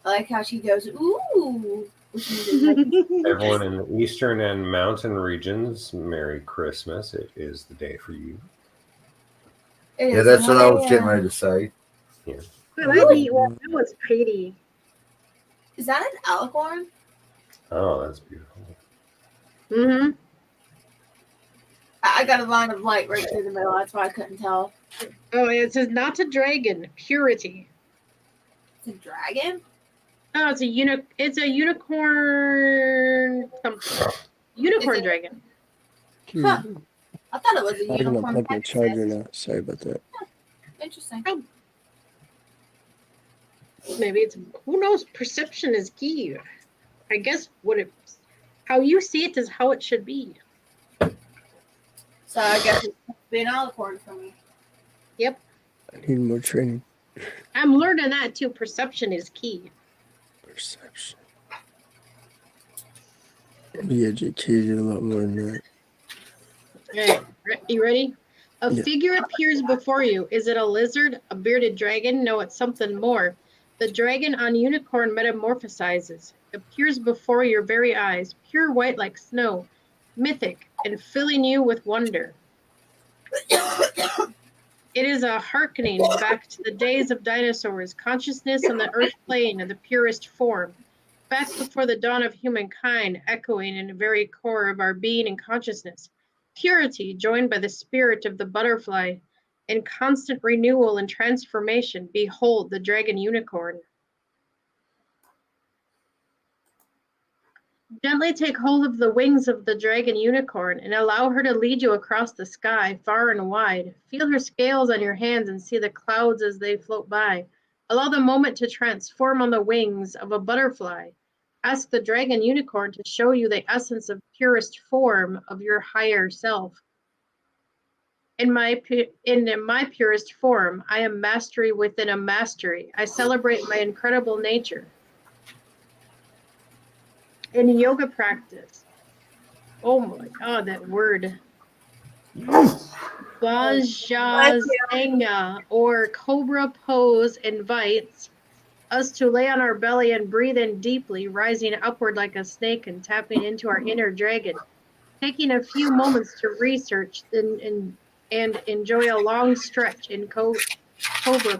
I like how she goes, ooh. Which means it's like, Everyone in the eastern and mountain regions, Merry Christmas. It is the day for you. it Yeah, is that's what I was 1 getting a.m. ready to say. Yeah. I neat one. That was pretty. Is that an alicorn? Oh, that's beautiful. Mm-hmm. I got a line of light right through the middle. That's why I couldn't tell. Oh, it says not a dragon, purity. It's a dragon? Oh, it's a unicorn something. Unicorn Is it- dragon. Huh. I thought it was a I'm gonna unicorn. plug my charger Pegasus. now. Sorry about that. Interesting. Maybe it's, who knows? Perception is key. I guess how you see it is how it should be. So I guess it's been alicorn for me. Yep. I need more training. I'm learning that too. Perception is key. Perception. Be educated a lot more than that. All right. You ready? A Yeah. figure appears before you. Is it a lizard, a bearded dragon? No, it's something more. The dragon on unicorn metamorphosizes, appears before your very eyes, pure white like snow, mythic, and filling you with wonder. It is a hearkening back to the days of dinosaurs, consciousness on the earth plane in the purest form, back before the dawn of humankind, echoing in the very core of our being and consciousness. Purity joined by the spirit of the butterfly, in constant renewal and transformation. Behold the dragon unicorn. Gently take hold of the wings of the dragon unicorn and allow her to lead you across the sky, far and wide. Feel her scales on your hands and see the clouds as they float by. Allow the moment to transform on the wings of a butterfly. Ask the dragon unicorn to show you the essence of purest form of your higher self. In my purest form, I am mastery within a mastery. I celebrate my incredible nature. In yoga practice, oh my God, that word. Vajrasana or cobra pose invites us to lay on our belly and breathe in deeply, rising upward like a snake and tapping into our inner dragon. Taking a few moments to research and enjoy a long stretch in cobra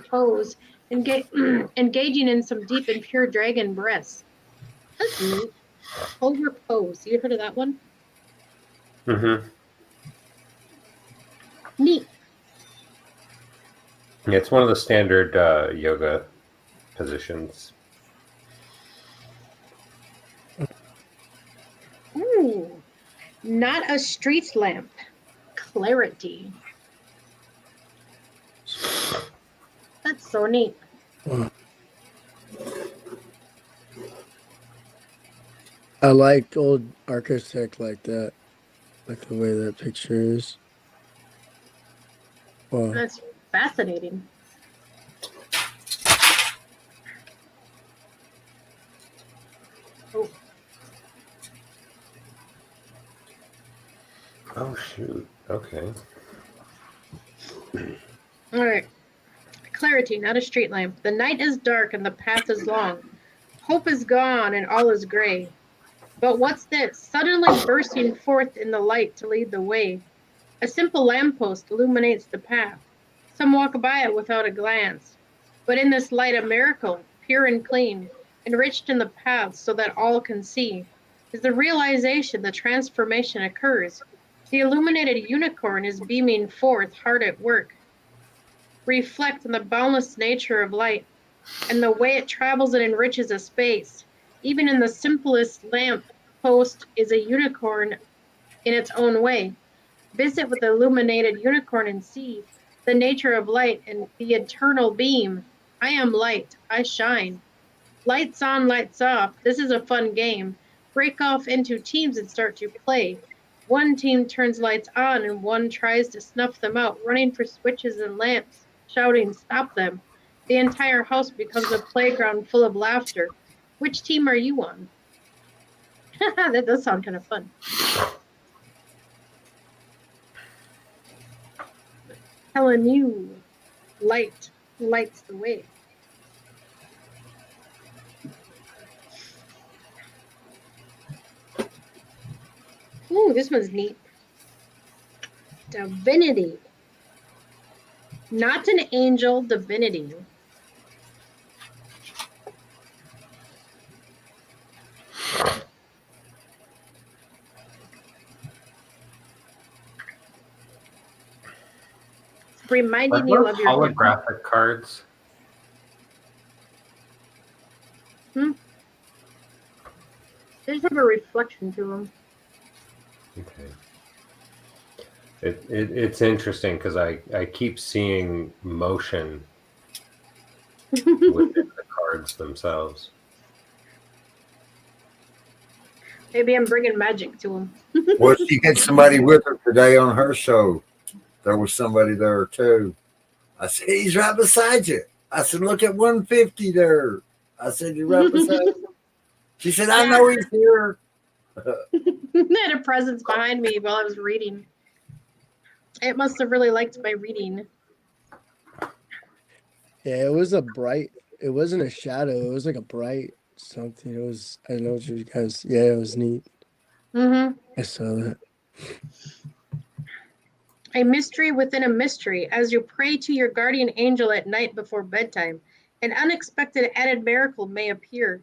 pose, engaging in some deep and pure dragon breaths. That's neat. Cobra pose. You heard of that one? Mm-hmm. Neat. Yeah, it's one of the standard yoga positions. Ooh, not a street lamp. Clarity. That's so neat. I like old architect like that. Like the way that picture is. Wow. That's fascinating. Oh, shoot. Okay. All right. Clarity, not a street lamp. The night is dark and the path is long. Hope is gone and all is gray. But what's this? Suddenly bursting forth in the light to lead the way. A simple lamppost illuminates the path. Some walk by it without a glance. But in this light, a miracle, pure and clean, enriched in the path so that all can see, is the realization the transformation occurs. The illuminated unicorn is beaming forth, hard at work. Reflect on the boundless nature of light and the way it travels and enriches a space. Even in the simplest lamp post is a unicorn in its own way. Visit with the illuminated unicorn and see the nature of light and the eternal beam. I am light, I shine. Lights on, lights off. This is a fun game. Break off into teams and start to play. One team turns lights on and one tries to snuff them out, running for switches and lamps, shouting, "Stop them." The entire house becomes a playground full of laughter. Which team are you on? That does sound kind of fun. Telling you, light lights the way. Ooh, this one's neat. Divinity. Not an angel, divinity. Reminding you of your holographic cards. They just have a reflection to them. Okay. It's interesting because I keep seeing motion within the cards themselves. Maybe I'm bringing magic to them. Well, she had somebody with her today on her show. There was somebody there too. I said, he's right beside you. I said, look at 150 there. I said, you're right beside him. She said, I know he's here. They had a presence behind me while I was reading. It must have really liked my reading. Yeah, it was a bright. It wasn't a shadow. It was like a bright something. It was. I don't know what you guys. Yeah, it was neat. Mm-hmm. I saw that. A mystery within a mystery. As you pray to your guardian angel at night before bedtime, an unexpected added miracle may appear.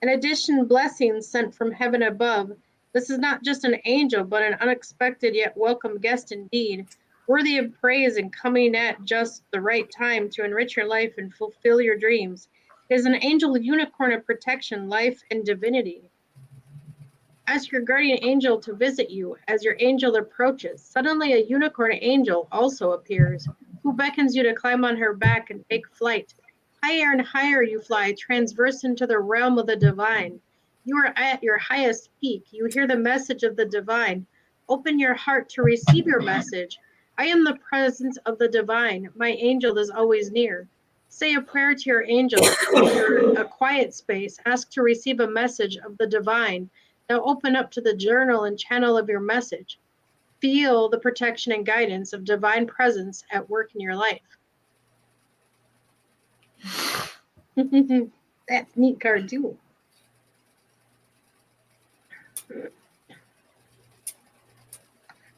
In addition, blessings sent from heaven above. This is not just an angel, but an unexpected yet welcome guest indeed, worthy of praise and coming at just the right time to enrich your life and fulfill your dreams. It is an angel unicorn of protection, life, and divinity. Ask your guardian angel to visit you. As your angel approaches, suddenly a unicorn angel also appears, who beckons you to climb on her back and take flight. Higher and higher you fly, transverse into the realm of the divine. You are at your highest peak. You hear the message of the divine. Open your heart to receive your message. I am the presence of the divine. My angel is always near. Say a prayer to your angel. Enter a quiet space. Ask to receive a message of the divine. Now open up to the journal and channel of your message. Feel the protection and guidance of divine presence at work in your life. That's a neat card too.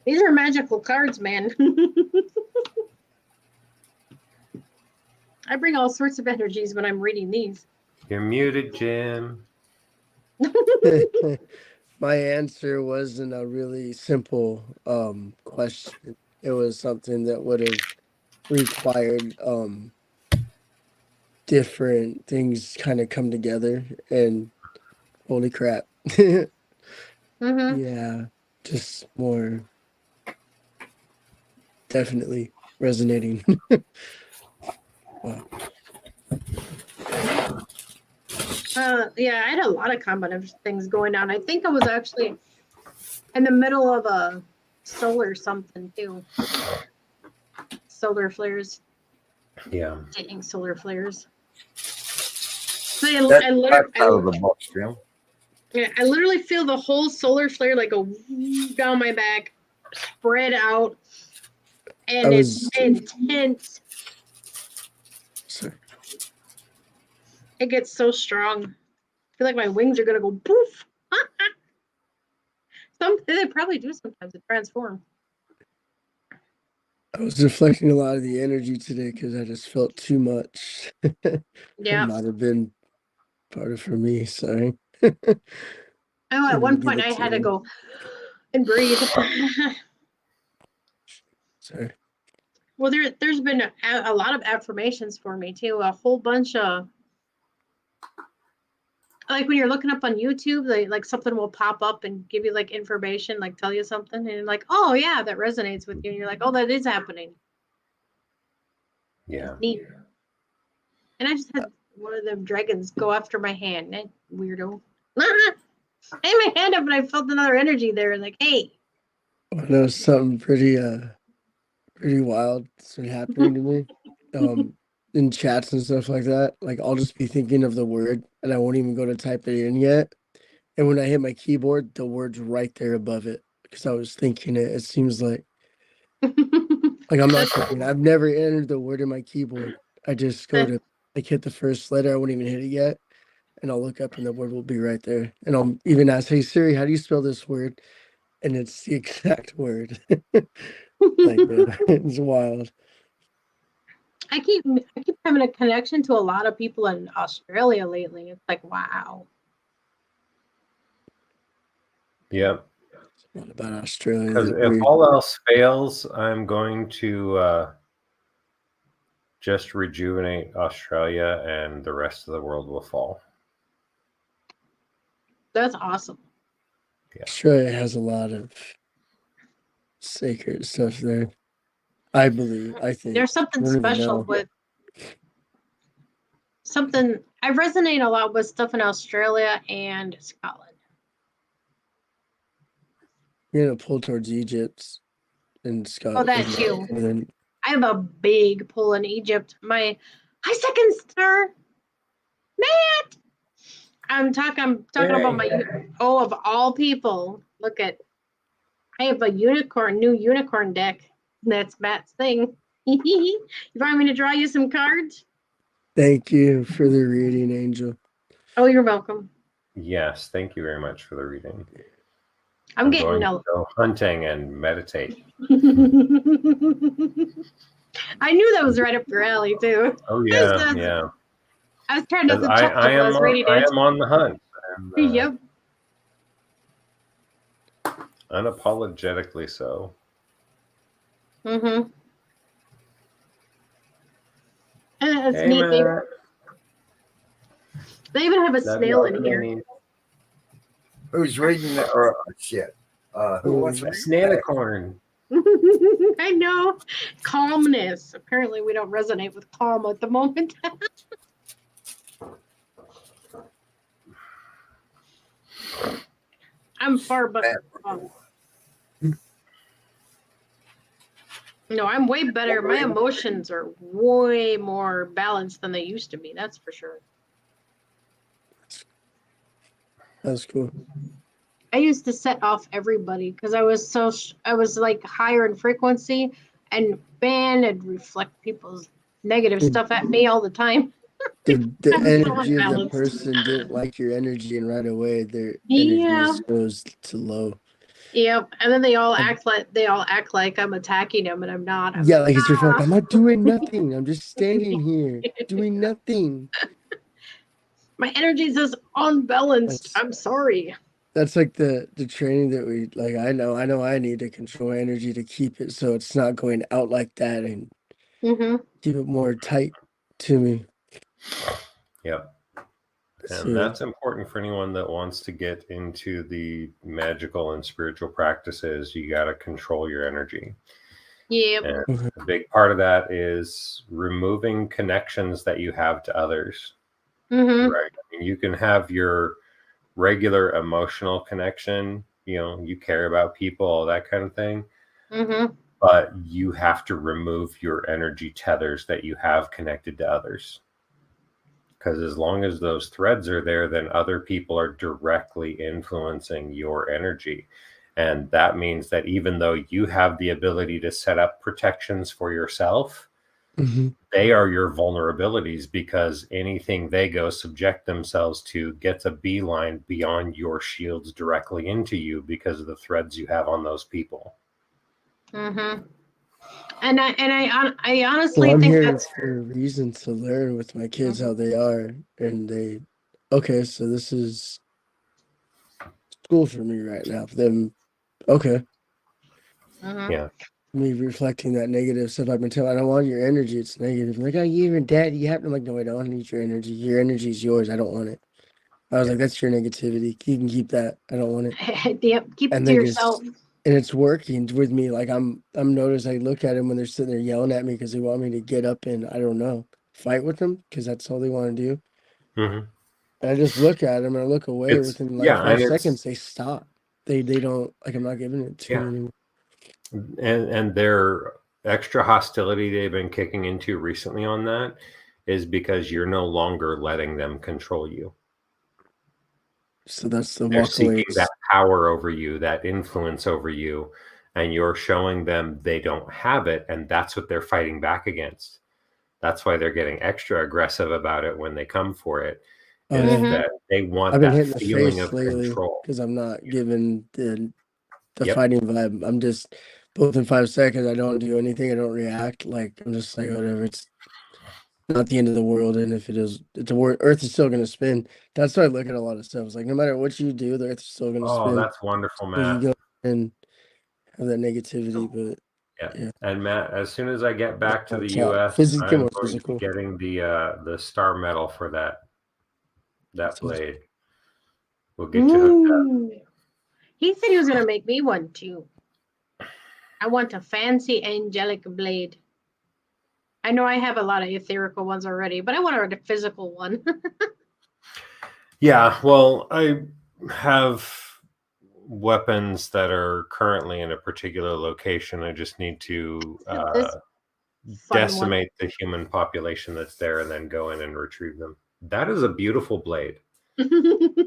These are magical cards, man. I bring all sorts of energies when I'm reading these. You're muted, Jim. My answer wasn't a really simple question. It was something that would have required different things kind of come together, and holy crap. Yeah, just more definitely resonating. Wow. Yeah, I had a lot of combination things going on. I think I was actually in the middle of a solar something too. Solar flares. Yeah. Taking solar flares. So That's I out of the box, Jim. Yeah, I literally feel the whole solar flare like a down my back, spread out, and it's intense. Sorry. It gets so strong. I feel like my wings are gonna go poof. They probably do sometimes to transform. I was deflecting a lot of the energy today because I just felt too much. Yeah. It might have been part of for me. Sorry. Oh, at one point I had to go and breathe. Sorry. Well, there's been a lot of affirmations for me too. A whole bunch of, like when you're looking up on YouTube, like something will pop up and give you like information, like tell you something, and you're like, oh yeah, that resonates with you. And you're like, oh, that is happening. Yeah. Neat. And I just had one of them dragons go after my hand. Weirdo. I had my hand up and I felt another energy there. Like, hey. I know something pretty wild started happening to me. In chats and stuff like that. Like I'll just be thinking of the word and I won't even go to type it in yet. And when I hit my keyboard, the word's right there above it because I was thinking it. It seems like I'm not kidding. I've never entered the word in my keyboard. I just go to like hit the first letter. I won't even hit it yet. And I'll look up and the word will be right there. And I'll even ask, hey Siri, how do you spell this word? and it's the exact word. Like it's wild. I keep having a connection to a lot of people in Australia lately. It's like, wow. Yep. What about Australia? Because That if weird. all else fails, I'm going to just rejuvenate Australia, and the rest of the world will fall. That's awesome. Australia has a lot of sacred stuff there. I believe. I think There's something I don't even special know. with something. I resonate a lot with stuff in Australia and Scotland. You're gonna pull towards Egypt and Oh, Scotland. that too. And then I have a big pull in Egypt. Hi, second star, Matt. I'm talking about my of all people. Look at, I have a new unicorn deck. That's Matt's thing. You want me to draw you some cards? thank you for the reading, Angel. Oh, you're welcome. Yes, thank you very much for the reading. I'm getting going to go hunting and meditate. I knew that was right up your alley too. Oh yeah, yeah. I was trying not to chuckle I while I was reading I it. am on the hunt. And, Yep. Unapologetically so. Mm-hmm. And it's Hey, neat. Matt. They even have a snail in here. Who's reading that? Or shit. Who wants to read that? Snanacorn. I know. Calmness. Apparently we don't resonate with calm at the moment. I'm far better. No, I'm way better. My emotions are way more balanced than they used to be. That's for sure. That's cool. I used to set off everybody because I was like higher in frequency, and man, it'd reflect people's negative stuff at me all the time. The I'm so energy of the unbalanced. person didn't like your energy, and right away their energy Yeah. just goes to low. Yep. And then they all act like I'm attacking them, and I'm not. I'm Yeah, like, like it's reflecting. I'm not doing nothing. I'm just standing here doing nothing. my energy is just unbalanced. I'm sorry. That's like the training that we like. I know I need to control energy to keep it so it's not going out like that, and keep it more tight to me. Yep. And that's important for anyone that wants to get into the magical and spiritual practices. You got to control your energy. Yep. And a big part of that is removing connections that you have to others. Right. I mean, you can have your regular emotional connection, you care about people, all that kind of thing. But you have to remove your energy tethers that you have connected to others. Because as long as those threads are there, then other people are directly influencing your energy. And that means that even though you have the ability to set up protections for yourself, they are your vulnerabilities, because anything they go subject themselves to gets a beeline beyond your shields directly into you because of the threads you have on those people. And I honestly I'm think here that's for a reason to learn with my kids how they are, and so this is school for me right now. For them, okay. Yeah. Me reflecting that negative stuff. I've been telling, I don't want your energy. It's negative. Like, oh, you and dad, you have to. I'm like, no, I don't need your energy. Your energy is yours. I don't want it. I was like, that's your negativity. You can keep that. I don't want it. Yep, keep it to yourself. And it's working with me. Like I'm noticed. I look at them when they're sitting there yelling at me because they want me to get up and, I don't know, fight with them because that's all they want to do. And I just look at them and I look away. Within like 5 seconds, they stop. They don't, like, I'm not giving it to them anymore. And their extra hostility they've been kicking into recently on that is because you're no longer letting them control you. So that's the They're walk seeking away. that power over you, that influence over you, and you're showing them they don't have it, and that's what they're fighting back against. That's why they're getting extra aggressive about it when they come for it. Is that they want I've been that hitting the feeling face of lately control because I'm not giving the the Yep. fighting vibe. I'm just both in 5 seconds. I don't do anything. I don't react. Like I'm just like whatever. It's not the end of the world, and if it is, it's a Earth is still gonna spin. That's why I look at a lot of stuff. It's like no matter what you do, the Earth is still gonna Oh, spin. that's wonderful, So you Matt. go and have that negativity, but Yeah. yeah. And Matt, as soon as I get back to the It's U.S., physics I'm get more going to physical. be getting the star medal for that So it's- blade. We'll get you hooked up. Ooh. He said he was gonna make me one too. I want a fancy angelic blade. I know I have a lot of etherical ones already, but I want a physical one. Yeah, well, I have weapons that are currently in a particular location. I just need to This fun decimate the human population that's there and then go in and retrieve them. That is a beautiful blade. one.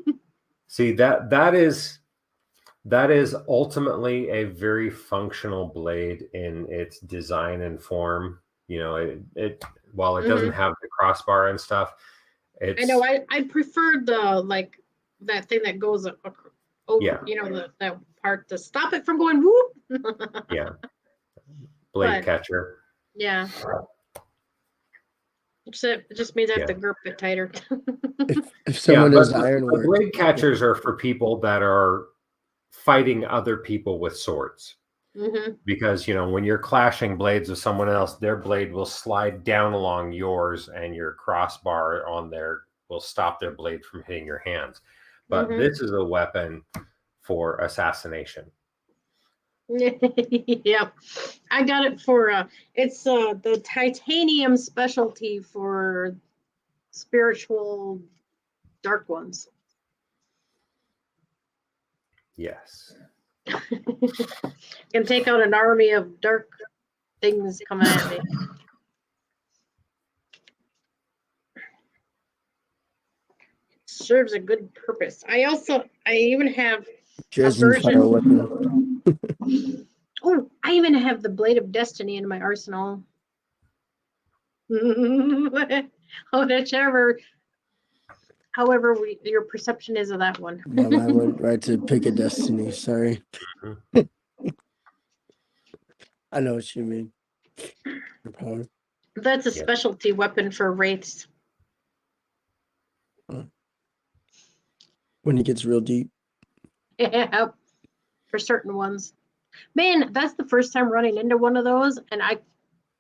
See, that is ultimately a very functional blade in its design and form. You know, it while it doesn't have the crossbar and stuff, it's I know. I prefer the like that thing that goes over. Yeah. You know that part to stop it from going whoop. yeah, blade But- catcher. Yeah. Except it just means I have to grip it tighter. if someone does but iron the work, blade catchers are for people that are fighting other people with swords. Mm-hmm. Because when you're clashing blades with someone else, their blade will slide down along yours, and your crossbar on there will stop their blade from hitting your hands. But this is a weapon for assassination. Yeah, I got it for it's the titanium specialty for spiritual dark ones. Yes. Can take out an army of dark things coming at me. Serves a good purpose. I even have Dresden fire weapon. Oh, I even have the Blade of Destiny in my arsenal. However your perception is of that one. I went right to pick a destiny. Sorry. I know what you mean. Power. That's a specialty weapon for wraiths. When it gets real deep. Yeah, for certain ones. Man, that's the first time running into one of those, and I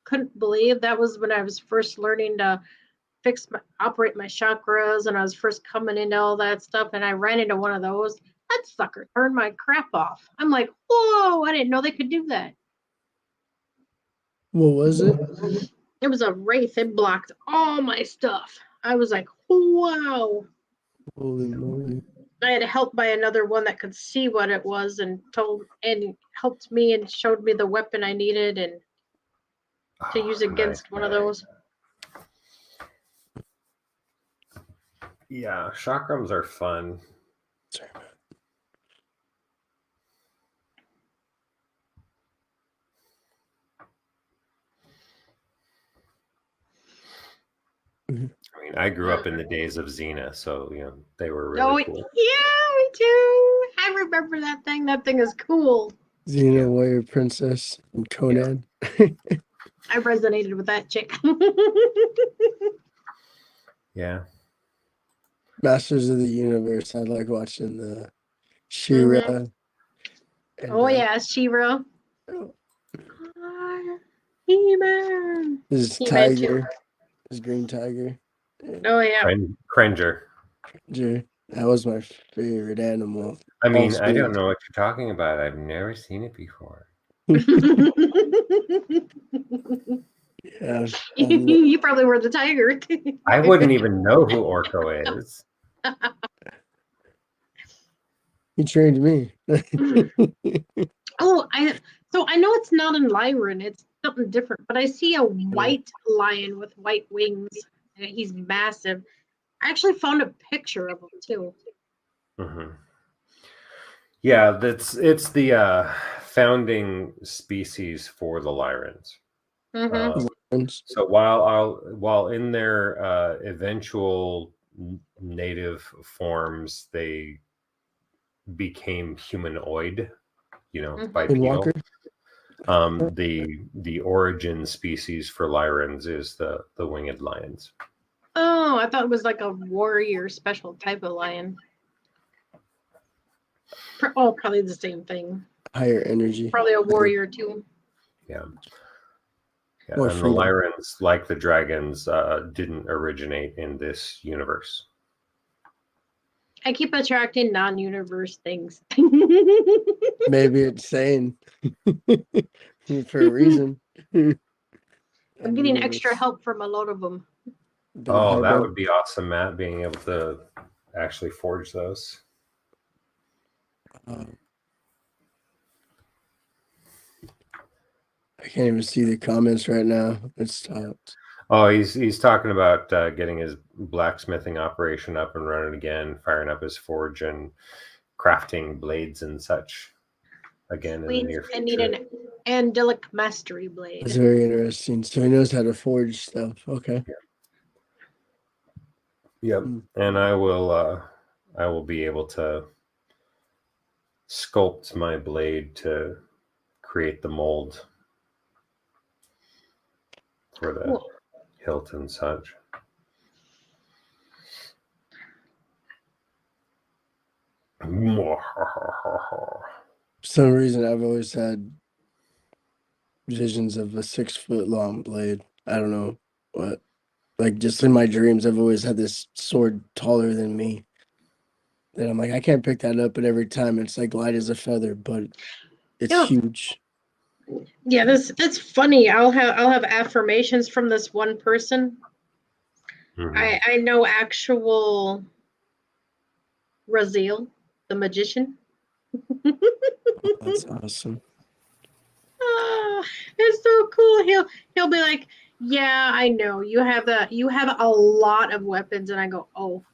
couldn't believe that was when I was first learning to operate my chakras, and I was first coming into all that stuff, and I ran into one of those. That sucker turned my crap off. I'm like, whoa, I didn't know they could do that. What was it? It was a wraith. It blocked all my stuff. I was like, wow. Holy moly. I had help by another one that could see what it was and helped me and showed me the weapon I needed and to use against one of those. Yeah, chakrams are fun. Sorry. I mean, I grew up in the days of Xena, so they were really cool. Yeah, me too. I remember that thing. That thing is cool. Xena Warrior Princess and Conan. I resonated with that chick. Yeah. Masters of the Universe. I like watching the She-Ra. Oh yeah, She-Ra. He-Man. This He-Man Tiger. too. This Green Tiger. Oh yeah. Cringer. That was my favorite animal. I mean, I don't know what you're talking about. I've never seen it before. Yeah. You probably were the tiger. I wouldn't even know who Orko is. He trained me. Oh, I know it's not an Lyran, it's something different, but I see a white lion with white wings. And he's massive. I actually found a picture of him too. Mm-hmm. Yeah, it's the founding species for the Lyrans. Mm-hmm. So while in their eventual native forms, they became humanoid. bipedal. Walker. The origin species for Lyrans is the winged lions. Oh, I thought it was like a warrior special type of lion. Probably the same thing. Higher energy. Probably a warrior too. Yeah. More And freedom. the Lyrans, like the dragons, didn't originate in this universe. I keep attracting non-universe things. Maybe it's sane for a reason. I'm getting extra help from a lot of them. Oh, that would be awesome, Matt, being able to actually forge those. I can't even see the comments right now. It's stopped. Oh, he's talking about getting his blacksmithing operation up and running again, firing up his forge and crafting blades and such again in the near future. I need an angelic mastery blade. That's very interesting. So he knows how to forge stuff. Okay. Yep. And I will be able to sculpt my blade to create the mold for the hilt and such. For some reason, I've always had visions of a 6-foot long blade. I don't know what. Like, just in my dreams, I've always had this sword taller than me. That I'm like, I can't pick that up, but every time it's like light as a feather, but it's huge. Yeah, that's funny. I'll have affirmations from this one person. Mm-hmm. I know actual Raziel, the magician. That's awesome. Oh, it's so cool. He'll be like, yeah, I know you have a lot of weapons, and I go, oh.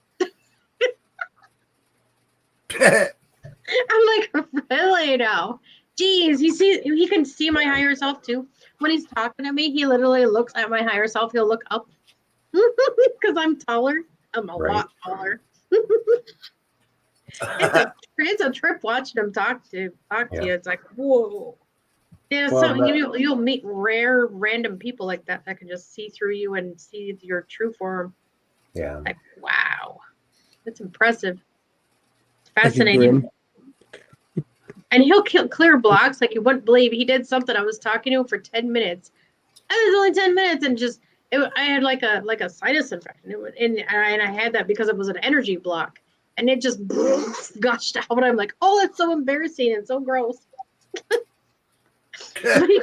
I'm like, really now? Jeez, he can see my higher self too. When he's talking to me, he literally looks at my higher self. He'll look up because I'm taller. I'm a lot taller. It's a trip watching him talk to you. It's like, whoa. Yeah, you'll meet random people like that can just see through you and see your true form. Yeah. Like, wow. That's impressive. It's fascinating. And he'll clear blocks like you wouldn't believe. He did something. I was talking to him for 10 minutes. And it was only 10 minutes, and I had like a sinus infection. And I had that because it was an energy block. And it just gushed out. I'm like, oh, that's so embarrassing and so gross. but he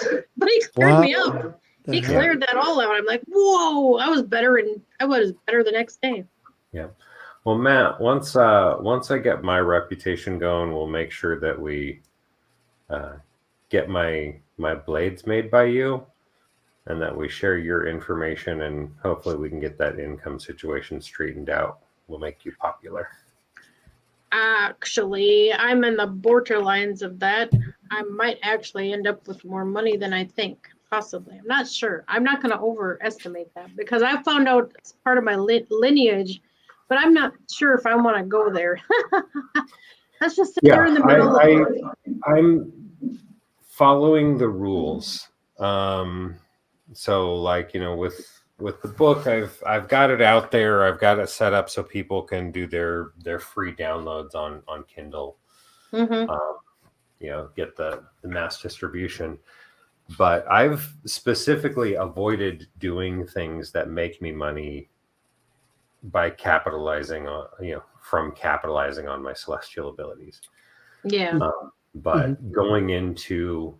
cleared me up. He cleared that all out. I'm like, whoa, I was better the next day. Yeah. Well, Matt, once I get my reputation going, we'll make sure that we get my blades made by you, and that we share your information, and hopefully we can get that income situation straightened out. We'll make you popular. Actually, I'm in the borderlines of that. I might actually end up with more money than I think. Possibly. I'm not sure. I'm not going to overestimate that because I found out it's part of my lineage, but I'm not sure if I want to go there. That's just there in the middle. I'm following the rules. So like, with the book, I've got it out there. I've got it set up so people can do their free downloads on Kindle. Mm-hmm. Get the mass distribution. But I've specifically avoided doing things that make me money by capitalizing on my celestial abilities. Yeah. But going into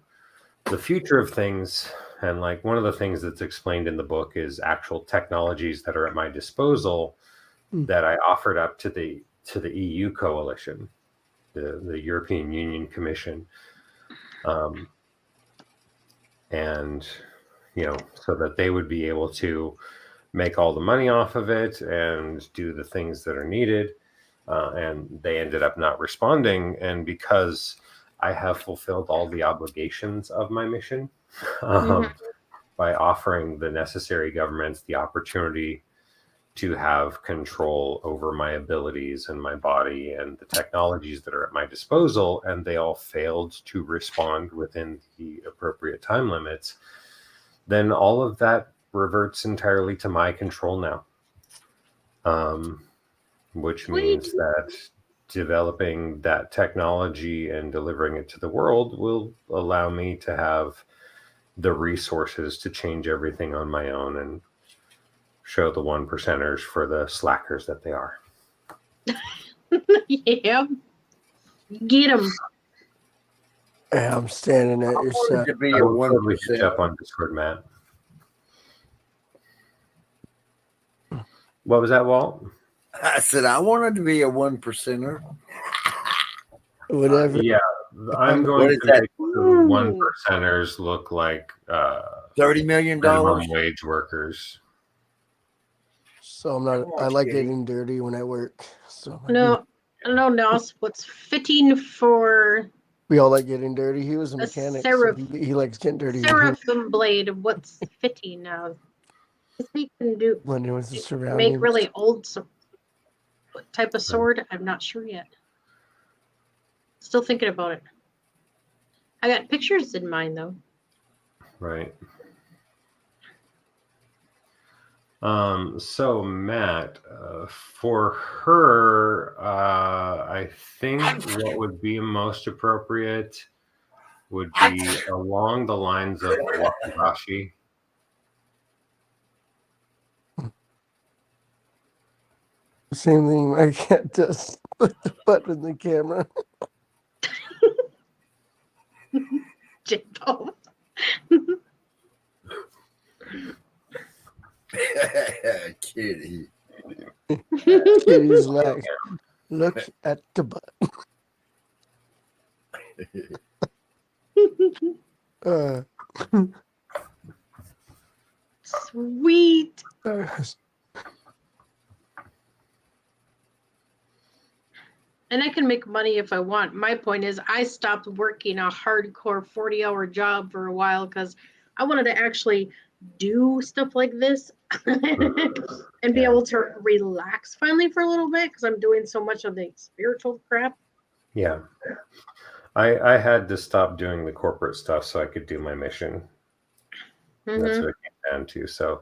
the future of things, and like one of the things that's explained in the book is actual technologies that are at my disposal that I offered up to the EU coalition, the European Union Commission, and so that they would be able to make all the money off of it and do the things that are needed. And they ended up not responding. And because I have fulfilled all the obligations of my mission by offering the necessary governments the opportunity to have control over my abilities and my body and the technologies that are at my disposal, and they all failed to respond within the appropriate time limits, then all of that reverts entirely to my control now. Which means that developing that technology and delivering it to the world will allow me to have the resources to change everything on my own and show the 1%ers for the slackers that they are. Yeah. Get them. Yeah, I'm standing at your side. To be I a will totally hit 1%. you up on Discord, Matt. What was that, Walt? I said I wanted to be a 1%er. Whatever. Yeah, I'm What going is to that? make the 1%ers look like $30 million. minimum wage workers. So I'm not. I like getting dirty when I work. So No, what's fitting for we all like getting dirty. He was a a mechanic. seraph, So he likes getting dirty. seraphim blade. What's fitting now? He can do Blending with the make surroundings. really old type of sword. I'm not sure yet. Still thinking about it. I got pictures in mind though. Right. So Matt, for her, I think what would be most appropriate would be along the lines of wakizashi. Same thing my cat does. Put the butt in the camera. J-Bo. Kitty. Kitty's like, look at the butt. Sweet. And I can make money if I want. My point is I stopped working a hardcore 40-hour job for a while because I wanted to actually do stuff like this and be able to relax finally for a little bit because I'm doing so much of the spiritual crap. Yeah. I had to stop doing the corporate stuff so I could do my mission. That's what it came down to. So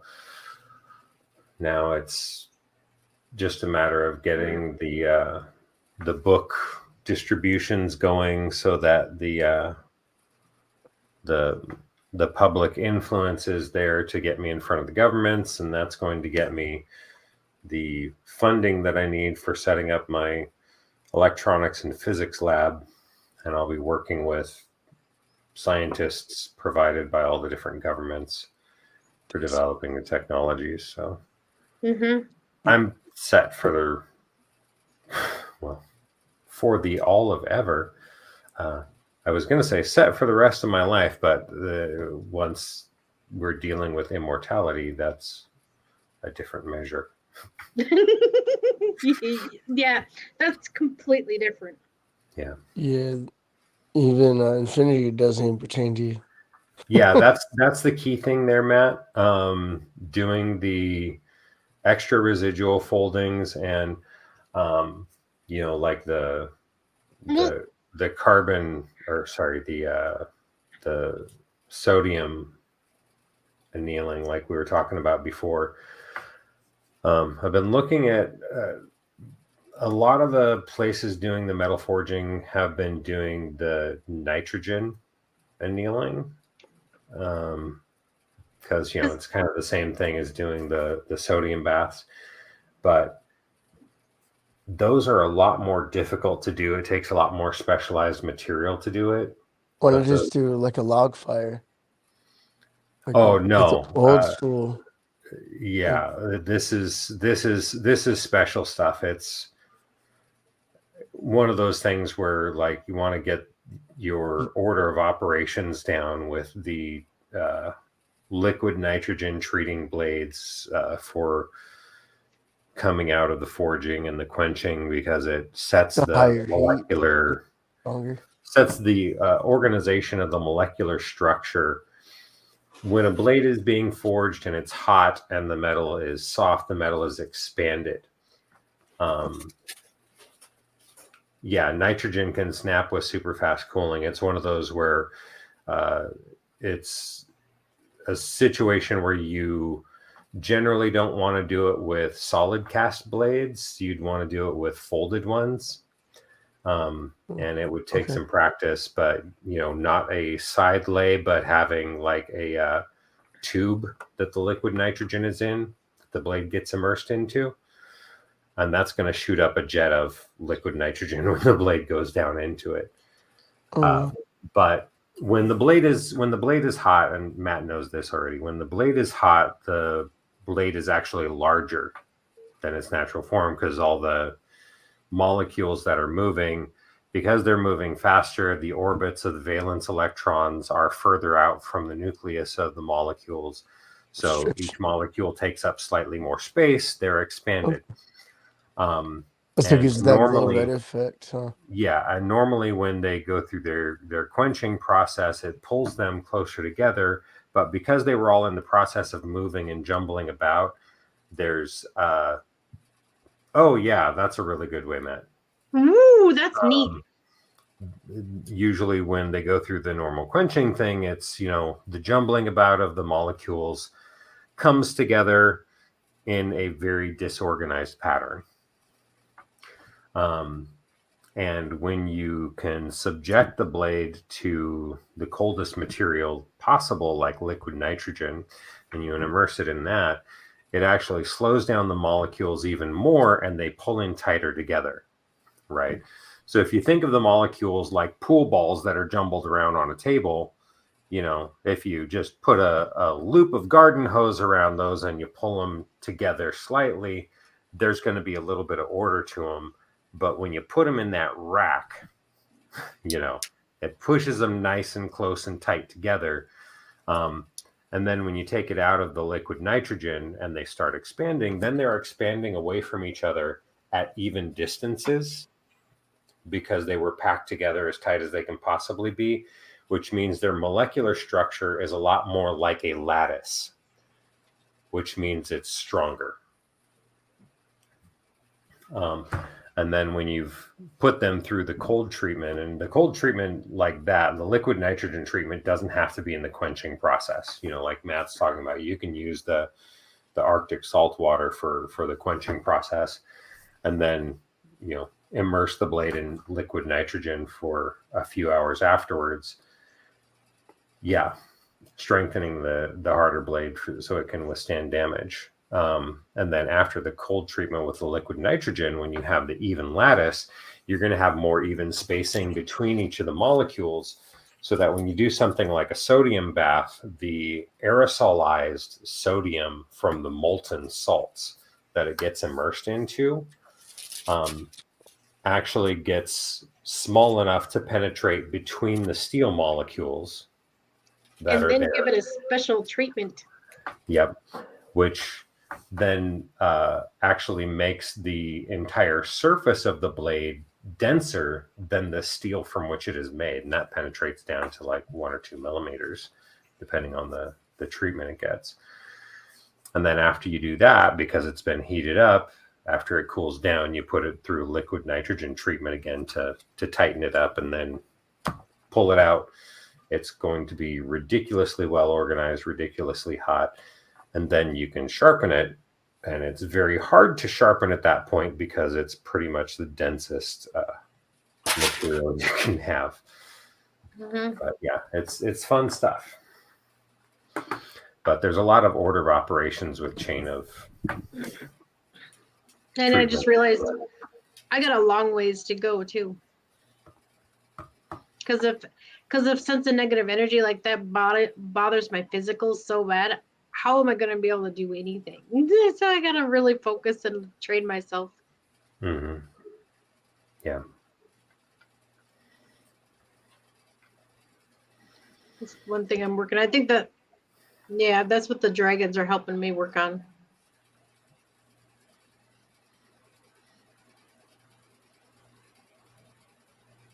now it's just a matter of getting the book distributions going so that the public influence is there to get me in front of the governments, and that's going to get me the funding that I need for setting up my electronics and physics lab, and I'll be working with scientists provided by all the different governments for developing the technologies. So I'm set for for the all of ever. I was going to say set for the rest of my life, but once we're dealing with immortality, that's a different measure. Yeah, that's completely different. Yeah. Even infinity doesn't even pertain to you. Yeah, that's the key thing there, Matt. Doing the extra residual foldings and like the carbon, or sorry, the sodium annealing, like we were talking about before. I've been looking at a lot of the places doing the metal forging have been doing the nitrogen annealing, because it's kind of the same thing as doing the sodium baths, but those are a lot more difficult to do. It takes a lot more specialized material to do it. Why don't you just do like a log fire? Like no, old school. Yeah, this is special stuff. It's one of those things where, like, you want to get your order of operations down with the liquid nitrogen treating blades for coming out of the forging and the quenching, because it sets the molecular organization of the molecular structure when a blade is being forged and it's hot and the metal is soft, the metal is expanded. Yeah, nitrogen can snap with super fast cooling. It's one of those where it's a situation where you generally don't want to do it with solid cast blades. You'd want to do it with folded ones. And it would take some practice, but not a side lay, but having like a tube that the liquid nitrogen is in, the blade gets immersed into, and that's going to shoot up a jet of liquid nitrogen when the blade goes down into it. But when the blade is hot, and Matt knows this already, when the blade is hot, the blade is actually larger than its natural form, because all the molecules that are moving, because they're moving faster, the orbits of the valence electrons are further out from the nucleus of the molecules. So each molecule takes up slightly more space. They're expanded. So it gives that little red effect, huh? Yeah, and normally when they go through their quenching process, it pulls them closer together. But because they were all in the process of moving and jumbling about, there's oh yeah, that's a really good way, Matt. Ooh, that's neat. Usually when they go through the normal quenching thing, it's, the jumbling about of the molecules comes together in a very disorganized pattern. And when you can subject the blade to the coldest material possible, like liquid nitrogen, and you immerse it in that, it actually slows down the molecules even more, and they pull in tighter together, right? So if you think of the molecules like pool balls that are jumbled around on a table, if you just put a loop of garden hose around those and you pull them together slightly, there's going to be a little bit of order to them. But when you put them in that rack, it pushes them nice and close and tight together. And then when you take it out of the liquid nitrogen and they start expanding, then they're expanding away from each other at even distances, because they were packed together as tight as they can possibly be, which means their molecular structure is a lot more like a lattice, which means it's stronger. And then when you've put them through the cold treatment, and the cold treatment like that, the liquid nitrogen treatment doesn't have to be in the quenching process. Like Matt's talking about, you can use the Arctic salt water for the quenching process, and then, immerse the blade in liquid nitrogen for a few hours afterwards. Yeah, strengthening the harder blade so it can withstand damage. And then after the cold treatment with the liquid nitrogen, when you have the even lattice, you're going to have more even spacing between each of the molecules, so that when you do something like a sodium bath, the aerosolized sodium from the molten salts that it gets immersed into actually gets small enough to penetrate between the steel molecules that and are then there. give it a special treatment. Yep, which then actually makes the entire surface of the blade denser than the steel from which it is made, and that penetrates down to like 1 or 2 millimeters, depending on the treatment it gets. And then after you do that, because it's been heated up, after it cools down, you put it through liquid nitrogen treatment again to tighten it up, and then pull it out. It's going to be ridiculously well organized, ridiculously hot, and then you can sharpen it. And it's very hard to sharpen at that point, because it's pretty much the densest material you can have. Mm-hmm. But yeah, it's fun stuff. But there's a lot of order of operations with chain of. And treatment. I just realized I got a long ways to go too. Because if sense of negative energy like that bothers my physicals so bad, how am I going to be able to do anything? So I got to really focus and train myself. Mm-hmm. Yeah. That's one thing I'm working. I think that's what the dragons are helping me work on.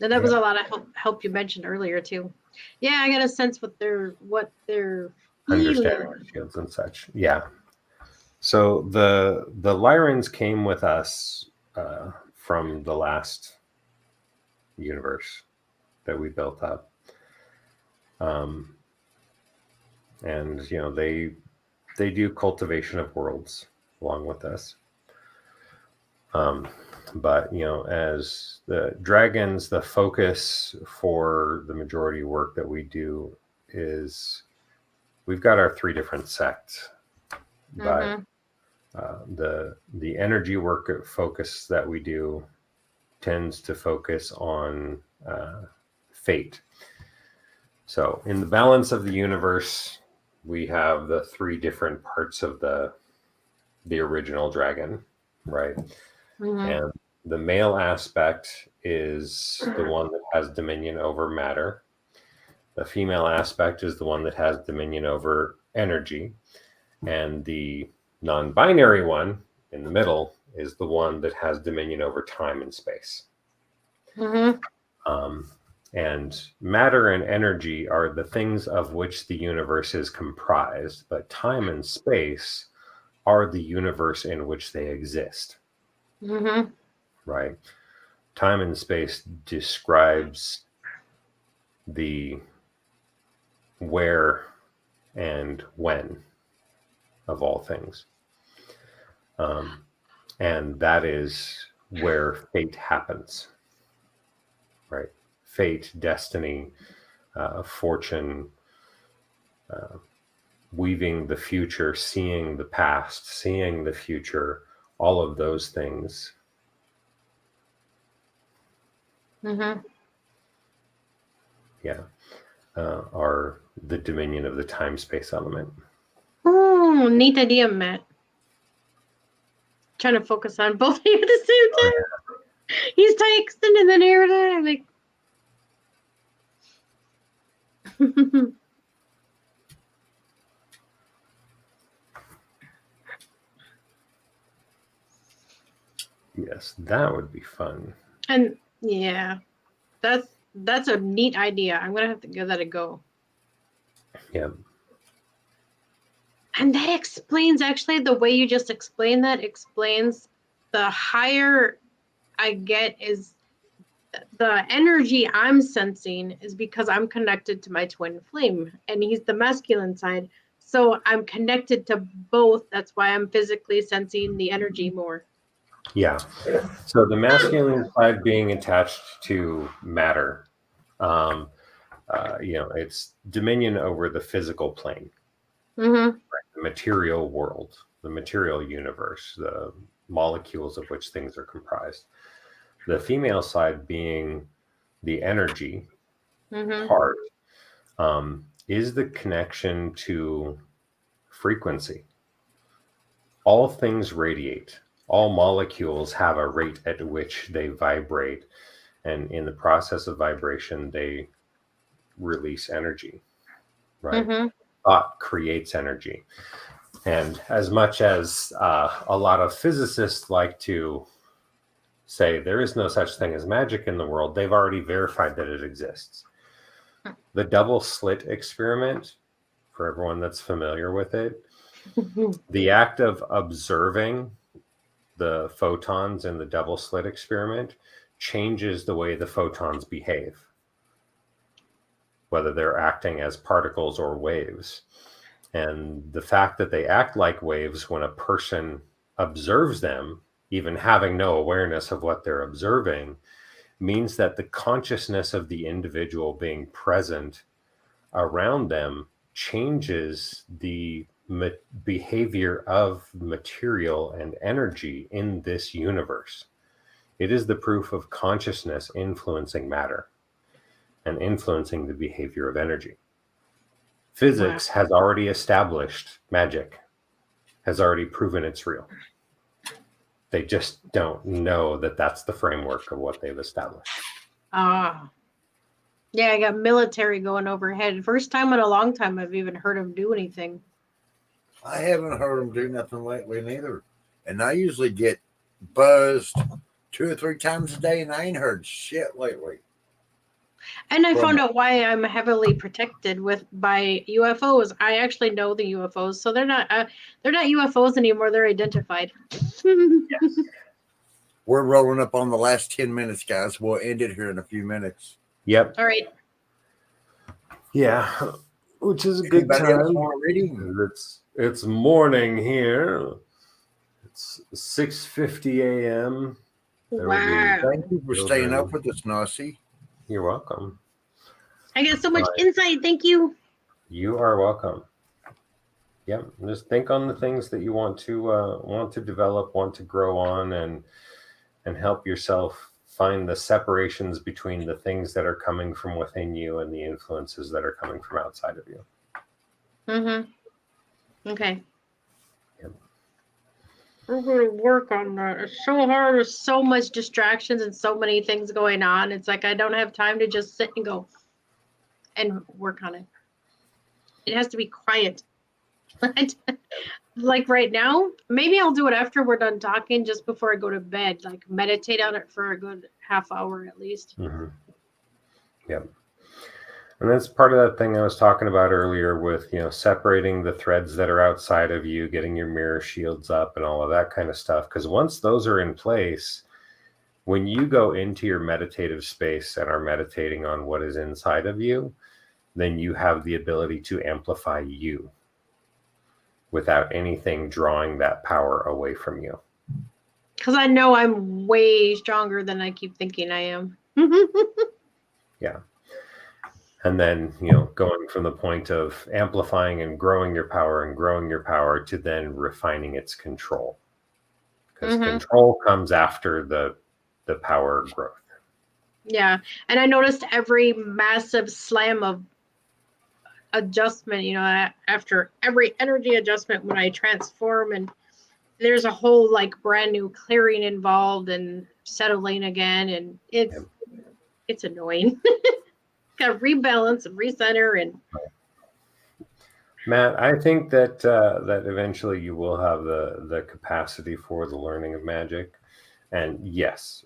And that was a lot of help you mentioned earlier too. Yeah, I got a sense what they're understanding shields and such. Yeah. So the Lyrans came with us from the last universe that we built up. And they do cultivation of worlds along with us. But as the dragons, the focus for the majority work that we do is we've got our 3 different sects, but the energy work focus that we do tends to focus on fate. So in the balance of the universe, we have the 3 different parts of the original dragon, right? And the male aspect is the one that has dominion over matter. The female aspect is the one that has dominion over energy. And the non-binary one in the middle is the one that has dominion over time and space. And matter and energy are the things of which the universe is comprised, but time and space are the universe in which they exist. Right? Time and space describes the where and when of all things. And that is where fate happens. Right? Fate, destiny, fortune, weaving the future, seeing the past, seeing the future, all of those things. Yeah, are the dominion of the time-space element. Oh, neat idea, Matt. Trying to focus on both of you at the same time. He's texting and then here and there. I'm like, Yes, that would be fun. and yeah, that's a neat idea. I'm gonna have to give that a go. Yeah. And that explains, actually, the way you just explained that explains the higher I get is the energy I'm sensing is because I'm connected to my twin flame and he's the masculine side. So I'm connected to both. That's why I'm physically sensing the energy more. Yeah. So the masculine side being attached to matter, it's dominion over the physical plane, right? The material world, the material universe, the molecules of which things are comprised. The female side being the energy part, is the connection to frequency. All things radiate. All molecules have a rate at which they vibrate. And in the process of vibration, they release energy, right? Thought creates energy. And as much as a lot of physicists like to say there is no such thing as magic in the world, they've already verified that it exists. The double slit experiment, for everyone that's familiar with it, the act of observing the photons in the double slit experiment changes the way the photons behave, whether they're acting as particles or waves. And the fact that they act like waves when a person observes them, even having no awareness of what they're observing, means that the consciousness of the individual being present around them changes the behavior of material and energy in this universe. It is the proof of consciousness influencing matter and influencing the behavior of energy. Physics has already established magic, has already proven it's real. They just don't know that that's the framework of what they've established. Yeah, I got military going overhead. First time in a long time I've even heard him do anything. I haven't heard them do nothing lately neither. And I usually get buzzed 2 or 3 times a day, and I ain't heard shit lately. And I From- found out why I'm heavily protected by UFOs. I actually know the UFOs, so they're not UFOs anymore. They're identified. We're rolling up on the last 10 minutes, guys. We'll end it here in a few minutes. Yep. All right. Yeah, which is a good Anybody else time. want to read? It's morning here. It's 6:50 a.m. Wow. Thank you for staying up with us, Nossie. You're welcome. I got so much insight. Thank you. You are welcome. Yep. Just think on the things that you want to develop, want to grow on, and help yourself find the separations between the things that are coming from within you and the influences that are coming from outside of you. Mm-hmm. Okay. Yep. We're going to work on that. It's so hard. There's so much distractions and so many things going on. It's like I don't have time to just sit and go and work on it. It has to be quiet. Like right now, maybe I'll do it after we're done talking, just before I go to bed. Like meditate on it for a good half hour at least. Mm-hmm. Yep. And that's part of that thing I was talking about earlier with, separating the threads that are outside of you, getting your mirror shields up and all of that kind of stuff. Because once those are in place, when you go into your meditative space and are meditating on what is inside of you, then you have the ability to amplify you without anything drawing that power away from you. Because I know I'm way stronger than I keep thinking I am. Yeah. And then, going from the point of amplifying and growing your power to then refining its control. Because control comes after the power growth. Yeah. And I noticed every massive slam of adjustment, after every energy adjustment when I transform, and there's a whole like brand new clearing involved and settling again, and it's annoying. Got to rebalance and recenter. And Matt, I think that that eventually you will have the capacity for the learning of magic, and yes,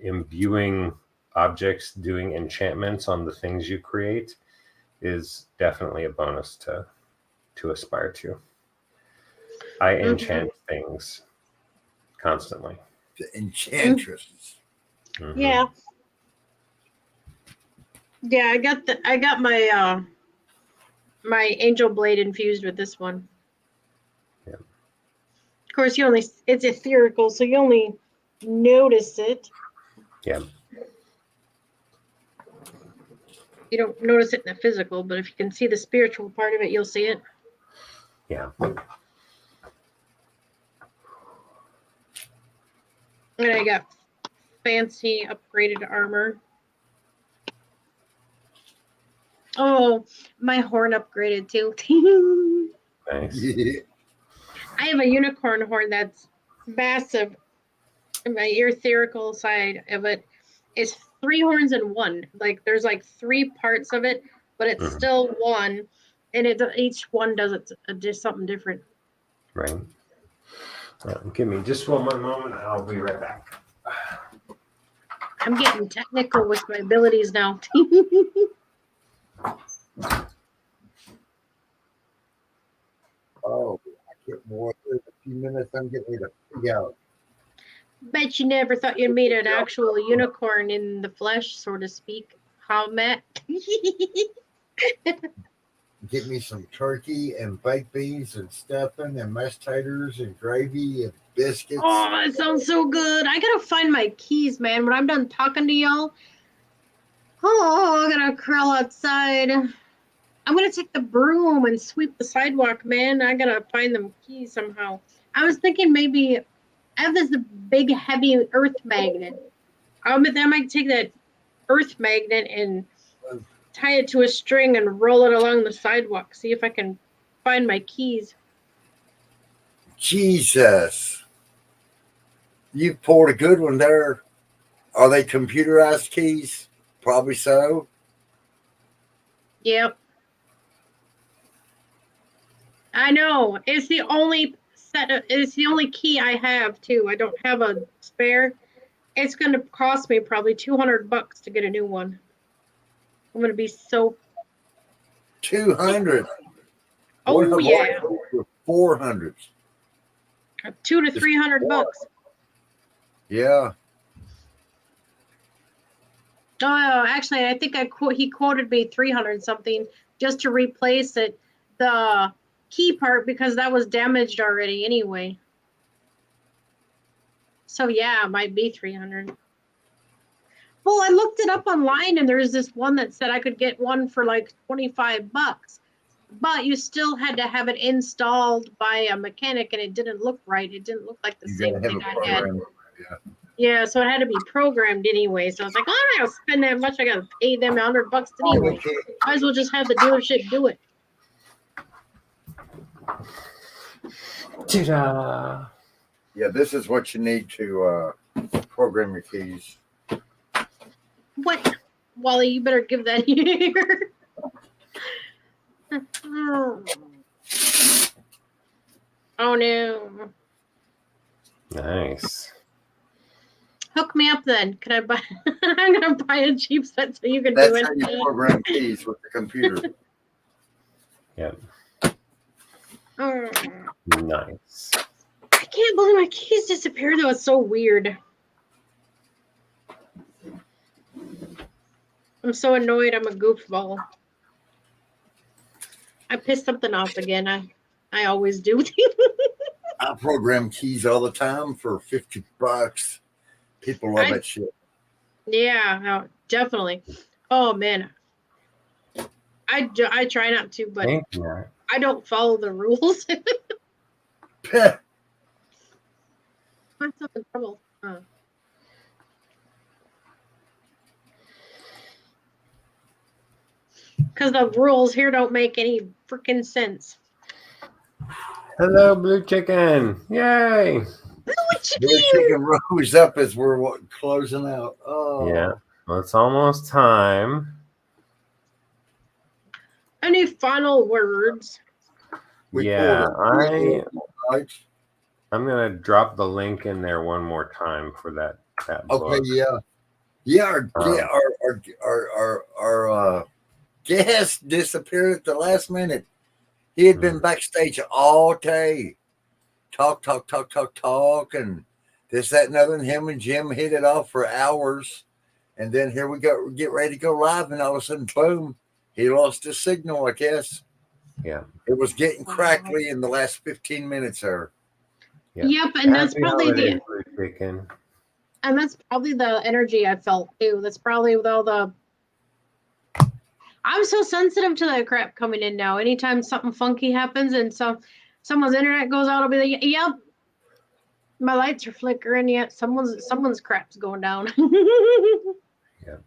imbuing objects, doing enchantments on the things you create is definitely a bonus to aspire to. I enchant things constantly. The enchantress. Mm-hmm. Yeah. Yeah, I got my my angel blade infused with this one. Yeah. Of course, it's ethereal, so you only notice it. Yeah. You don't notice it in the physical, but if you can see the spiritual part of it, you'll see it. Yeah. And I got fancy upgraded armor. Oh, my horn upgraded too. Nice. Yeah. I have a unicorn horn that's massive. And my ethereal side of it is 3 horns in one. Like there's like 3 parts of it, but it's still one, and each one does just something different. Right. Give me just one more moment. I'll be right back. I'm getting technical with my abilities now. Oh, I get more in a few minutes. I'm getting ready to freak out. Bet you never thought you'd meet an actual unicorn in the flesh, so to speak. How, Matt? Get me some turkey and baked beans and stuffing and mashed taters and gravy and biscuits. Oh, that sounds so good. I gotta find my keys, man. When I'm done talking to y'all, I gotta crawl outside. I'm gonna take the broom and sweep the sidewalk, man. I gotta find them keys somehow. I was thinking maybe I have this big, heavy earth magnet. I might take that earth magnet and tie it to a string and roll it along the sidewalk. See if I can find my keys. Jesus. You pulled a good one there. Are they computerized keys? Probably so. Yep. I know. It's the only key I have too. I don't have a spare. It's going to cost me probably $200 to get a new one. I'm gonna be so. 200. Oh yeah, 400. $200 to $300. Yeah. Oh, actually, I think he quoted me 300 something just to replace the key part because that was damaged already anyway. So yeah, it might be 300. Well, I looked it up online and there's this one that said I could get one for like $25, but you still had to have it installed by a mechanic and it didn't look right. It didn't look like the same thing I had. Yeah. Yeah, so it had to be programmed anyway. So I was like, oh, I gotta spend that much. I gotta pay them $100 anyway. Might as well just have the dealership do it. Ta-da! Yeah, this is what you need to program your keys. What? Wally, you better give that here. Oh no. Nice. Hook me up then. Can I buy? I'm gonna buy a cheap set so you can That's do it. how you program keys with the computer. Yep. Oh, Nice. I can't believe my keys disappeared though. It's so weird. I'm so annoyed. I'm a goofball. I pissed something off again. I always do. I program keys all the time for $50. People love that shit. Yeah, no, definitely. Oh man, I try not to, but Thank you. I don't follow the rules. I'm so in trouble. Because the rules here don't make any freaking sense. Hello, Blue Chicken. Yay. Blue Chicken rose up as we're closing out. Oh. Yeah. Well, it's almost time. Any final words? I'm gonna drop the link in there one more time for that book. Okay, yeah. Our guest disappeared at the last minute. He had been backstage all day, talk, and this, that, and other. And him and Jim hit it off for hours, and then here we go, get ready to go live, and all of a sudden, boom, he lost his signal. I guess. Yeah. It was getting crackly in the last 15 minutes there. Yep, and that's probably the and that's probably the energy I felt too. That's probably with all the. I'm so sensitive to that crap coming in now. Anytime something funky happens and someone's internet goes out, I'll be like, "Yep, my lights are flickering. Yet someone's crap's going down." Yeah.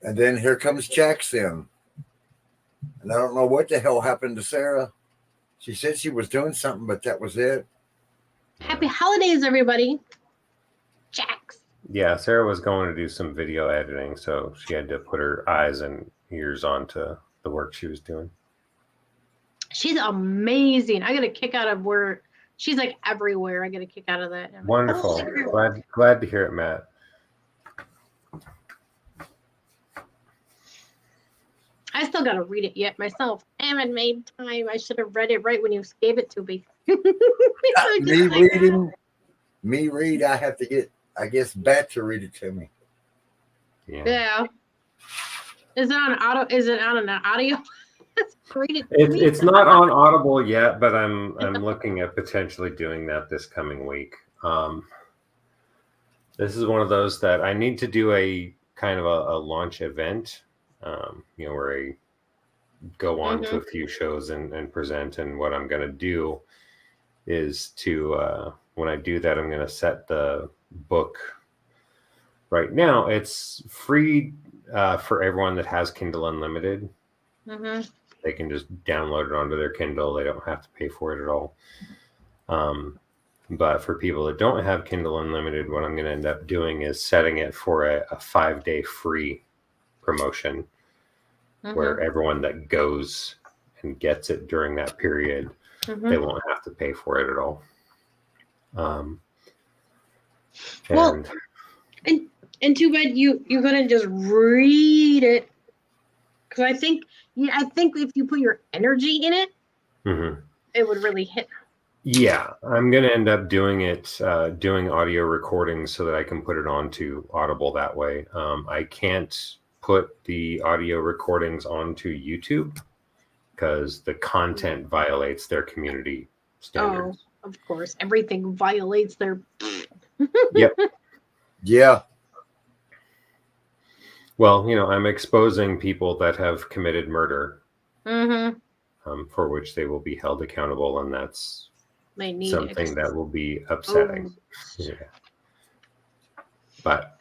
And then here comes Jackson. And I don't know what the hell happened to Sarah. She said she was doing something, but that was it. Happy holidays, everybody. Jax. Yeah, Sarah was going to do some video editing, so she had to put her eyes and ears onto the work she was doing. She's amazing. I get a kick out of where she's like everywhere. I get a kick out of that. Wonderful. Glad to hear it, Matt. I still got to read it yet myself. I haven't made time. I should have read it right when you gave it to me. Me read. I have to get, I guess, Bat to read it to me. Yeah. Is it on auto? Is it on an audio? Read it. It's not on Audible yet, but I'm looking at potentially doing that this coming week. This is one of those that I need to do a kind of a launch event. Where I go on to a few shows and present. And what I'm going to do is to, when I do that, I'm going to set the book. Right now, it's free for everyone that has Kindle Unlimited. They can just download it onto their Kindle. They don't have to pay for it at all. But for people that don't have Kindle Unlimited, what I'm going to end up doing is setting it for a 5-day free promotion. Where everyone that goes and gets it during that period, they won't have to pay for it at all. And too bad you couldn't just read it Because I think if you put your energy in it, it would really hit. Yeah, I'm going to end up doing it, doing audio recordings so that I can put it onto Audible that way. I can't put the audio recordings onto YouTube because the content violates their community standards. Oh, of course. Everything violates their... Yep. Yeah. Well, I'm exposing people that have committed murder, for which they will be held accountable, and that's something that will be upsetting. Yeah. But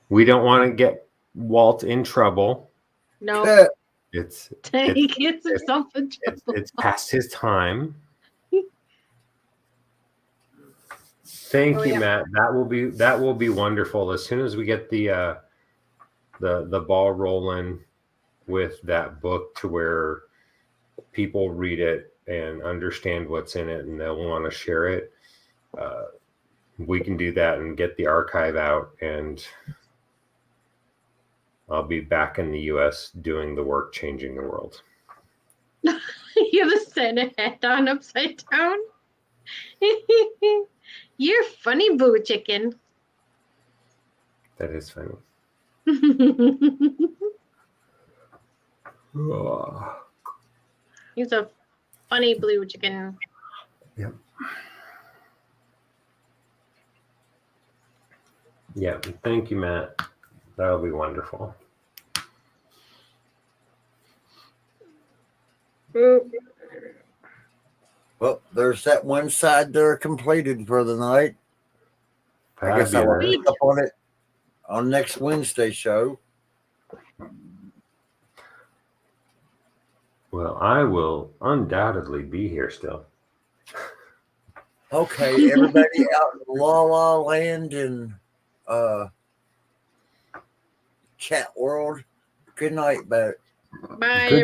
we don't want to get Walt in trouble. No. It's He gets himself in trouble. It's past his time. Thank you, Matt. That will be wonderful. As soon as we get the ball rolling with that book to where people read it and understand what's in it and they'll want to share it, we can do that and get the archive out, and I'll be back in the US doing the work, changing the world. You have a Santa hat on upside down. You're funny, Boo Chicken. That is funny. He's a funny blue chicken. Yep. Yeah. Thank you, Matt. That'll be wonderful. Well, there's that one side there completed for the night. I guess I will pick up on it on next Wednesday show. Well, I will undoubtedly be here still. Okay, everybody out in La La Land and chat world. Good night, Bert. Bye, everybody.